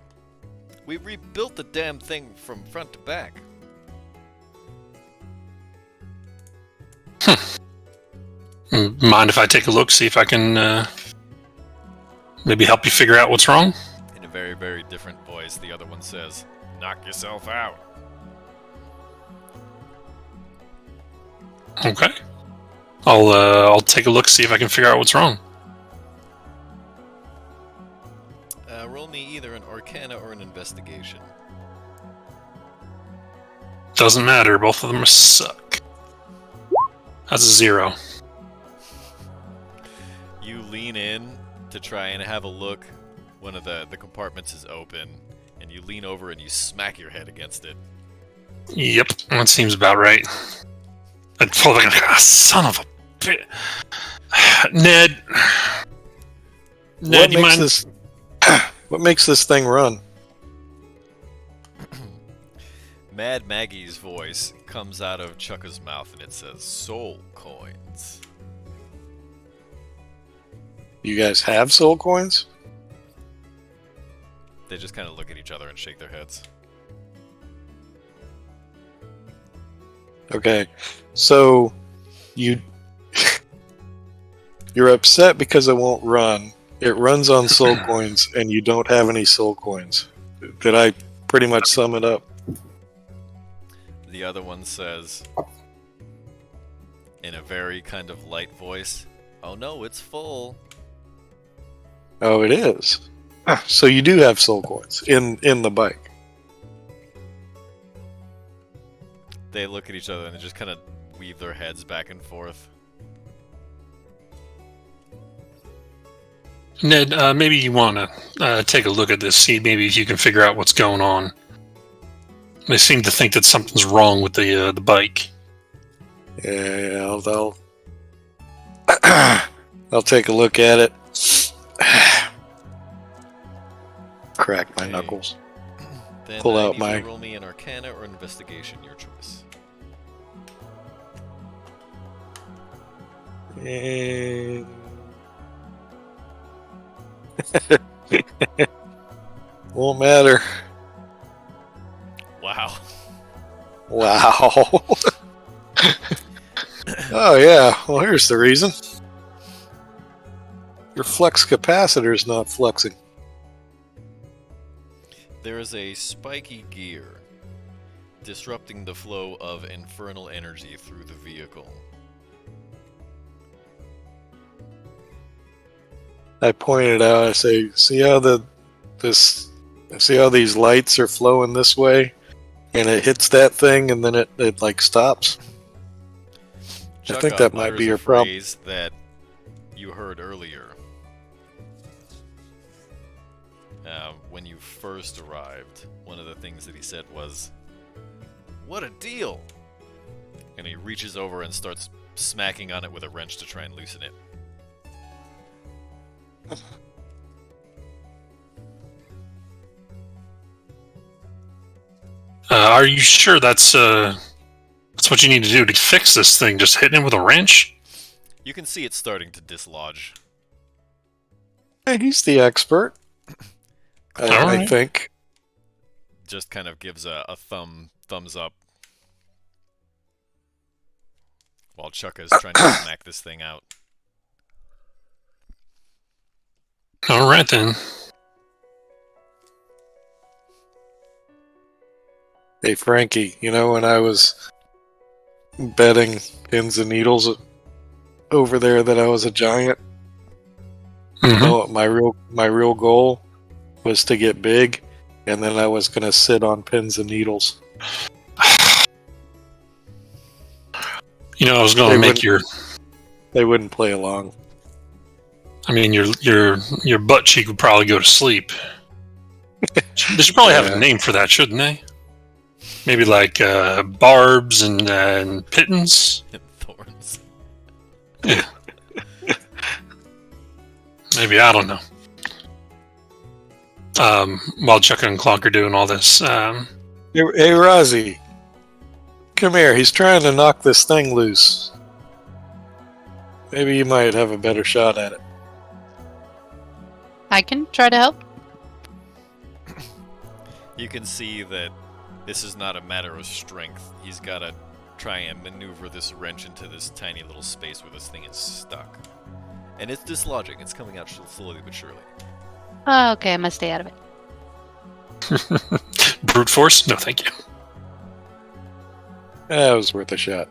We rebuilt the damn thing from front to back. Mind if I take a look, see if I can maybe help you figure out what's wrong? In a very, very different voice, the other one says, "Knock yourself out." Okay. I'll take a look, see if I can figure out what's wrong. Roll me either an Arcana or an Investigation. Doesn't matter, both of them suck. That's a 0. You lean in to try and have a look. One of the compartments is open, and you lean over and you smack your head against it. Yep, that seems about right. Son of a bitch. Ned. Ned, What you makes mind? this? What makes this thing run? Mad Maggie's voice comes out of Chukka's mouth, and it says, "Soul coins." You guys have soul coins? They just kind of look at each other and shake their heads. Okay, so you're upset because it won't run. It runs on soul coins, and you don't have any soul coins. Did I pretty much sum it up? The other one says, in a very kind of light voice, "Oh no, it's full." Oh, it is. So you do have soul coins in the bike. They look at each other and they just kind of weave their heads back and forth. Ned, maybe you want to take a look at this, see maybe if you can figure out what's going on. They seem to think that something's wrong with the bike. Yeah, I'll take a look at it. Crack my Okay. knuckles. Then Pull I out need my- you to roll me an Arcana or Investigation, your choice. And... Won't matter. Wow. Wow. Oh, yeah. Well, here's the reason. Your flux capacitor is not fluxing. There is a spiky gear disrupting the flow of infernal energy through the vehicle. I pointed out, I say, see how these lights are flowing this way? And it hits that thing and then it like stops? I think Chukka that might utters be a your problem. phrase that you heard earlier. When you first arrived, one of the things that he said was, "What a deal!" And he reaches over and starts smacking on it with a wrench to try and loosen it. Are you sure that's what you need to do to fix this thing? Just hitting it with a wrench? You can see it's starting to dislodge. Hey, he's the expert. I Alright. think. Just kind of gives a thumbs up while Chukka is trying to smack this thing out. All right then. Hey, Frankie, you know when I was betting pins and needles over there that I was a giant? You Mhm. know what my real goal was to get big, and then I was gonna sit on pins and needles. You know, I was going to make They wouldn't play along. I mean, your butt cheek would probably go to sleep. They should probably have Yeah. a name for that, shouldn't they? Maybe like barbs and pittons. And thorns. Maybe, I don't know. While Chukka and Clonk are doing all this, Hey, Rozzy, come here. He's trying to knock this thing loose. Maybe you might have a better shot at it. I can try to help. You can see that this is not a matter of strength. He's got to try and maneuver this wrench into this tiny little space where this thing is stuck. And it's dislodging. It's coming out slowly but surely. Oh, okay, I must stay out of it. brute force? No, thank you. That was worth a shot.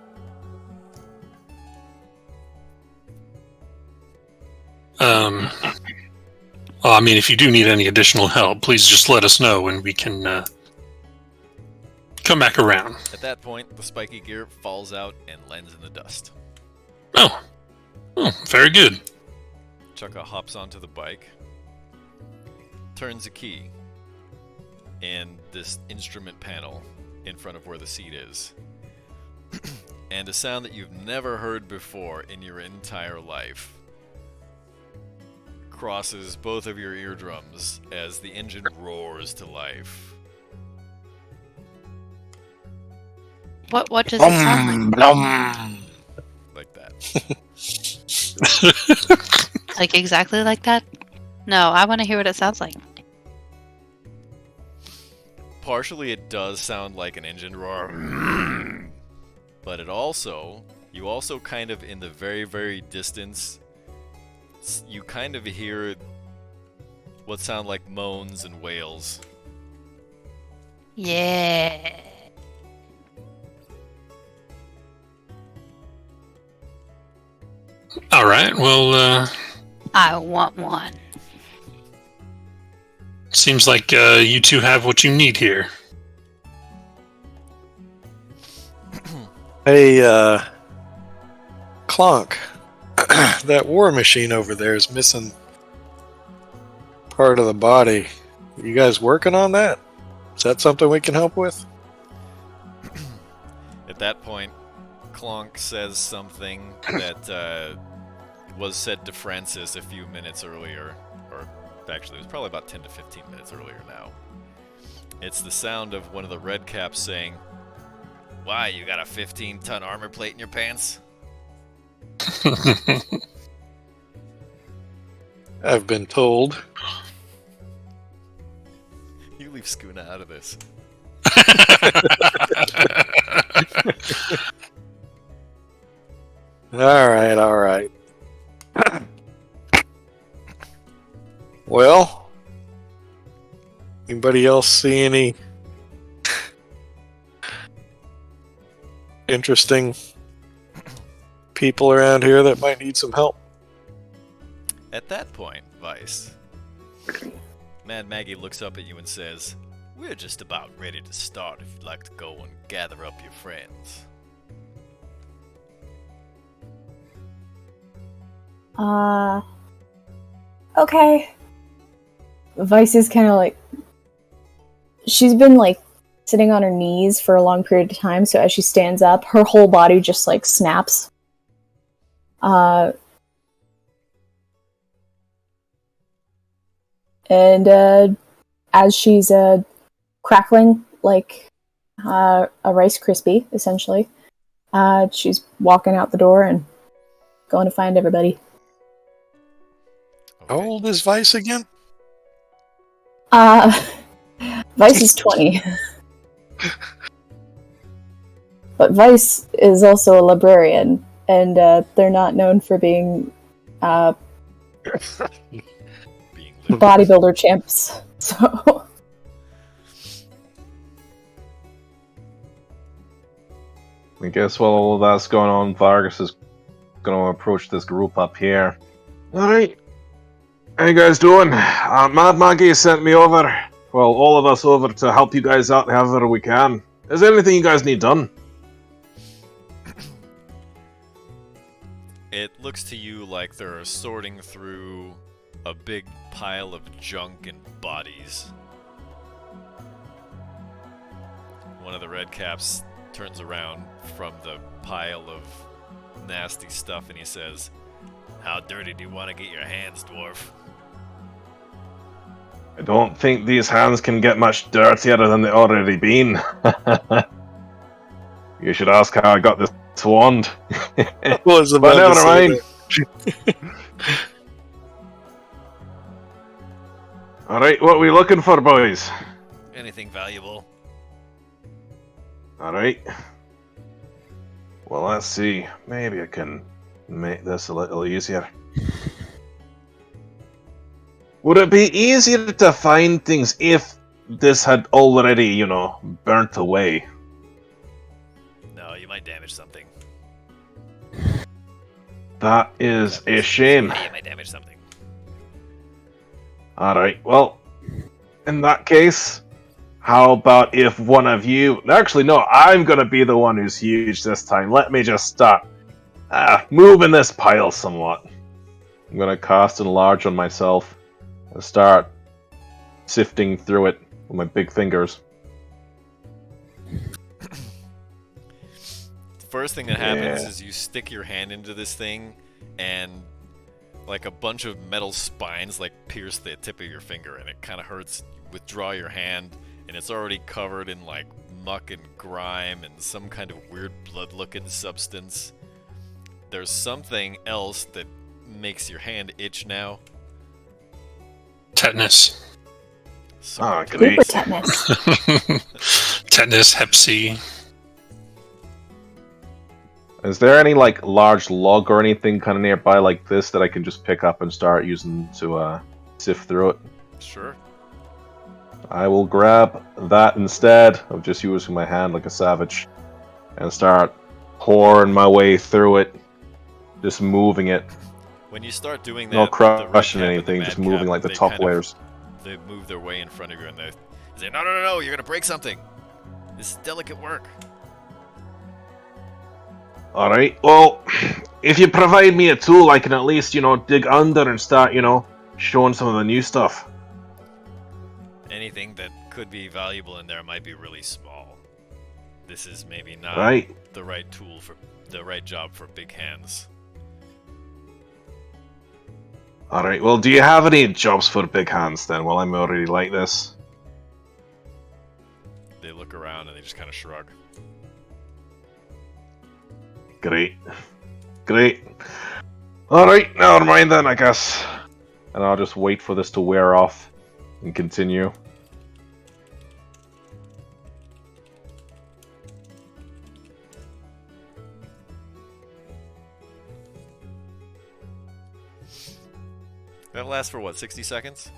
Well, I mean, if you do need any additional help, please just let us know and we can come back around. At that point, the spiky gear falls out and lands in the dust. Oh, very good. Chukka hops onto the bike, turns a key in this instrument panel in front of where the seat is. And a sound that you've never heard before in your entire life crosses both of your eardrums as the engine roars to life. What does it sound Like that. like? Like exactly like that? No, I want to hear what it sounds like. Partially it does sound like an engine roar, but you also kind of in the very, very distance, you kind of hear what sound like moans and wails. Yeah. All right, well, I want one. seems like you two have what you need here. Hey, Clonk, that war machine over there is missing part of the body. You guys working on that? Is that something we can help with? At that point, Clonk says something that was said to Francis a few minutes earlier, or actually it was probably about 10 to 15 minutes earlier now. It's the sound of one of the red caps saying, "Why, you got a 15-ton armor plate in your pants?" I've been told. You leave Skuna out of this. All right, all right. Well, anybody else see any interesting people around here that might need some help? At that point, Vice, Mad Maggie looks up at you and says, "We're just about ready to start if you'd like to go and gather up your friends." Okay. Vice is kind of like... She's been, like, sitting on her knees for a long period of time, so as she stands up, her whole body just, like, snaps. And as she's crackling like a Rice Krispie, essentially, she's walking out the door and going to find everybody. How Okay. old is Vice again? Vice is 20. But Vice is also a librarian, and they're not known for being Being bodybuilder champs. So I guess while all of that's going on, Vargas is going to approach this group up here. Alright. How you guys doing? Mad Maggie sent me over, well, all of us over to help you guys out however we can. Is there anything you guys need done? It looks to you like they're sorting through a big pile of junk and bodies. One of the redcaps turns around from the pile of nasty stuff and he says, "How dirty do you want to get your hands, dwarf?" I don't think these hands can get much dirtier than they already been. You should ask how I got this wand. I was But about to never say mind. that. Alright, what are we looking for, boys? Anything valuable? Alright. Well, let's see. Maybe I can make this a little easier. Would it be easier to find things if this had already, burnt away? No, you might damage something. That is a shame. Yeah, you might damage something. Alright, well, in that case, how about if one of you... Actually, no, I'm gonna be the one who's huge this time. Let me just start moving this pile somewhat. I'm gonna cast Enlarge on myself and start sifting through it with my big fingers. First thing that happens Yeah. is you stick your hand into this thing and like a bunch of metal spines like pierce the tip of your finger and it kind of hurts. You withdraw your hand and it's already covered in like muck and grime and some kind of weird blood looking substance. There's something else that makes your hand itch now. Tetanus. Ah, Something- great. super tetanus. Tetanus, Hep C. Is there any large log or anything kind of nearby like this that I can just pick up and start using to sift through it? Sure. I will grab that instead of just using my hand like a savage and start pouring my way through it, just moving it, When you start doing that, not the red crushing cap and anything, the just mad moving cap, like the they top kind of- layers. They move their way in front of you and they say, No, you're gonna break something. This is delicate work. Alright, well, if you provide me a tool, I can at least, dig under and start, showing some of the new stuff. Anything that could be valuable in there might be really small. This is maybe not Right. the right tool for the right job for big hands. Alright, well, do you have any jobs for big hands then, while I'm already like this? They look around and they just kind of shrug. Great. Great. Alright, never mind then, I guess. And I'll just wait for this to wear off and continue. That'll last for what, 60 seconds?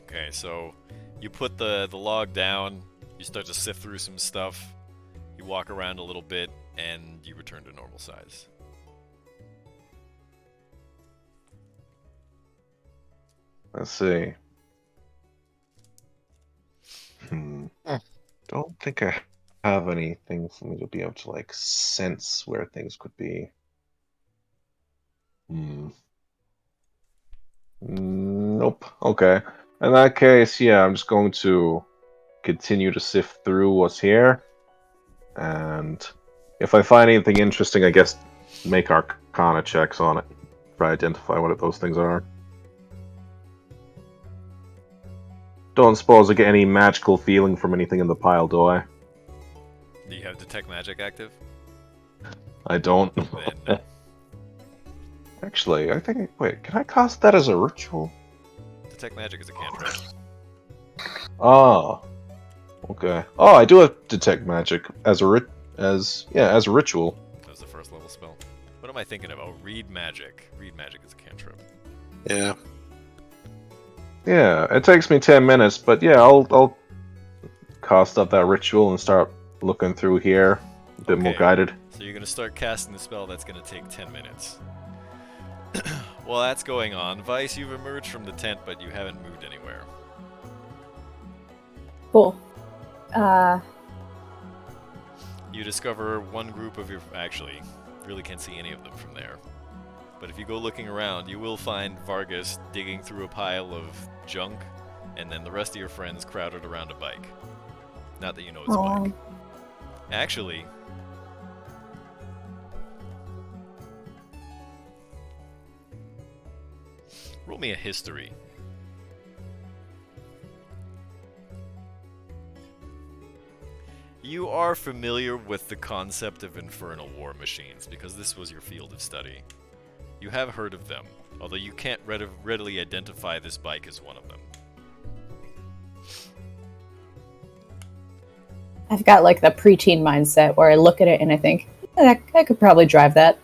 Okay, so you put the log down, you start to sift through some stuff, you walk around a little bit, and you return to normal size. Let's see. Don't think I have anything for me to be able to, like, sense where things could be. Nope. Okay. In that case, yeah, I'm just going to continue to sift through what's here. And if I find anything interesting, I guess make Arcana checks on it. Try to identify what those things are. Don't suppose I get any magical feeling from anything in the pile, do I? Do you have Detect Magic active? I don't. Then no. Actually, I think... Wait, can I cast that as a ritual? Detect Magic is a cantrip. Ah. Okay. Oh, I do have Detect Magic as a as a ritual. That was the first level spell. What am I thinking about? Read Magic. Read Magic is a cantrip. Yeah. Yeah, it takes me 10 minutes, but yeah, I'll cast up that ritual and start looking through here. A bit more Okay. guided. So you're going to start casting the spell that's going to take 10 minutes. While that's going on, Vice, you've emerged from the tent, but you haven't moved anywhere. Cool. You discover one group of your... Actually, really can't see any of them from there. But if you go looking around, you will find Vargas digging through a pile of junk, and then the rest of your friends crowded around a bike. Not that you know it's a bike. Actually... Roll me a history. You are familiar with the concept of infernal war machines, because this was your field of study. You have heard of them, although you can't readily identify this bike as one of them. I've got like the preteen mindset where I look at it and I think, I could probably drive that.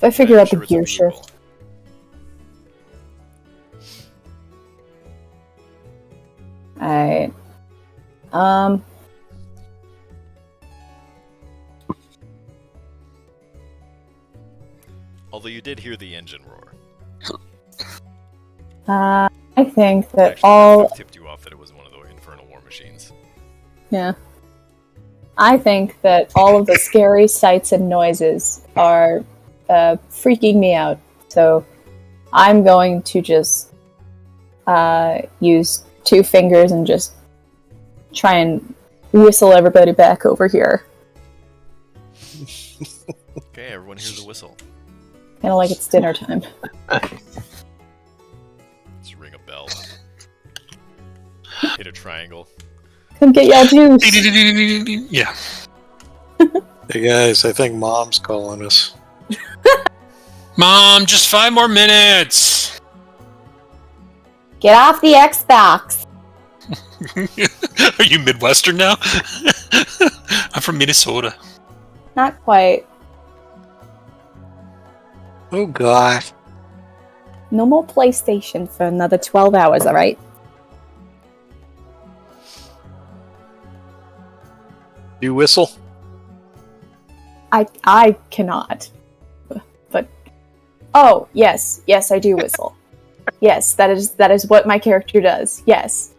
If I figure I'm out the sure it's a gear vehicle. shift. Alright. Although you did hear the engine roar. I think that Actually, all... that tipped you off that it was one of the infernal war machines. Yeah. I think that all of the scary sights and noises are freaking me out. So I'm going to just use 2 fingers and just try and whistle everybody back over here. Okay, everyone hears a whistle. Kind of like it's dinner time. Just ring a bell. Hit a triangle. Come get y'all juice. Yeah. Hey guys, I think Mom's calling us. Mom, just 5 more minutes. Get off the Xbox. Are you Midwestern now? I'm from Minnesota. Not quite. Oh God. No more PlayStation for another 12 hours, alright? You whistle? I cannot. But oh, yes, I do whistle. Yes, that is what my character does. Yes.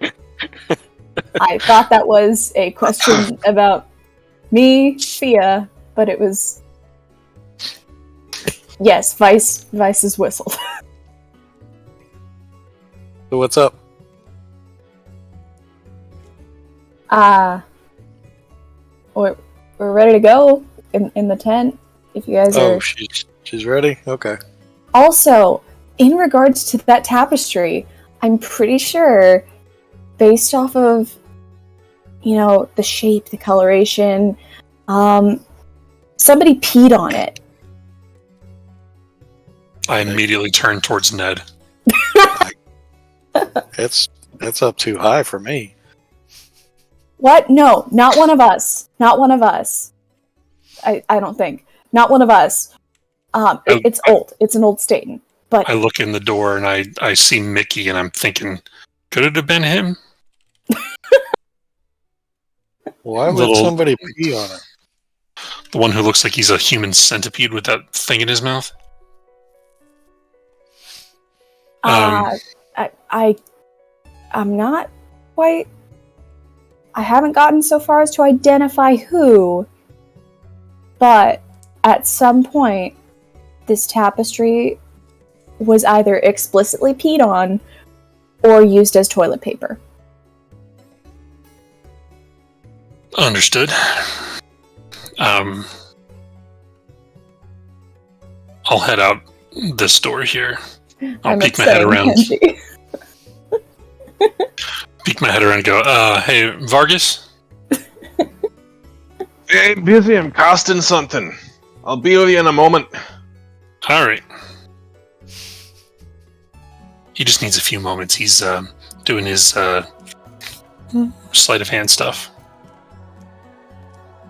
I thought that was a question about me, Fia, but it was yes, Vice's whistled. So what's up? We're ready to go in the tent. If you guys are. Oh, she's ready? Okay. Also, in regards to that tapestry, I'm pretty sure, based off of, the shape, the coloration, Somebody peed on it. I immediately turned towards Ned. That's up too high for me. What? No, not one of us. Not one of us. I don't think. Not one of us. It's old. It's an old stain. But I look in the door and I see Mickey and I'm thinking, could it have been him? Why would somebody pee on it? The one who looks like he's a human centipede with that thing in his mouth? I'm not quite. I haven't gotten so far as to identify who, but at some point, this tapestry was either explicitly peed on or used as toilet paper. Understood. I'll head out this door here. I'll peek my head around. Peek my head around and go, hey, Vargas? Hey, busy. I'm casting something. I'll be with you in a moment. Alright. He just needs a few moments. He's doing his sleight of hand stuff.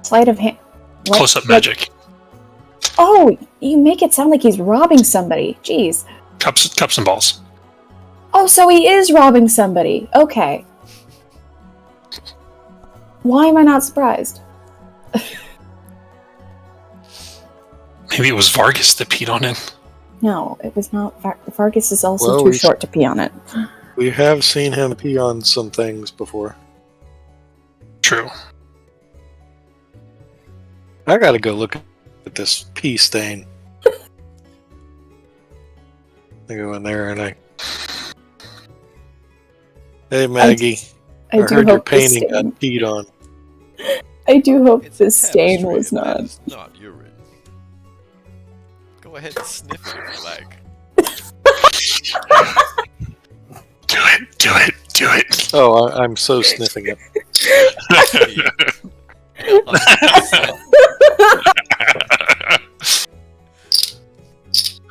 Sleight of hand? What? Close-up magic. Oh, you make it sound like he's robbing somebody. Jeez. Cups and balls. Oh, so he is robbing somebody. Okay. Why am I not surprised? Maybe it was Vargas that peed on it. No, it was not. Vargas is also too short to pee on it. We have seen him pee on some things before. True. I gotta go look at this pee stain. I go in there and Hey Maggie, I heard your painting got peed on. I do hope this stain was not. It's not urine. Go ahead and sniff it if you like. Do it. Oh, I'm so sniffing it.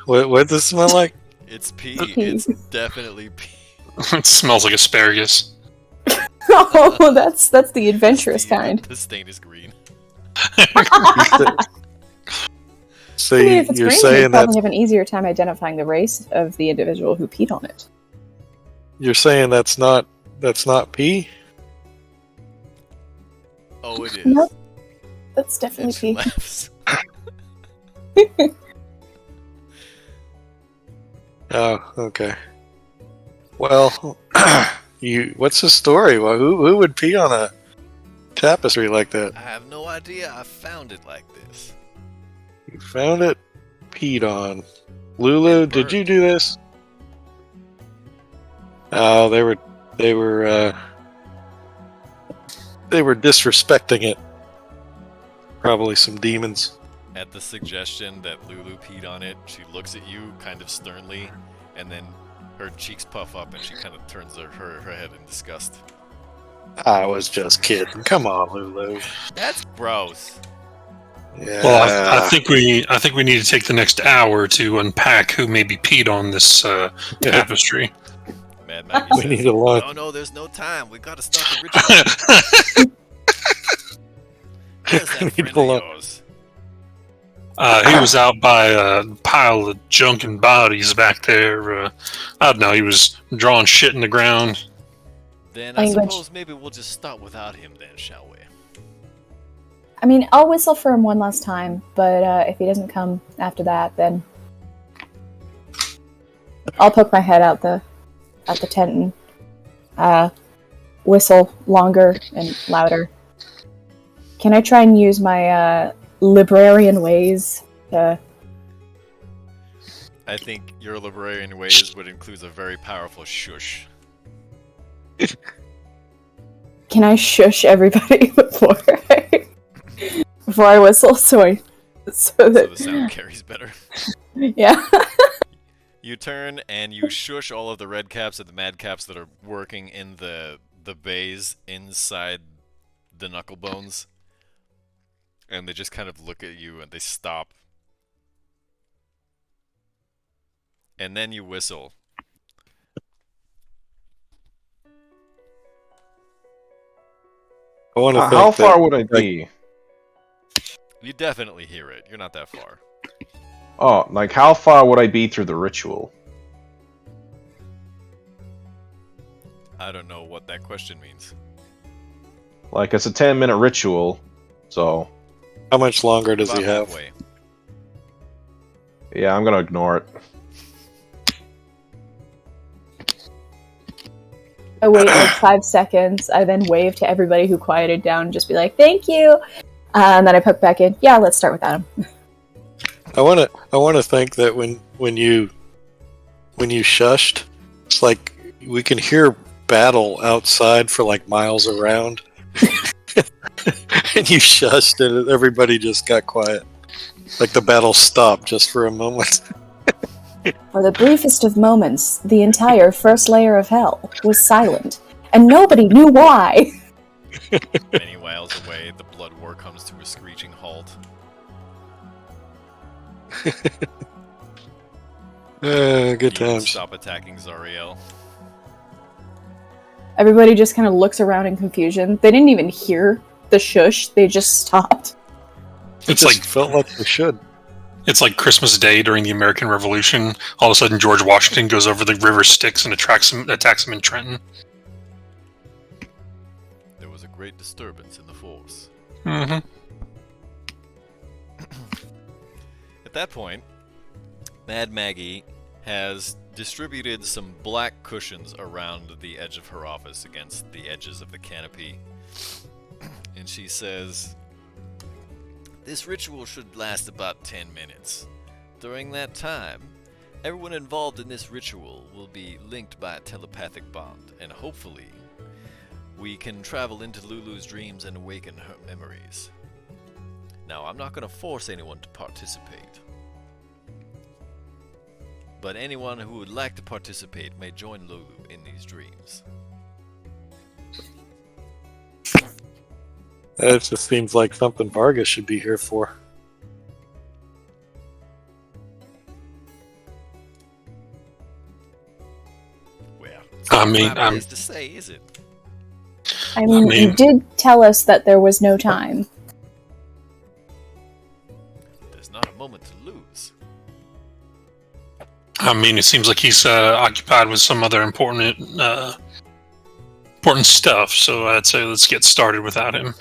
What does it smell like? It's pee. It's definitely pee. It smells like asparagus. Oh, that's the adventurous kind. The stain is green. So I mean, if it's you're green, saying you that probably have an easier time identifying the race of the individual who peed on it. you're saying that's not pee? Oh, it is. Nope. That's definitely And she pee. laughs. Oh, okay. Well, what's the story? Well, who would pee on a tapestry like that? I have no idea. I found it like this. You found it, peed on. Lulu, did you do this? Oh, they were disrespecting it. Probably some demons. At the suggestion that Lulu peed on it, she looks at you kind of sternly, and then her cheeks puff up and she kind of turns her head in disgust. I was just kidding. Come on, Lulu. That's gross. Yeah. Well, I think we need to take the next hour to unpack who maybe peed on this tapestry. Mad Maggie We says, need to launch. no, there's no time. We gotta start the ritual. Where's that We need friend to of launch. yours? He was out by a pile of junk and bodies back there. I don't know, he was drawing shit in the ground. Then I Language. suppose maybe we'll just start without him then, shall we? I mean, I'll whistle for him one last time, but if he doesn't come after that, then I'll poke my head out at the tent and whistle longer and louder. Can I try and use my librarian ways to... I think your librarian ways would include a very powerful shush. Can I shush everybody before I whistle? So So the that sound carries better. yeah. You turn and you shush all of the red caps and the mad caps that are working in the bays inside the Knucklebones. And they just kind of look at you and they stop. And then you whistle. I want to How think that far would I like be? You definitely hear it. You're not that far. Oh, like how far would I be through the ritual? I don't know what that question means. Like it's a 10-minute ritual, so how much longer does About he have? halfway. yeah, I'm gonna ignore it. I wait like 5 seconds. I then wave to everybody who quieted down and just be like, thank you. And then I put back in, yeah, let's start with Adam. I want to think that when you shushed, it's like we can hear battle outside for like miles around, and you shushed, and everybody just got quiet. Like the battle stopped just for a moment. For the briefest of moments, the entire first layer of hell was silent, and nobody knew why. Many miles away, the blood war comes to a screeching halt. Good Demons times. stop attacking Zariel. Everybody just kind of looks around in confusion. They didn't even hear the shush, they just stopped. It It's just like felt like they should. it's like Christmas Day during the American Revolution. All of a sudden, George Washington goes over the river Styx and attacks him in Trenton. There was a great disturbance in the force. Mm-hmm. At that point, Mad Maggie has distributed some black cushions around the edge of her office against the edges of the canopy. And she says, "This ritual should last about 10 minutes. During that time, everyone involved in this ritual will be linked by a telepathic bond, and hopefully, we can travel into Lulu's dreams and awaken her memories. Now, I'm not going to force anyone to participate, but anyone who would like to participate may join Lulu in these dreams." It just seems like something Vargas should be here for. Well, I it's mean, not my place to say, is it? I mean, you did tell us that there was no time. There's not a moment to lose. I mean, it seems like he's occupied with some other important stuff. So I'd say let's get started without him.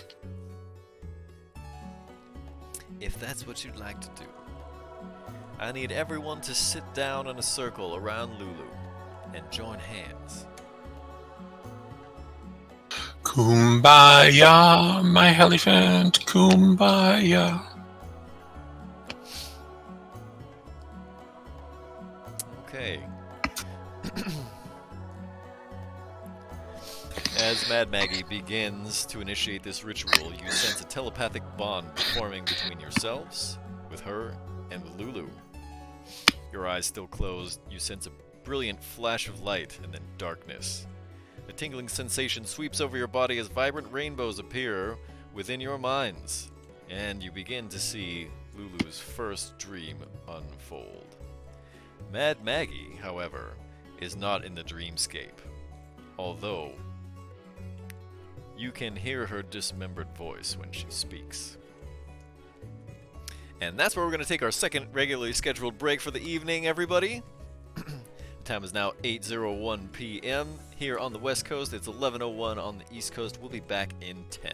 If that's what you'd like to do, I need everyone to sit down in a circle around Lulu and join hands. Kumbaya, my elephant, kumbaya. Okay. As Mad Maggie begins to initiate this ritual, you sense a telepathic bond forming between yourselves, with her, and with Lulu. Your eyes still closed, you sense a brilliant flash of light and then darkness. A tingling sensation sweeps over your body as vibrant rainbows appear within your minds, and you begin to see Lulu's first dream unfold. Mad Maggie, however, is not in the dreamscape, although you can hear her dismembered voice when she speaks. And that's where we're going to take our second regularly scheduled break for the evening, everybody. The time is now 8:01 p.m. here on the West Coast. It's 11:01 on the East Coast. We'll be back in 10.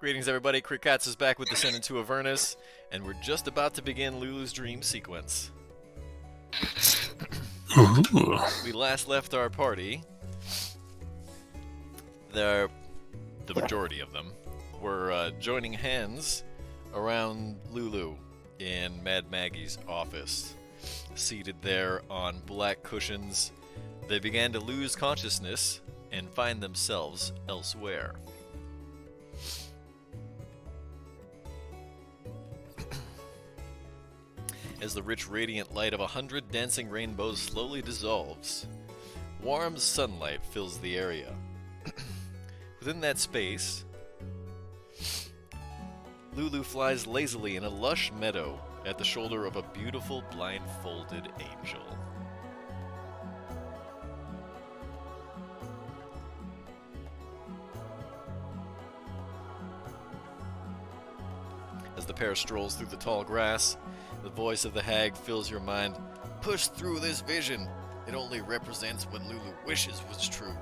Greetings, everybody. Crickats is back with Descent into Avernus, and we're just about to begin Lulu's dream sequence. Ooh. We last left our party. The majority of them were joining hands around Lulu in Mad Maggie's office. Seated there on black cushions, they began to lose consciousness and find themselves elsewhere. As the rich radiant light of 100 dancing rainbows slowly dissolves, warm sunlight fills the area. Within that space, Lulu flies lazily in a lush meadow at the shoulder of a beautiful blindfolded angel. As the pair strolls through the tall grass, the voice of the hag fills your mind. Push through this vision. It only represents what Lulu wishes was true.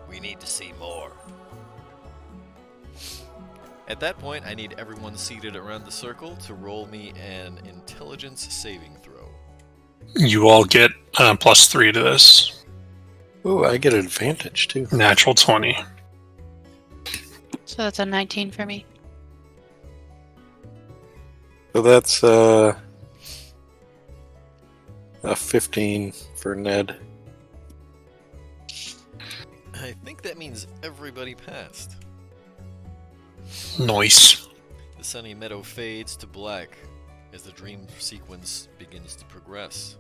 We need to see more. At that point, I need everyone seated around the circle to roll me an intelligence saving throw. You all get +3 to this. Ooh, I get an advantage too. Natural 20. So that's a 19 for me. So that's a 15 for Ned. I think that means everybody passed. Nice. The sunny meadow fades to black as the dream sequence begins to progress.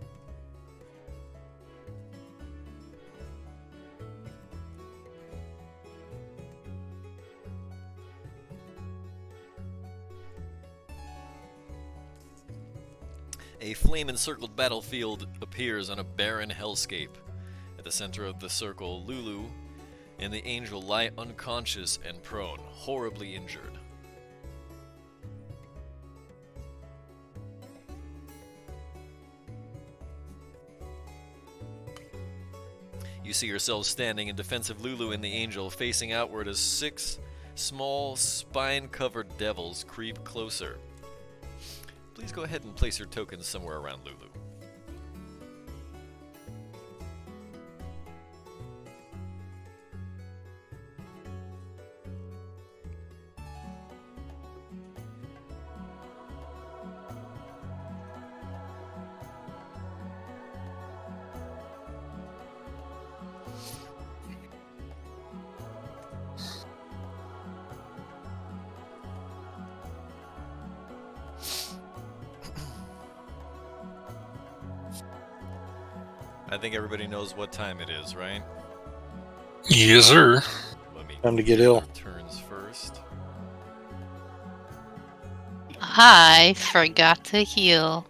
A flame-encircled battlefield appears on a barren hellscape. At the center of the circle, Lulu and the angel lie unconscious and prone, horribly injured. You see yourselves standing in defense of Lulu and the angel, facing outward as 6 small, spine-covered devils creep closer. Please go ahead and place your tokens somewhere around Lulu. I think everybody knows what time it is, right? Yes, sir. Let me Time to get ill. turns first. I forgot to heal.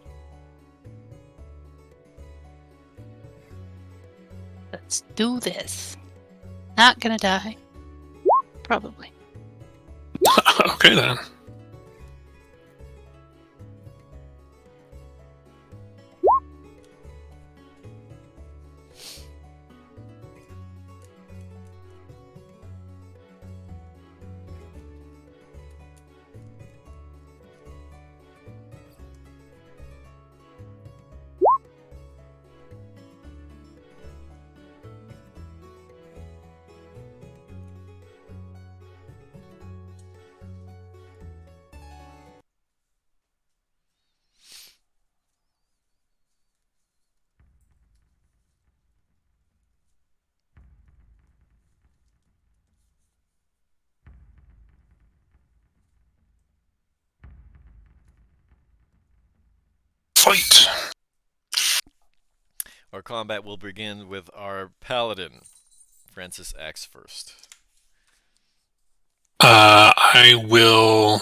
Let's do this. Not gonna die. Probably. Okay, then. Fight. Our combat will begin with our paladin. Francis acts first. I will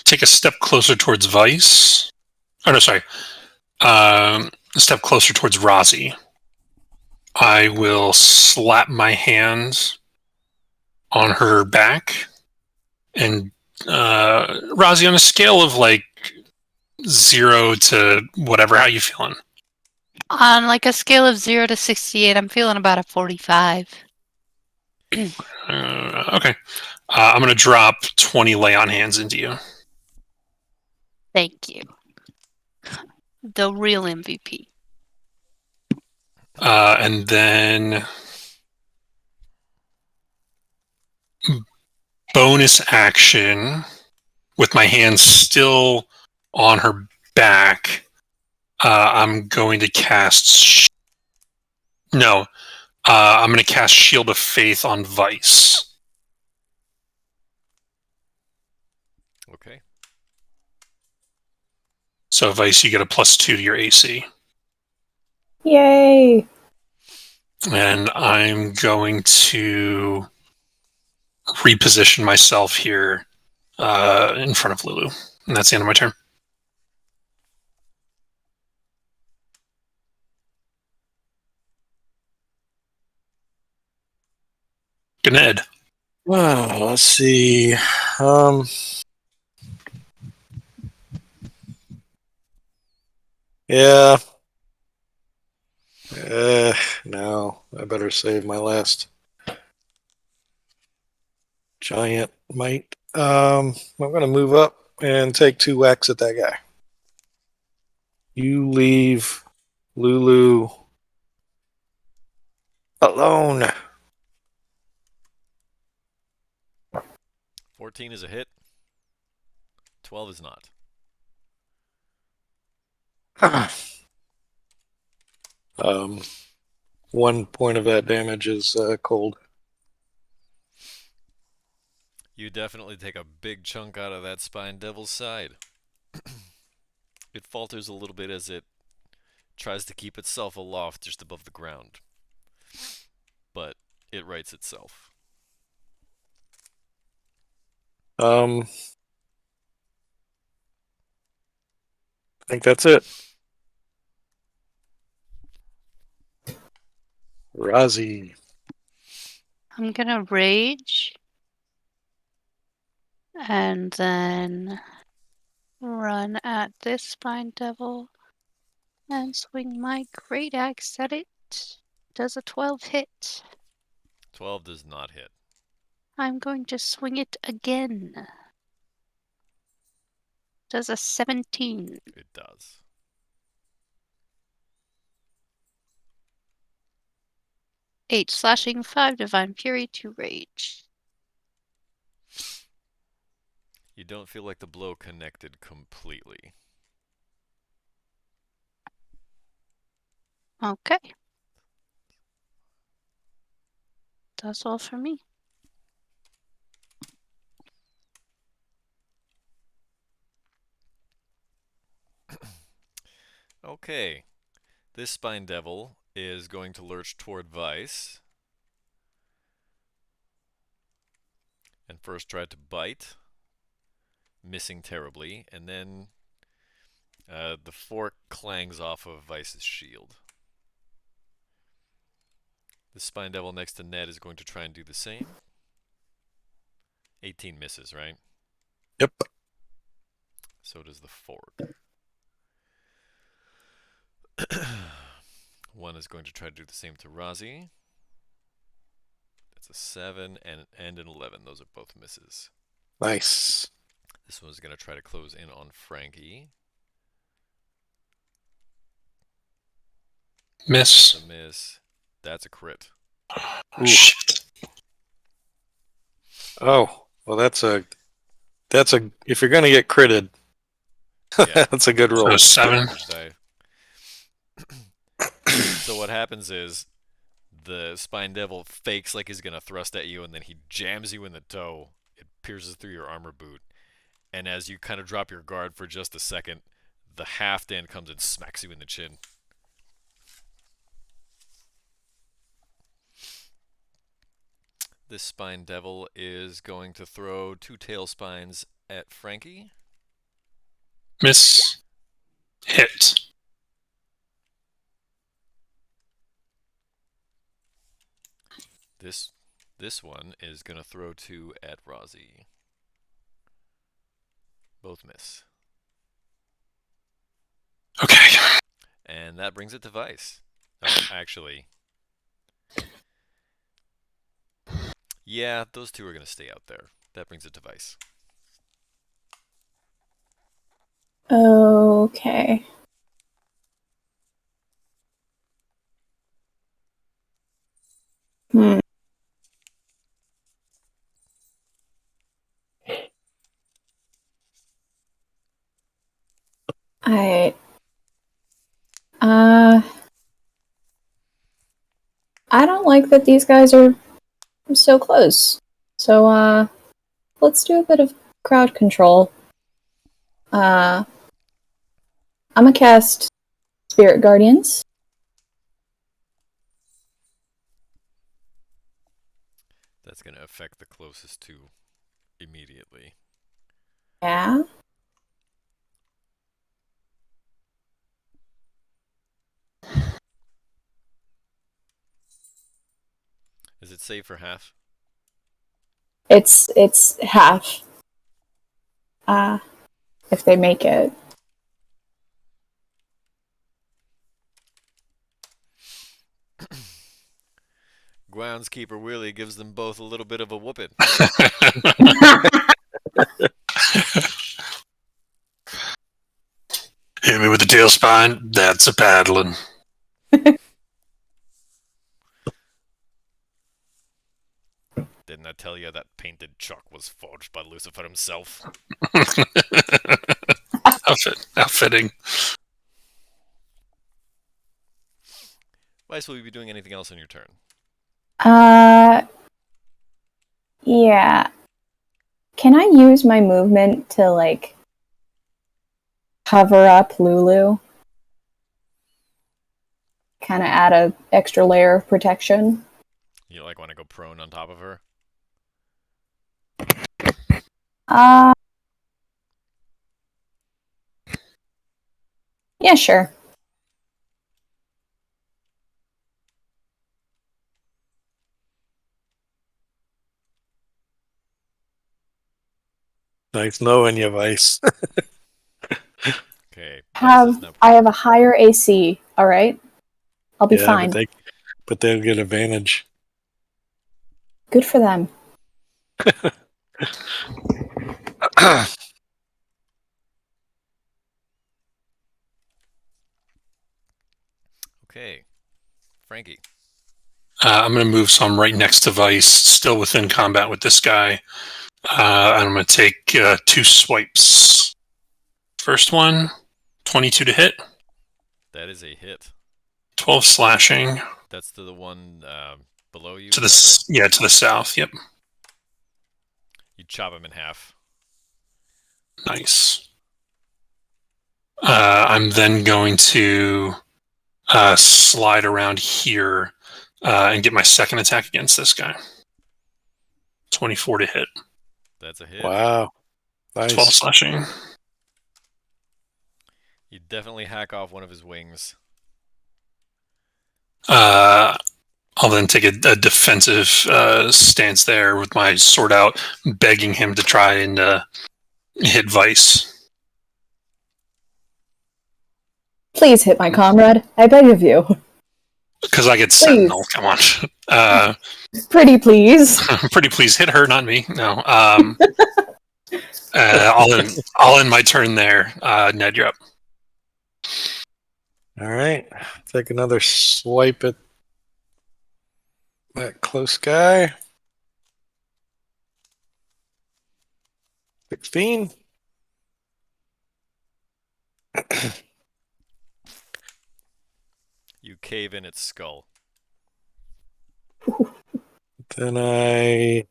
take a step closer towards Vice. Oh, no, sorry. A step closer towards Rozzy. I will slap my hand on her back. And Rozzy, on a scale of like 0 to whatever, how you feeling? On like a scale of 0 to 68, I'm feeling about a 45. Okay. I'm going to drop 20 lay on hands into you. Thank you. The real MVP. And then bonus action with my hands still on her back. I'm going to cast. No. I'm going to cast Shield of Faith on Vice. Okay. So, Vice, you get a +2 to your AC. Yay! And I'm going to reposition myself here in front of Lulu. And that's the end of my turn. Good Ed. Let's see. Um, yeah. No, I better save my last giant might. I'm gonna move up and take 2 whacks at that guy. You leave Lulu alone. 14 is a hit. 12 is not. 1 point of that damage is cold. You definitely take a big chunk out of that spine devil's side. It falters a little bit as it tries to keep itself aloft just above the ground. But it rights itself. I think that's it. Razi. I'm gonna rage. And then run at this spine devil. And swing my great axe at it. Does a 12 hit? 12 does not hit. I'm going to swing it again. Does a 17. It does. 8 slashing, 5 divine fury, 2 rage. You don't feel like the blow connected completely. Okay. That's all for me. Okay. This spine devil is going to lurch toward Vice. And first try to bite. Missing terribly. And then the fork clangs off of Vice's shield. The spine devil next to Ned is going to try and do the same. 18 misses, right? Yep. So does the fork. One is going to try to do the same to Razi. That's a 7 and an 11. Those are both misses. Nice. This one's going to try to close in on Frankie. Miss. That's a miss. That's a crit. Shit. Oh, well, that's a. If you're gonna get critted, Yeah. that's a good roll. So 7. So what happens is the spine devil fakes like he's going to thrust at you, and then he jams you in the toe. It pierces through your armor boot. And as you kind of drop your guard for just a second, the half Dan comes and smacks you in the chin. This spine devil is going to throw 2 tail spines at Frankie. Miss. Hit. This one is going to throw 2 at Razi. Both miss. Okay. And that brings it to Vice. Oh, actually, Yeah, those two are going to stay out there. That brings it to Vice. Okay. Hmm. I uh I don't like that these guys are so close. So let's do a bit of crowd control. Uh I'm gonna cast Spirit Guardians. That's going to affect the closest two immediately. Yeah. Is it safe for half? It's half. If they make it. Groundskeeper Willie gives them both a little bit of a whooping. Hit me with the tailspine. That's a paddling. Didn't I tell you that painted chalk was forged by Lucifer himself? How fitting. Vice, will you be doing anything else on your turn? Yeah. Can I use my movement to like cover up Lulu? Kind of add a extra layer of protection. You like want to go prone on top of her? Yeah, sure. Nice knowing you, Vice. Okay. Vice is now. I have a higher AC. All right, I'll be Yeah, fine. but they'll get advantage. Good for them. Okay. Frankie. I'm going to move, so I'm right next to Vice, still within combat with this guy. I'm going to take 2 swipes. First one, 22 to hit, That is a hit. 12 slashing. That's to the one below you. To Is that right? yeah, to the south. Yep, You chop him in half. nice. I'm then going to slide around here and get my second attack against this guy. 24 to hit. That's a hit. Wow. Nice. 12 slashing. You definitely hack off one of his wings. I'll then take a defensive stance there with my sword out, begging him to try and hit Vice. Please hit my comrade. I beg of you. Because I get Please. Sentinel. Come on. Pretty please. Pretty please hit her, not me. No. I'll end my turn there. Ned, you're up. All right. Take another swipe at that close guy. 16. You cave in its skull. Then I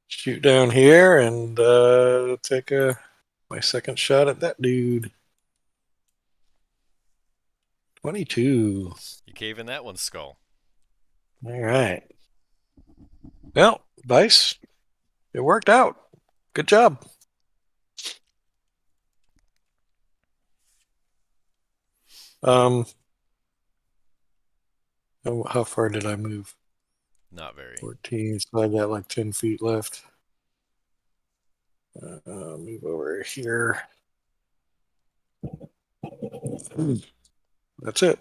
shoot down here and take my second shot at that dude. 22. You cave in that one's skull. All right. Well, Vice, it worked out. Good job. How far did I move? Not very. 14, so I got like 10 feet left. Move over here. That's it.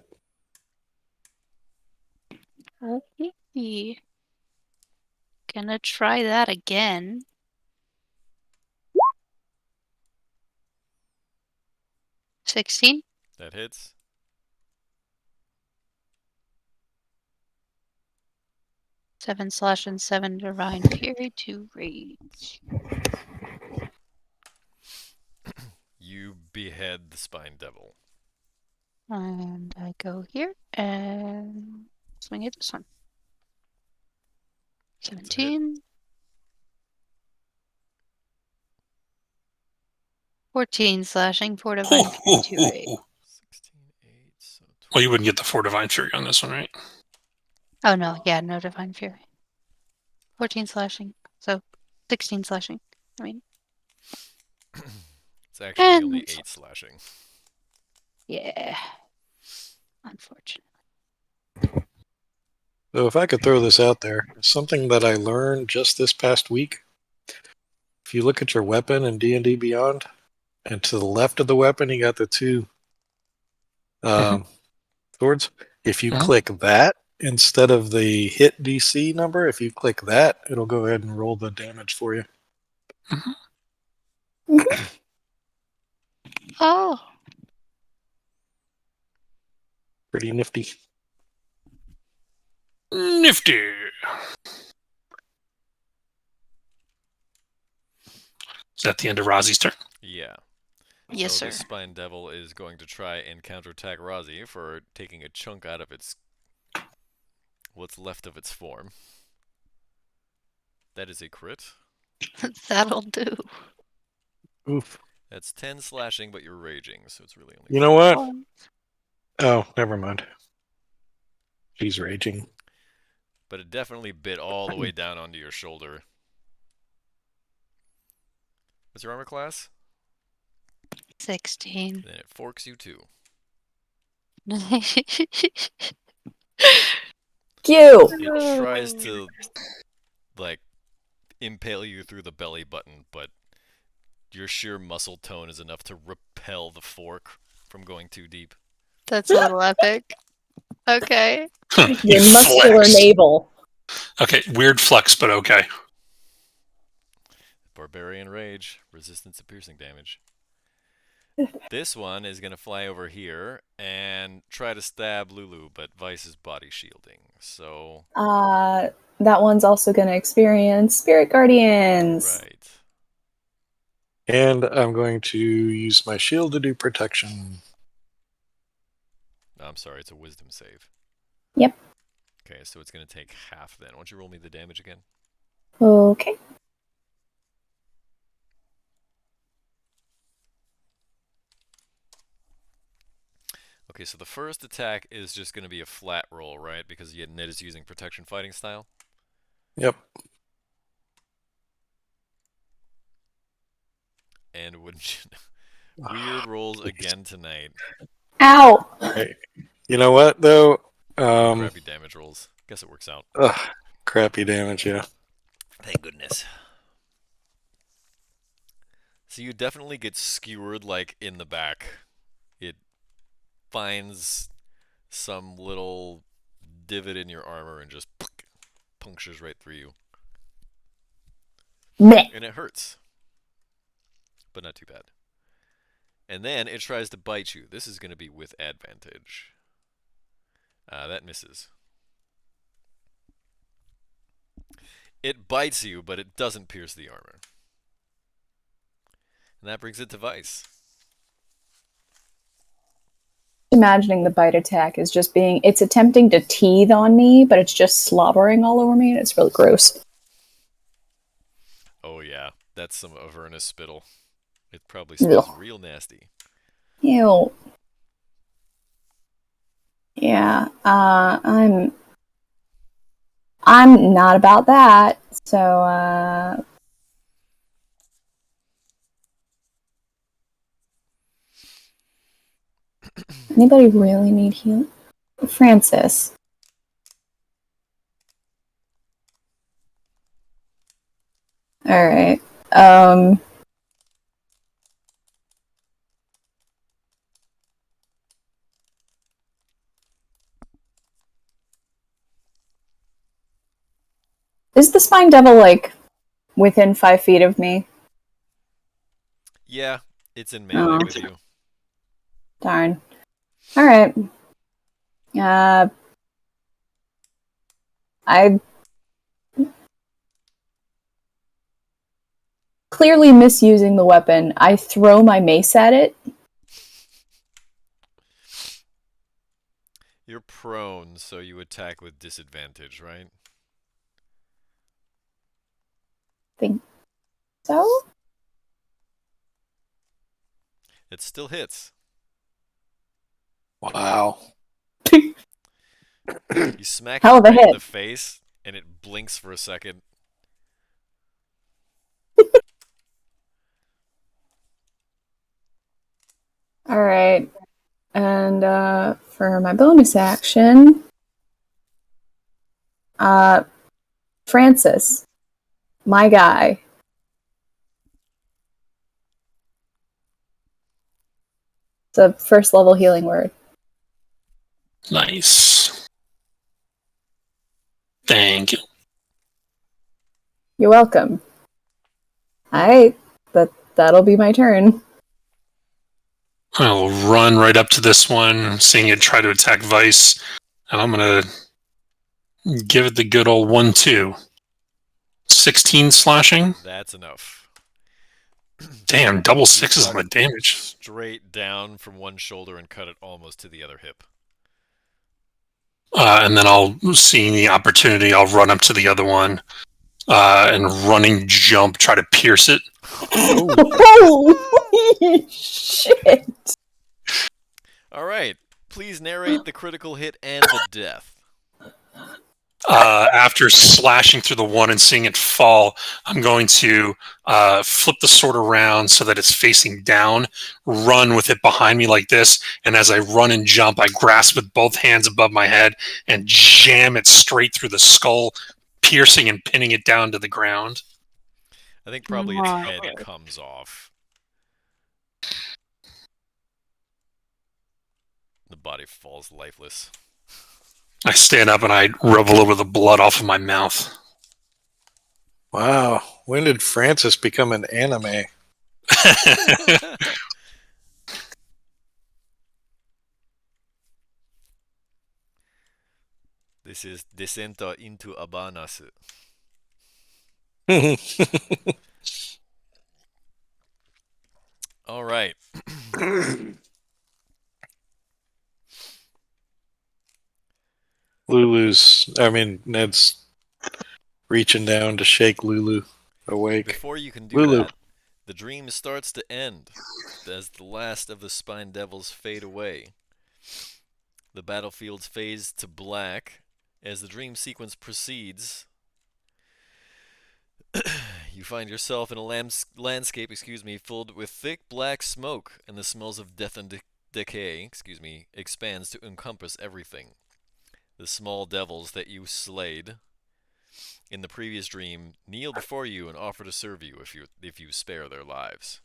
Okay. Gonna try that again. $16. That hits. 7 slash and 7 divine fury to rage. You behead the spine devil. And I go here and swing at this one. 17. 14 slashing, 4 divine fury to rage. 16, 8, so 12. Well, you wouldn't get the 4 Divine Fury on this one, right? Oh no, yeah, no divine fury. 14 slashing, so 16 slashing. I mean, It's actually only 8 slashing. yeah. Unfortunate. So if I could throw this out there, something that I learned just this past week. If you look at your weapon in D&D Beyond, and to the left of the weapon, you got the 2 swords. If you click that instead of the hit DC number, if you click that, it'll go ahead and roll the damage for you. Oh, Pretty nifty. Nifty. Is that the end of Razi's turn? Yeah. yes, so sir. this spine devil is going to try and counterattack Razi for taking a chunk out of its what's left of its form. That is a crit. That'll do. Oof. That's 10 slashing, but you're raging, so it's really only. You know what? Oh, Oh, never mind. She's raging. But it definitely bit all the way down onto your shoulder. What's your armor class? 16. Then it forks you too. You. It tries to, like, impale you through the belly button, but your sheer muscle tone is enough to repel the fork from going too deep. That's a little epic. Okay. Your You muscular flex. navel. Okay, weird flex, but okay. Barbarian Rage, resistance to piercing damage. This one is going to fly over here and try to stab Lulu, but Vice is body shielding. So, That one's also going to experience Spirit Guardians. right. And I'm going to use my shield to do protection. No, I'm sorry, it's a wisdom save. Yep. Okay, so it's going to take half then. Why don't you roll me the damage again? Okay. Okay, so the first attack is just going to be a flat roll, right? Because Ned is using protection fighting style. Yep. And wouldn't you know, weird rolls again tonight. Ow! Hey, you know what, though? Crappy damage rolls. Guess it works out. Crappy damage, yeah. Thank goodness. So you definitely get skewered, like, in the back. It finds some little divot in your armor and just punctures right through you. Meh. And it hurts. But not too bad. And then it tries to bite you. This is going to be with advantage. That misses. It bites you, but it doesn't pierce the armor. And that brings it to Vice. Imagining the bite attack is just it's attempting to teethe on me, but it's just slobbering all over me, and it's really gross. Oh yeah, that's some Avernus spittle. It probably smells real nasty. Ew. Yeah, I'm not about that. So, anybody really need healing? Francis. All right. Is the spine devil, like, within 5 feet of me? Yeah, it's in melee Oh. with you. Darn. Alright. I clearly misusing the weapon. I throw my mace at it. You're prone, so you attack with disadvantage, right? Think so? It still hits. Wow. You smack Hell it of a right in hit. the face, and it blinks for a second. Alright. And for my bonus action, Francis, my guy. It's a first level healing word. Nice. Thank you. You're welcome. Alright, that'll be my turn. I'll run right up to this one, seeing it try to attack Vice, and I'm gonna give it the good old 1-2. 16 slashing. That's enough. Damn, double You sixes on cut the damage. straight down from one shoulder and cut it almost to the other hip. And then I'll, seeing the opportunity, I'll run up to the other one and running jump, try to pierce it. Holy shit! Alright, please narrate the critical hit and the death. After slashing through the one and seeing it fall, I'm going to flip the sword around so that it's facing down, run with it behind me like this, and as I run and jump, I grasp with both hands above my head and jam it straight through the skull, piercing and pinning it down to the ground. I think probably its head comes off. The body falls lifeless. I stand up and I rub a little bit of the blood off of my mouth. Wow. When did Francis become an anime? This is Descenta into Avernus. Alright. Ned's reaching down to shake Lulu awake. Before you can do Lulu. that, the dream starts to end as the last of the spine devils fade away. The battlefield fades to black as the dream sequence proceeds. You find yourself in a landscape, filled with thick black smoke, and the smells of death and decay, expands to encompass everything. The small devils that you slayed in the previous dream kneel before you and offer to serve you if you spare their lives.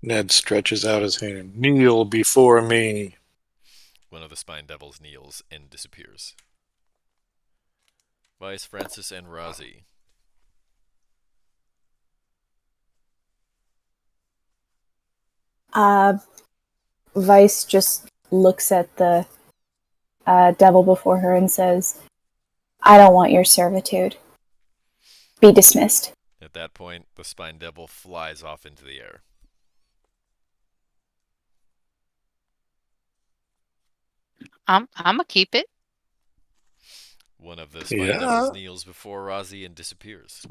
Ned stretches out his hand. Kneel before me. One of the spine devils kneels and disappears. Vice, Francis, and Razi. Vice just looks at the devil before her and says, I don't want your servitude. Be dismissed. At that point, the spine devil flies off into the air. I'm gonna keep it. One of the spine devils kneels before Razi and disappears.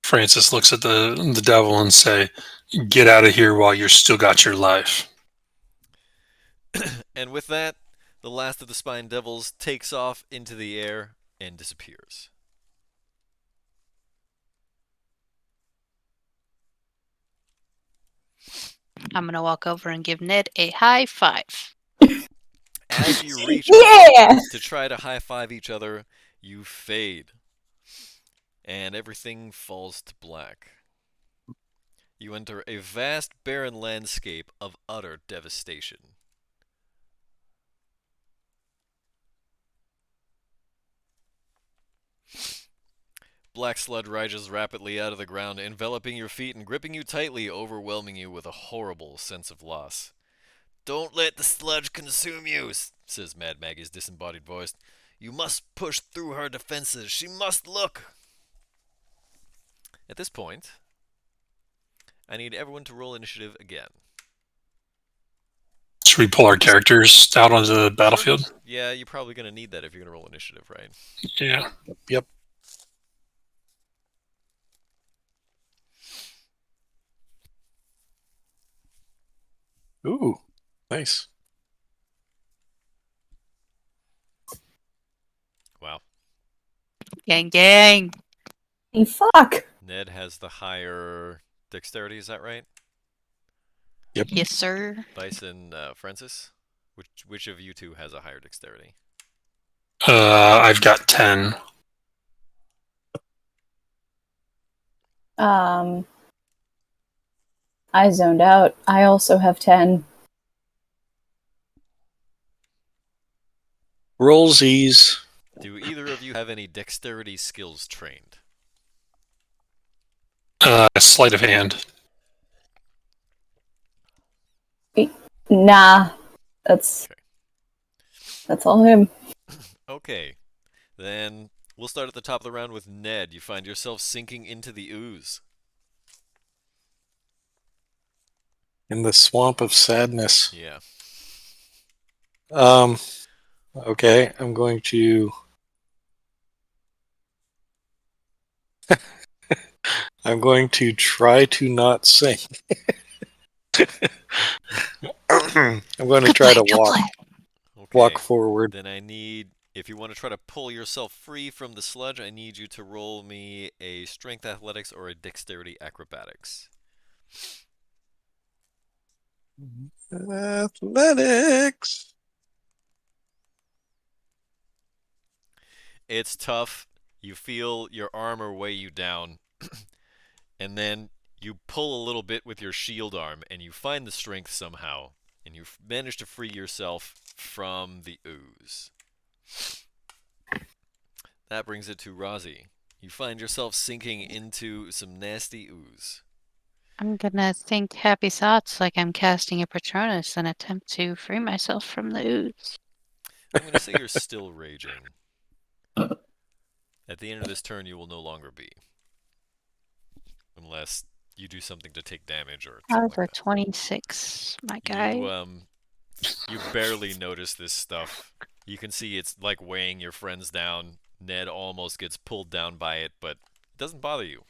Francis looks at the devil and say, get out of here while you're still got your life. And with that, the last of the spine devils takes off into the air and disappears. I'm gonna walk over and give Ned a high five. As you reach to try to high five each other, you fade. And everything falls to black. You enter a vast, barren landscape of utter devastation. Black sludge rises rapidly out of the ground, enveloping your feet and gripping you tightly, overwhelming you with a horrible sense of loss. Don't let the sludge consume you, says Mad Maggie's disembodied voice. You must push through her defenses. She must look. At this point, I need everyone to roll initiative again. Should we pull our characters out onto the battlefield? Sure. Yeah, you're probably going to need that if you're going to roll initiative, right? Yeah. Yep. Ooh, nice. Wow. Gang, gang. Hey, fuck! Ned has the higher dexterity, is that right? Yep. Yes, sir. Vice and Francis? Which of you two has a higher dexterity? I've got 10. I zoned out. I also have 10. Rollsies. Do either of you have any dexterity skills trained? Sleight of hand. Nah. That's all him. Okay. Then we'll start at the top of the round with Ned. You find yourself sinking into the ooze. In the swamp of sadness. Yeah. Okay, I'm going to I'm going to try to not sing. I'm going to try to walk Okay. forward. Then I need, if you want to try to pull yourself free from the sludge, I need you to roll me a strength athletics or a dexterity acrobatics. Athletics. It's tough. You feel your armor weigh you down, and then you pull a little bit with your shield arm, and you find the strength somehow, and you manage to free yourself from the ooze. That brings it to Rozzy. You find yourself sinking into some nasty ooze. I'm gonna think happy thoughts like I'm casting a Patronus and attempt to free myself from the ooze. I'm going to say you're still raging. At the end of this turn, you will no longer be. Unless you do something to take damage or something How's like a 26, my that. guy? You barely notice this stuff. You can see it's like weighing your friends down. Ned almost gets pulled down by it, but it doesn't bother you.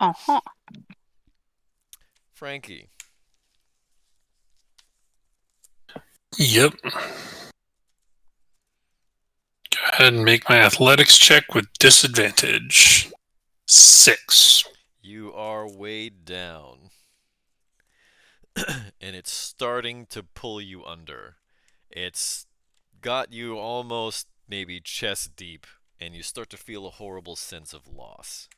Uh-huh. Frankie. Yep. Go ahead and make my athletics check with disadvantage. 6. You are weighed down. And it's starting to pull you under. It's got you almost maybe chest deep, and you start to feel a horrible sense of loss.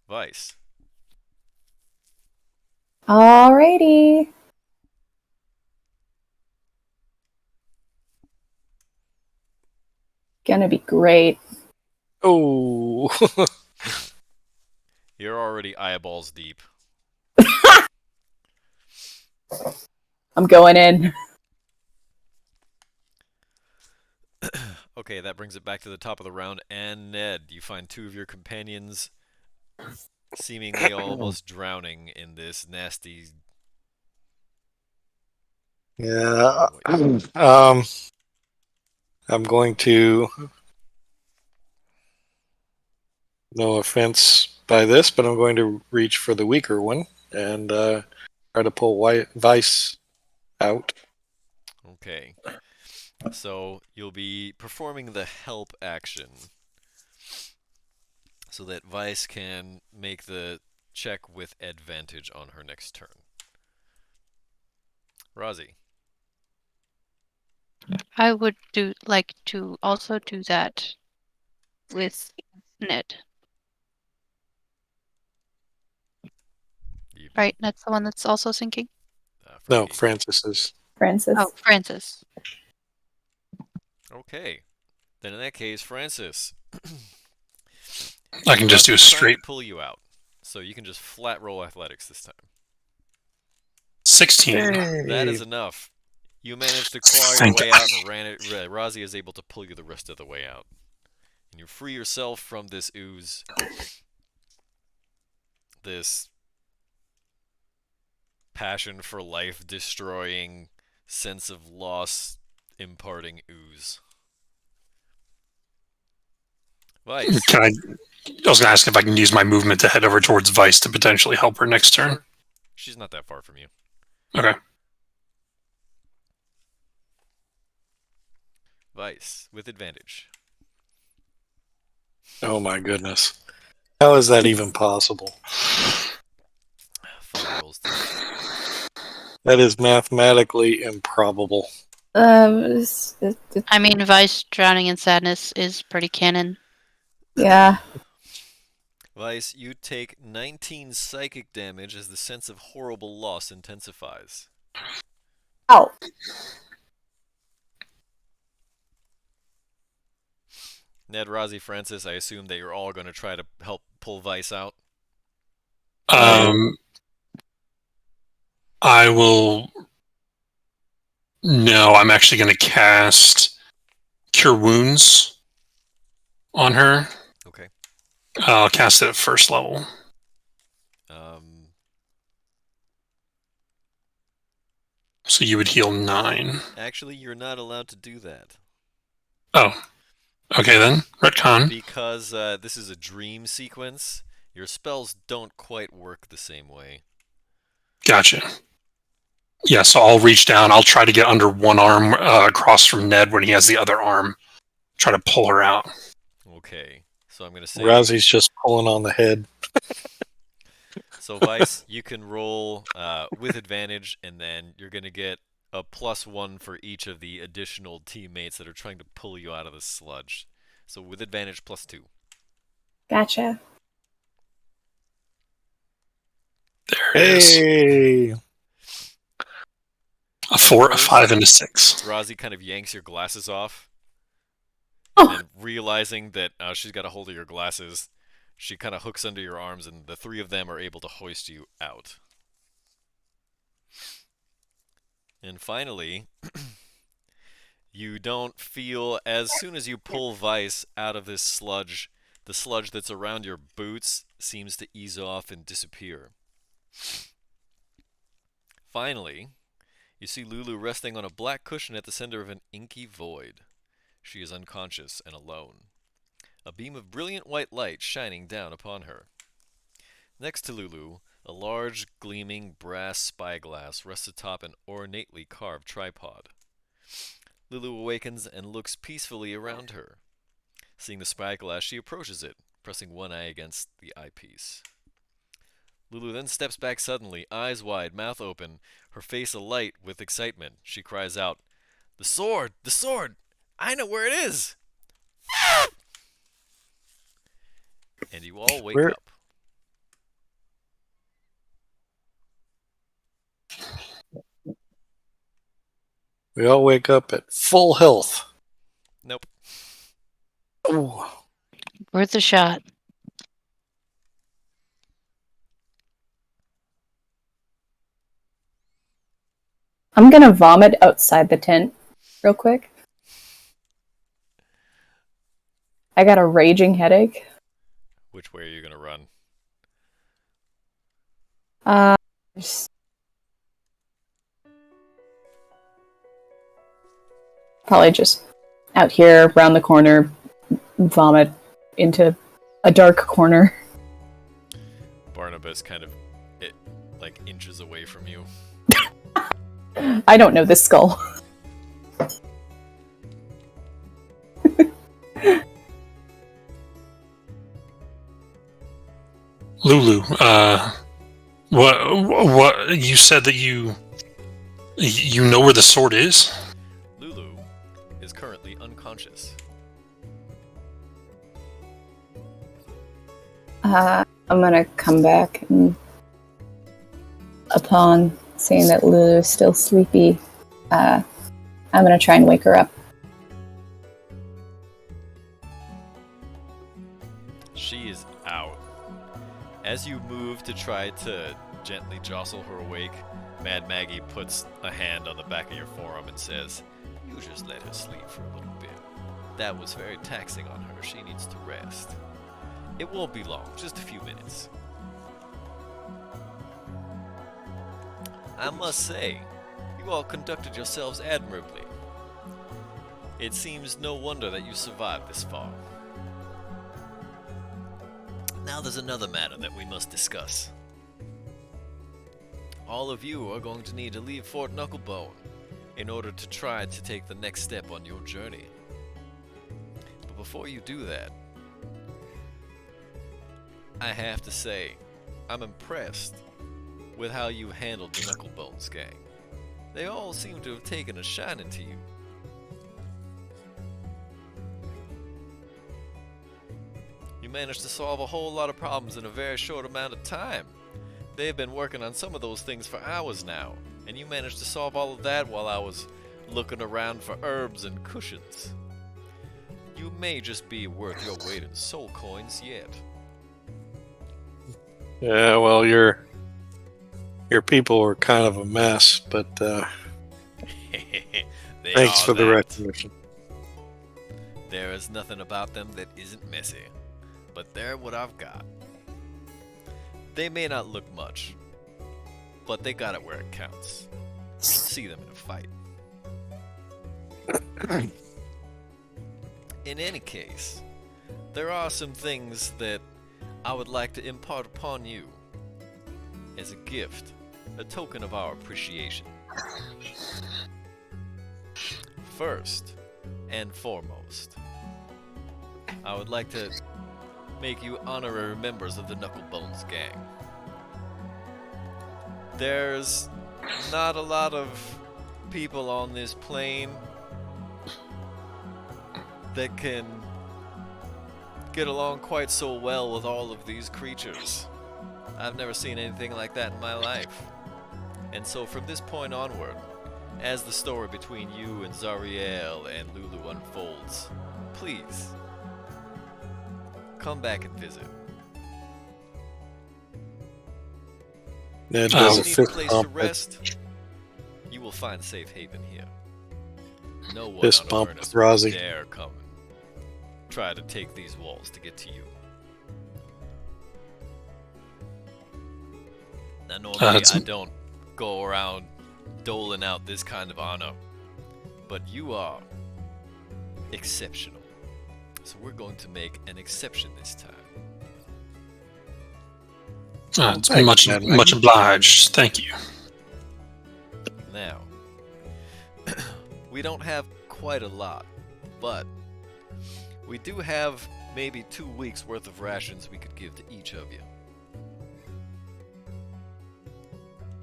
Vice. Alrighty. Gonna be great. Oh. You're already eyeballs deep. I'm going in. Okay, that brings it back to the top of the round. And Ned, you find two of your companions seemingly almost drowning in this nasty. Yeah. I'm going to, no offense by this, but I'm going to reach for the weaker one and try to pull Vice out. Okay. So you'll be performing the help action so that Vice can make the check with advantage on her next turn. Rozzy. I would like to also do that with Ned. Right? That's the one that's also sinking? No, Frankie. Francis is. Francis. Oh, Francis. Okay. Then in that case, Francis. I can just do a Rosie's trying straight to pull you out. So you can just flat roll athletics this time. 16. That is Hey. enough. You managed to claw your Thank way God. out and ran it. Rosie is able to pull you the rest of the way out. And you free yourself from this ooze. This passion for life destroying, sense of loss imparting ooze. Vice. Can I was going to ask if I can use my movement to head over towards Vice to potentially help her next turn. She's not that far from you. Okay. Vice, with advantage. Oh my goodness. How is that even possible? Fun rolls. That is mathematically improbable. I mean, Vice drowning in sadness is pretty canon. Yeah. Vice, you take 19 psychic damage as the sense of horrible loss intensifies. Ow. Ned, Rosie, Francis, I assume that you're all going to try to help pull Vice out. I will. No, I'm actually going to cast Cure Wounds on her. Okay. I'll cast it at first level. So you would heal 9. Actually, you're not allowed to do that. Oh. Okay then. Retcon. Because this is a dream sequence, your spells don't quite work the same way. Gotcha. Yeah, so I'll reach down. I'll try to get under one arm across from Ned when he has the other arm. Try to pull her out. Okay. So I'm going to say... Rosie's just pulling on the head. So, Vice, you can roll with advantage, and then you're going to get a +1 for each of the additional teammates that are trying to pull you out of the sludge. So, with advantage, +2. Gotcha. There it is. Hey! A 4, a 5, and a 6. Rosie kind of yanks your glasses off. Oh. And then realizing that she's got a hold of your glasses, she kind of hooks under your arms, and the three of them are able to hoist you out. And finally, you don't feel, as soon as you pull Vice out of this sludge, the sludge that's around your boots seems to ease off and disappear. Finally, you see Lulu resting on a black cushion at the center of an inky void. She is unconscious and alone. A beam of brilliant white light shining down upon her. Next to Lulu, a large, gleaming brass spyglass rests atop an ornately carved tripod. Lulu awakens and looks peacefully around her. Seeing the spyglass, she approaches it, pressing one eye against the eyepiece. Lulu then steps back suddenly, eyes wide, mouth open, her face alight with excitement. She cries out, "The sword! The sword! I know where it is!" And you all wake Where- up. We all wake up at full health. Nope. Oh. Worth a shot. I'm gonna vomit outside the tent real quick. I got a raging headache. Which way are you gonna run? Just- Probably just out here, around the corner, vomit into a dark corner. Barnabas kind of inches away from you. I don't know this skull. Lulu, what you said that you know where the sword is? Lulu, unconscious. I'm gonna come back and upon seeing that Lulu is still sleepy, I'm gonna try and wake her up. She is out. As you move to try to gently jostle her awake, Mad Maggie puts a hand on the back of your forearm and says, "You just let her sleep for a little bit. That was very taxing on her. She needs to rest. It won't be long, just a few minutes." I must say, you all conducted yourselves admirably. It seems no wonder that you survived this far. Now there's another matter that we must discuss. All of you are going to need to leave Fort Knucklebone in order to try to take the next step on your journey. But before you do that, I have to say, I'm impressed with how you handled the Knucklebones gang. They all seem to have taken a shining to you. You managed to solve a whole lot of problems in a very short amount of time. They've been working on some of those things for hours now, and you managed to solve all of that while I was looking around for herbs and cushions. You may just be worth your weight in soul coins yet. Yeah, well, your people were kind of a mess, but They thanks are for the that. recognition. There is nothing about them that isn't messy, but they're what I've got. They may not look much, but they got it where it counts. You see them in a fight. In any case, there are some things that I would like to impart upon you as a gift, a token of our appreciation. First and foremost, I would like to make you honorary members of the Knucklebones gang. There's not a lot of people on this plane that can get along quite so well with all of these creatures. I've never seen anything like that in my life. And so from this point onward, as the story between you and Zariel and Lulu unfolds, please come back and visit. Ned If does you a need a fist place to bump. rest, you will find safe haven here. No one Fist on bump Avernus with will Rozzy. dare come and try to take these walls to get to you. Now normally I don't go around doling out this kind of honor, but you are exceptional. So we're going to make an exception this time. It's Thank much you, Mad much Maggie. obliged. Thank you. Now, we don't have quite a lot, but we do have maybe 2 weeks worth of rations we could give to each of you.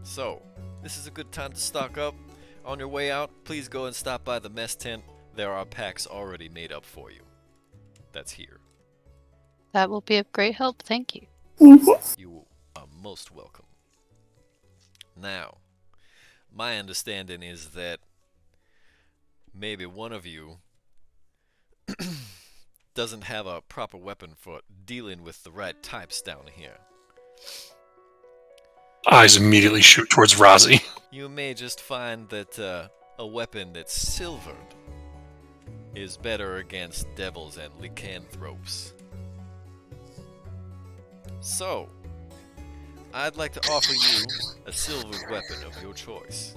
So, this is a good time to stock up. On your way out, please go and stop by the mess tent. There are packs already made up for you. That's here. That will be of great help. Thank you. You are most welcome. Now, my understanding is that maybe one of you doesn't have a proper weapon for dealing with the right types down here. Eyes immediately shoot towards Rozzy. You may just find that a weapon that's silvered is better against devils and lycanthropes. So, I'd like to offer you a silvered weapon of your choice.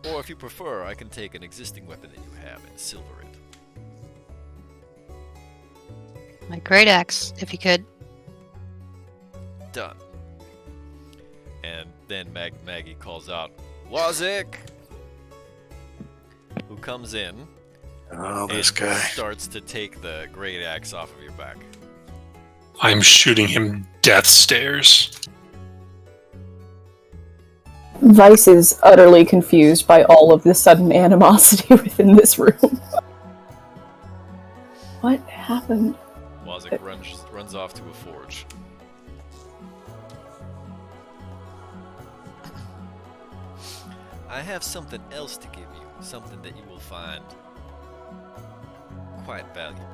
Or if you prefer, I can take an existing weapon that you have and silver it. My great axe, if you could. Done. And then Maggie calls out, Wazik! Who comes in Oh, this and guy. starts to take the great axe off of your back. I'm shooting him death stares. Vice is utterly confused by all of the sudden animosity within this room. What happened? Wazik runs off to a forge. I have something else to give you, something that you will find quite valuable.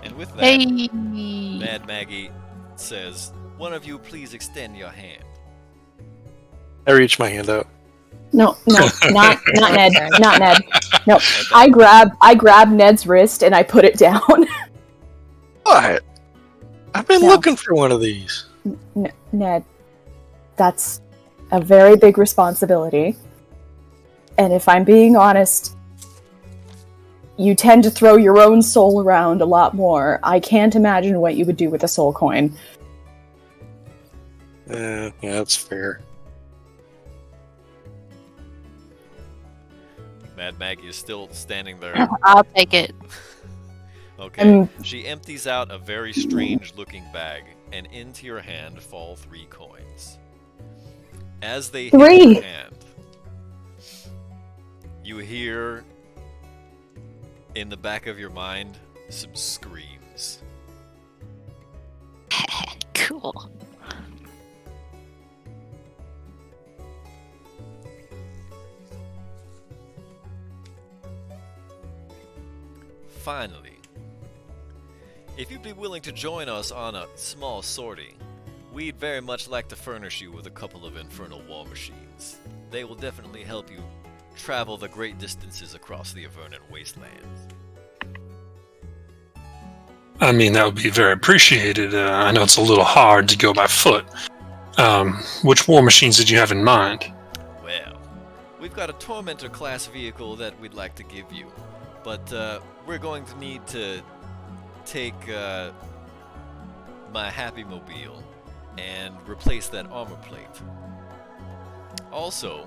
And with that, Hey. Mad Maggie says, "One of you please extend your hand." I reach my hand out. No, not Ned. Not Ned. No. At I that- grab Ned's wrist and I put it down. What? I've been No. looking for one of these. Ned, that's a very big responsibility. And if I'm being honest, you tend to throw your own soul around a lot more. I can't imagine what you would do with a soul coin. Yeah, that's fair. Mad Maggie is still standing there. I'll take it. Okay. She empties out a very strange-looking bag, and into your hand fall 3 coins. As they hit 3? your hand, you hear in the back of your mind some screams. Cool. Finally, if you'd be willing to join us on a small sortie, we'd very much like to furnish you with a couple of infernal war machines. They will definitely help you travel the great distances across the Avernus wastelands. I mean, that would be very appreciated. I know it's a little hard to go by foot. Which war machines did you have in mind? Well, we've got a Tormentor class vehicle that we'd like to give you, but we're going to need to take my Happy Mobile and replace that armor plate. Also,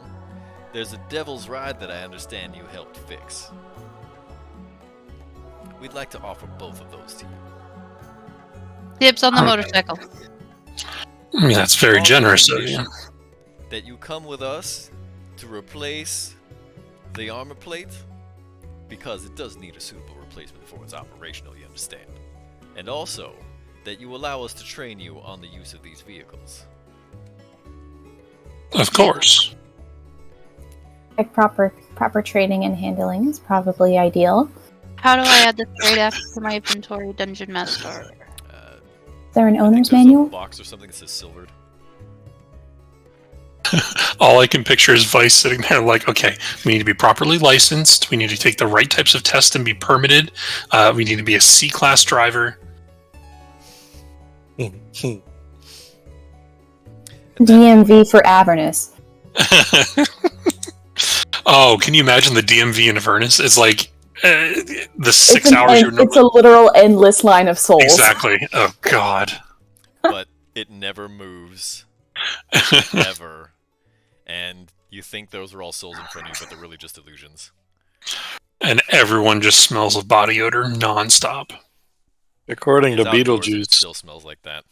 there's a Devil's Ride that I understand you helped fix. We'd like to offer both of those to you. Dibs on the motorcycle. I mean, that's very On generous of condition you. that you come with us to replace the armor plate, because it does need a suitable replacement for its operational, you understand. And also, that you allow us to train you on the use of these vehicles. Of course. Like proper training and handling is probably ideal. How do I add this great app to my inventory, Dungeon Master? Is there an I think owner's there's manual? a box or something that says silvered. All I can picture is Vice sitting there like, okay, we need to be properly licensed. We need to take the right types of tests and be permitted. We need to be a C-class driver. DMV for Avernus. Oh, can you imagine the DMV in Avernus? It's like the 6 It's hours you it's a literal endless line of souls. Exactly. Oh, God. But it never moves. Ever. And you think those are all souls in front of you, but they're really just illusions. And everyone just smells of body odor nonstop. According to It's outdoors, it Beetlejuice, still smells like that.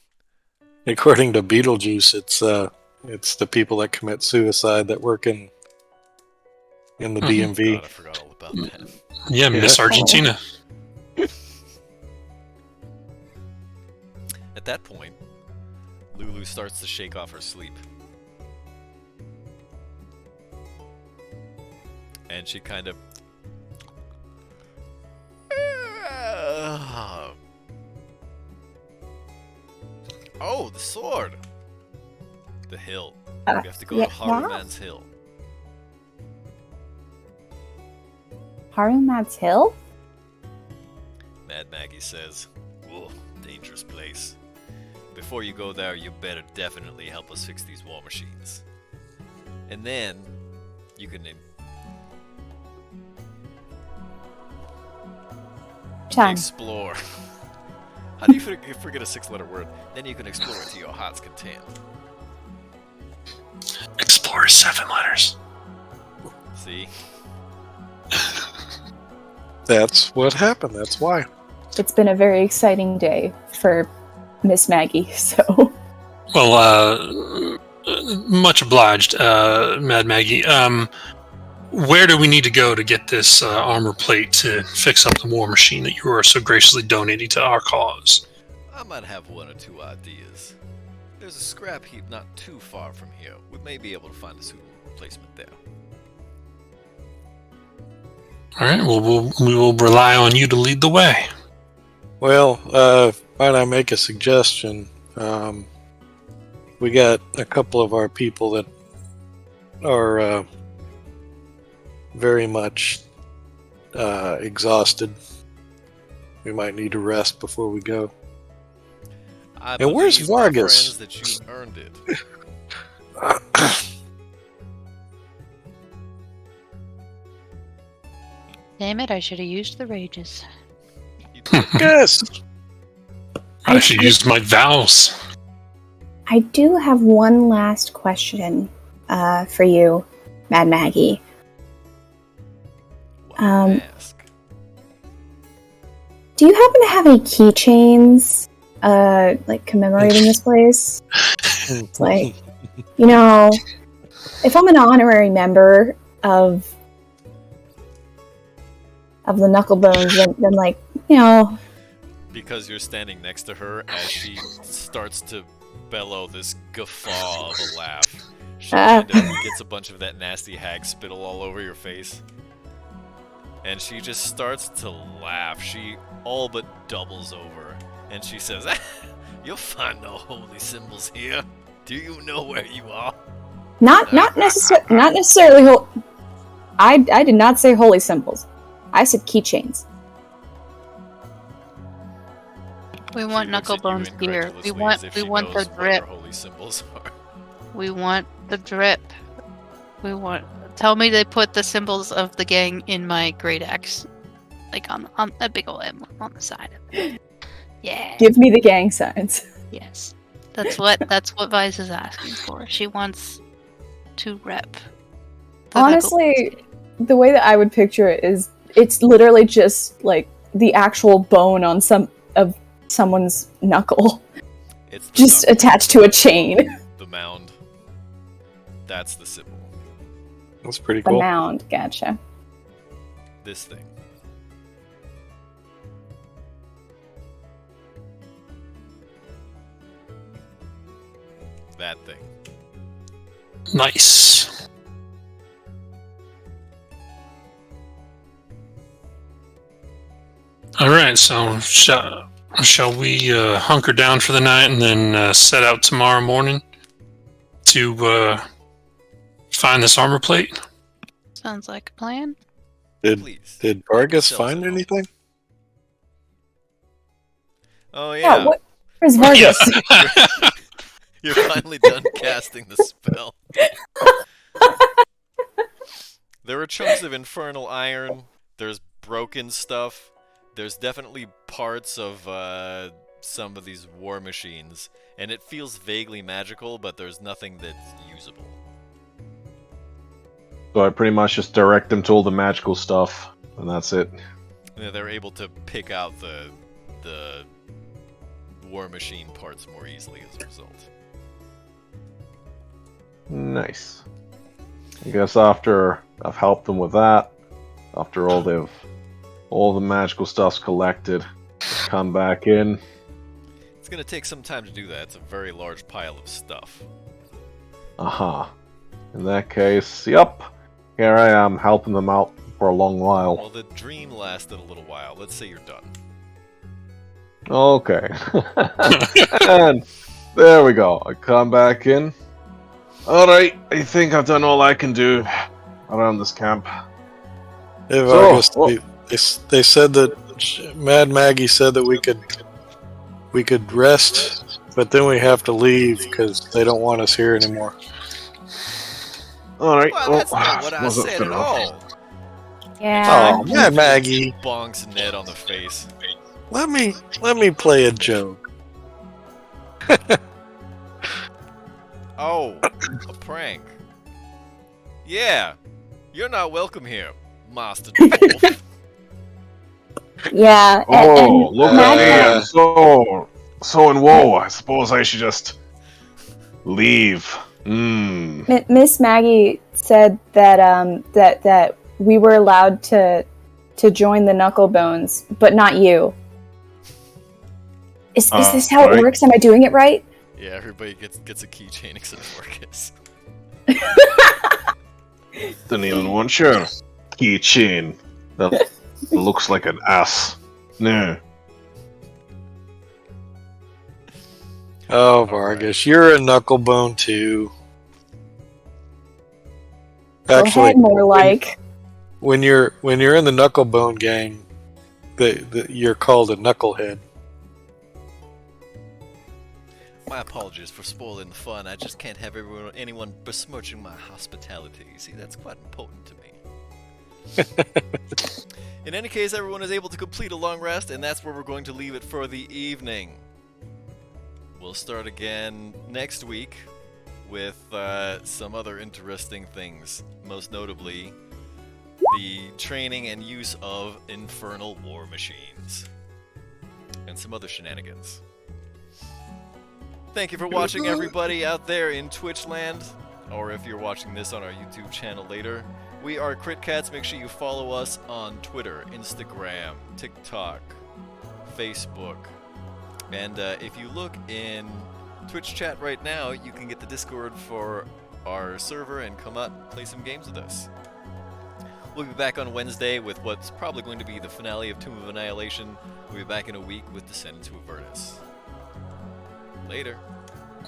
according to Beetlejuice, it's the people that commit suicide that work in the DMV. God, I forgot all about that. Yeah, Miss Yeah. Argentina. At that point, Lulu starts to shake off her sleep. And she kind of... Oh, the sword! The hill. We have to go to Haruman's Hill. Harumad's Hill? Mad Maggie says, "Whoa, dangerous place. Before you go there, you better definitely help us fix these war machines. And then, you can Time. explore." How do you forget a 6-letter word? Then you can explore it to your heart's content. Explore 7 letters. See? That's what happened. That's why. It's been a very exciting day for Miss Maggie, so... Well, much obliged, Mad Maggie. Where do we need to go to get this armor plate to fix up the war machine that you are so graciously donating to our cause? I might have one or two ideas. There's a scrap heap not too far from here. We may be able to find a suitable replacement there. All right, well, we will rely on you to lead the way. Well, might I make a suggestion? We got a couple of our people that are very much exhausted. We might need to rest before we go. And where's believe, my Vargas? friends, that you earned it. Damn it, I should have used the rages. You did. Yes. I should use my vows. I do have one last question for you, Mad Maggie. Ask. Do you happen to have any keychains, like commemorating this place? It's like, you know, if I'm an honorary member of the Knucklebones, then like, you know, Because you're standing next to her as she starts to bellow this guffaw of a laugh. She kind of gets a bunch of that nasty hag spittle all over your face. And she just starts to laugh. She all but doubles over. And she says, "You'll find no holy symbols here. Do you know where you are?" Not necessarily I did not say holy symbols. I said keychains. We want She looks at you Knucklebone's gear. incredulously We as if we she want the knows what her drip. holy symbols are. We want the drip. We want. Tell me they put the symbols of the gang in my great axe, like on a big old emblem on the side of it. Yeah. Give me the gang signs. Yes. That's what Vice is asking for. She wants to rep. the Honestly, the way that I would picture it is it's literally just like the actual bone on someone's knuckle, It's the just knuckle, attached to a chain. the mound. That's the symbol. That's pretty The cool. mound, gotcha. This thing. That thing. Nice. All right, so shall we hunker down for the night and then set out tomorrow morning to find this armor plate? Sounds like a plan. Please. Did Vargas Sells find it all. anything? Oh Yeah, yeah. where's Vargas? You're finally done casting the spell. There are chunks of infernal iron. There's broken stuff. There's definitely parts of some of these war machines, and it feels vaguely magical, but there's nothing that's usable. So I pretty much just direct them to all the magical stuff, and that's it. Yeah, they're able to pick out the war machine parts more easily as a result. Nice. I guess after I've helped them with that, after all the magical stuff's collected, come back in. It's gonna take some time to do that. It's a very large pile of stuff. Aha. In that case, yep. Here I am, helping them out for a long while. Well, the dream lasted a little while. Let's say you're done. Okay. And there we go. I come back in. Alright, I think I've done all I can do around this camp. Yeah, So, Vargas, well- they said that Mad Maggie said that we could rest, but then we have to leave because they don't want us here anymore. Alright, Well, that's not what I wasn't said fair at enough. all. Yeah. Oh, Mad Maggie, Bonks Ned on the face. let me play a joke. Oh, a prank. Yeah, you're not welcome here, Master Dwarf. Yeah. Oh, and look at me! I'm so in woe. I suppose I should just leave. Miss Maggie said that that we were allowed to join the Knucklebones, but not you. Is this how it right. works? Am I doing it right? Yeah, everybody gets a keychain except Marcus. Didn't even want your keychain. That looks like an ass. No. Oh, Vargas, you're a knucklebone too. Go ahead, more like. when you're in the knucklebone gang, you're called a knucklehead. My apologies for spoiling the fun. I just can't have anyone besmirching my hospitality. See, that's quite important to me. In any case, everyone is able to complete a long rest, and that's where we're going to leave it for the evening. We'll start again next week with some other interesting things. Most notably, the training and use of infernal war machines. And some other shenanigans. Thank you for watching, everybody out there in Twitch land, or if you're watching this on our YouTube channel later. We are Crit Cats. Make sure you follow us on Twitter, Instagram, TikTok, Facebook. And if you look in Twitch chat right now, you can get the Discord for our server and come out and play some games with us. We'll be back on Wednesday with what's probably going to be the finale of Tomb of Annihilation. We'll be back in a week with Descent into Avernus. Later.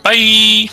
Bye.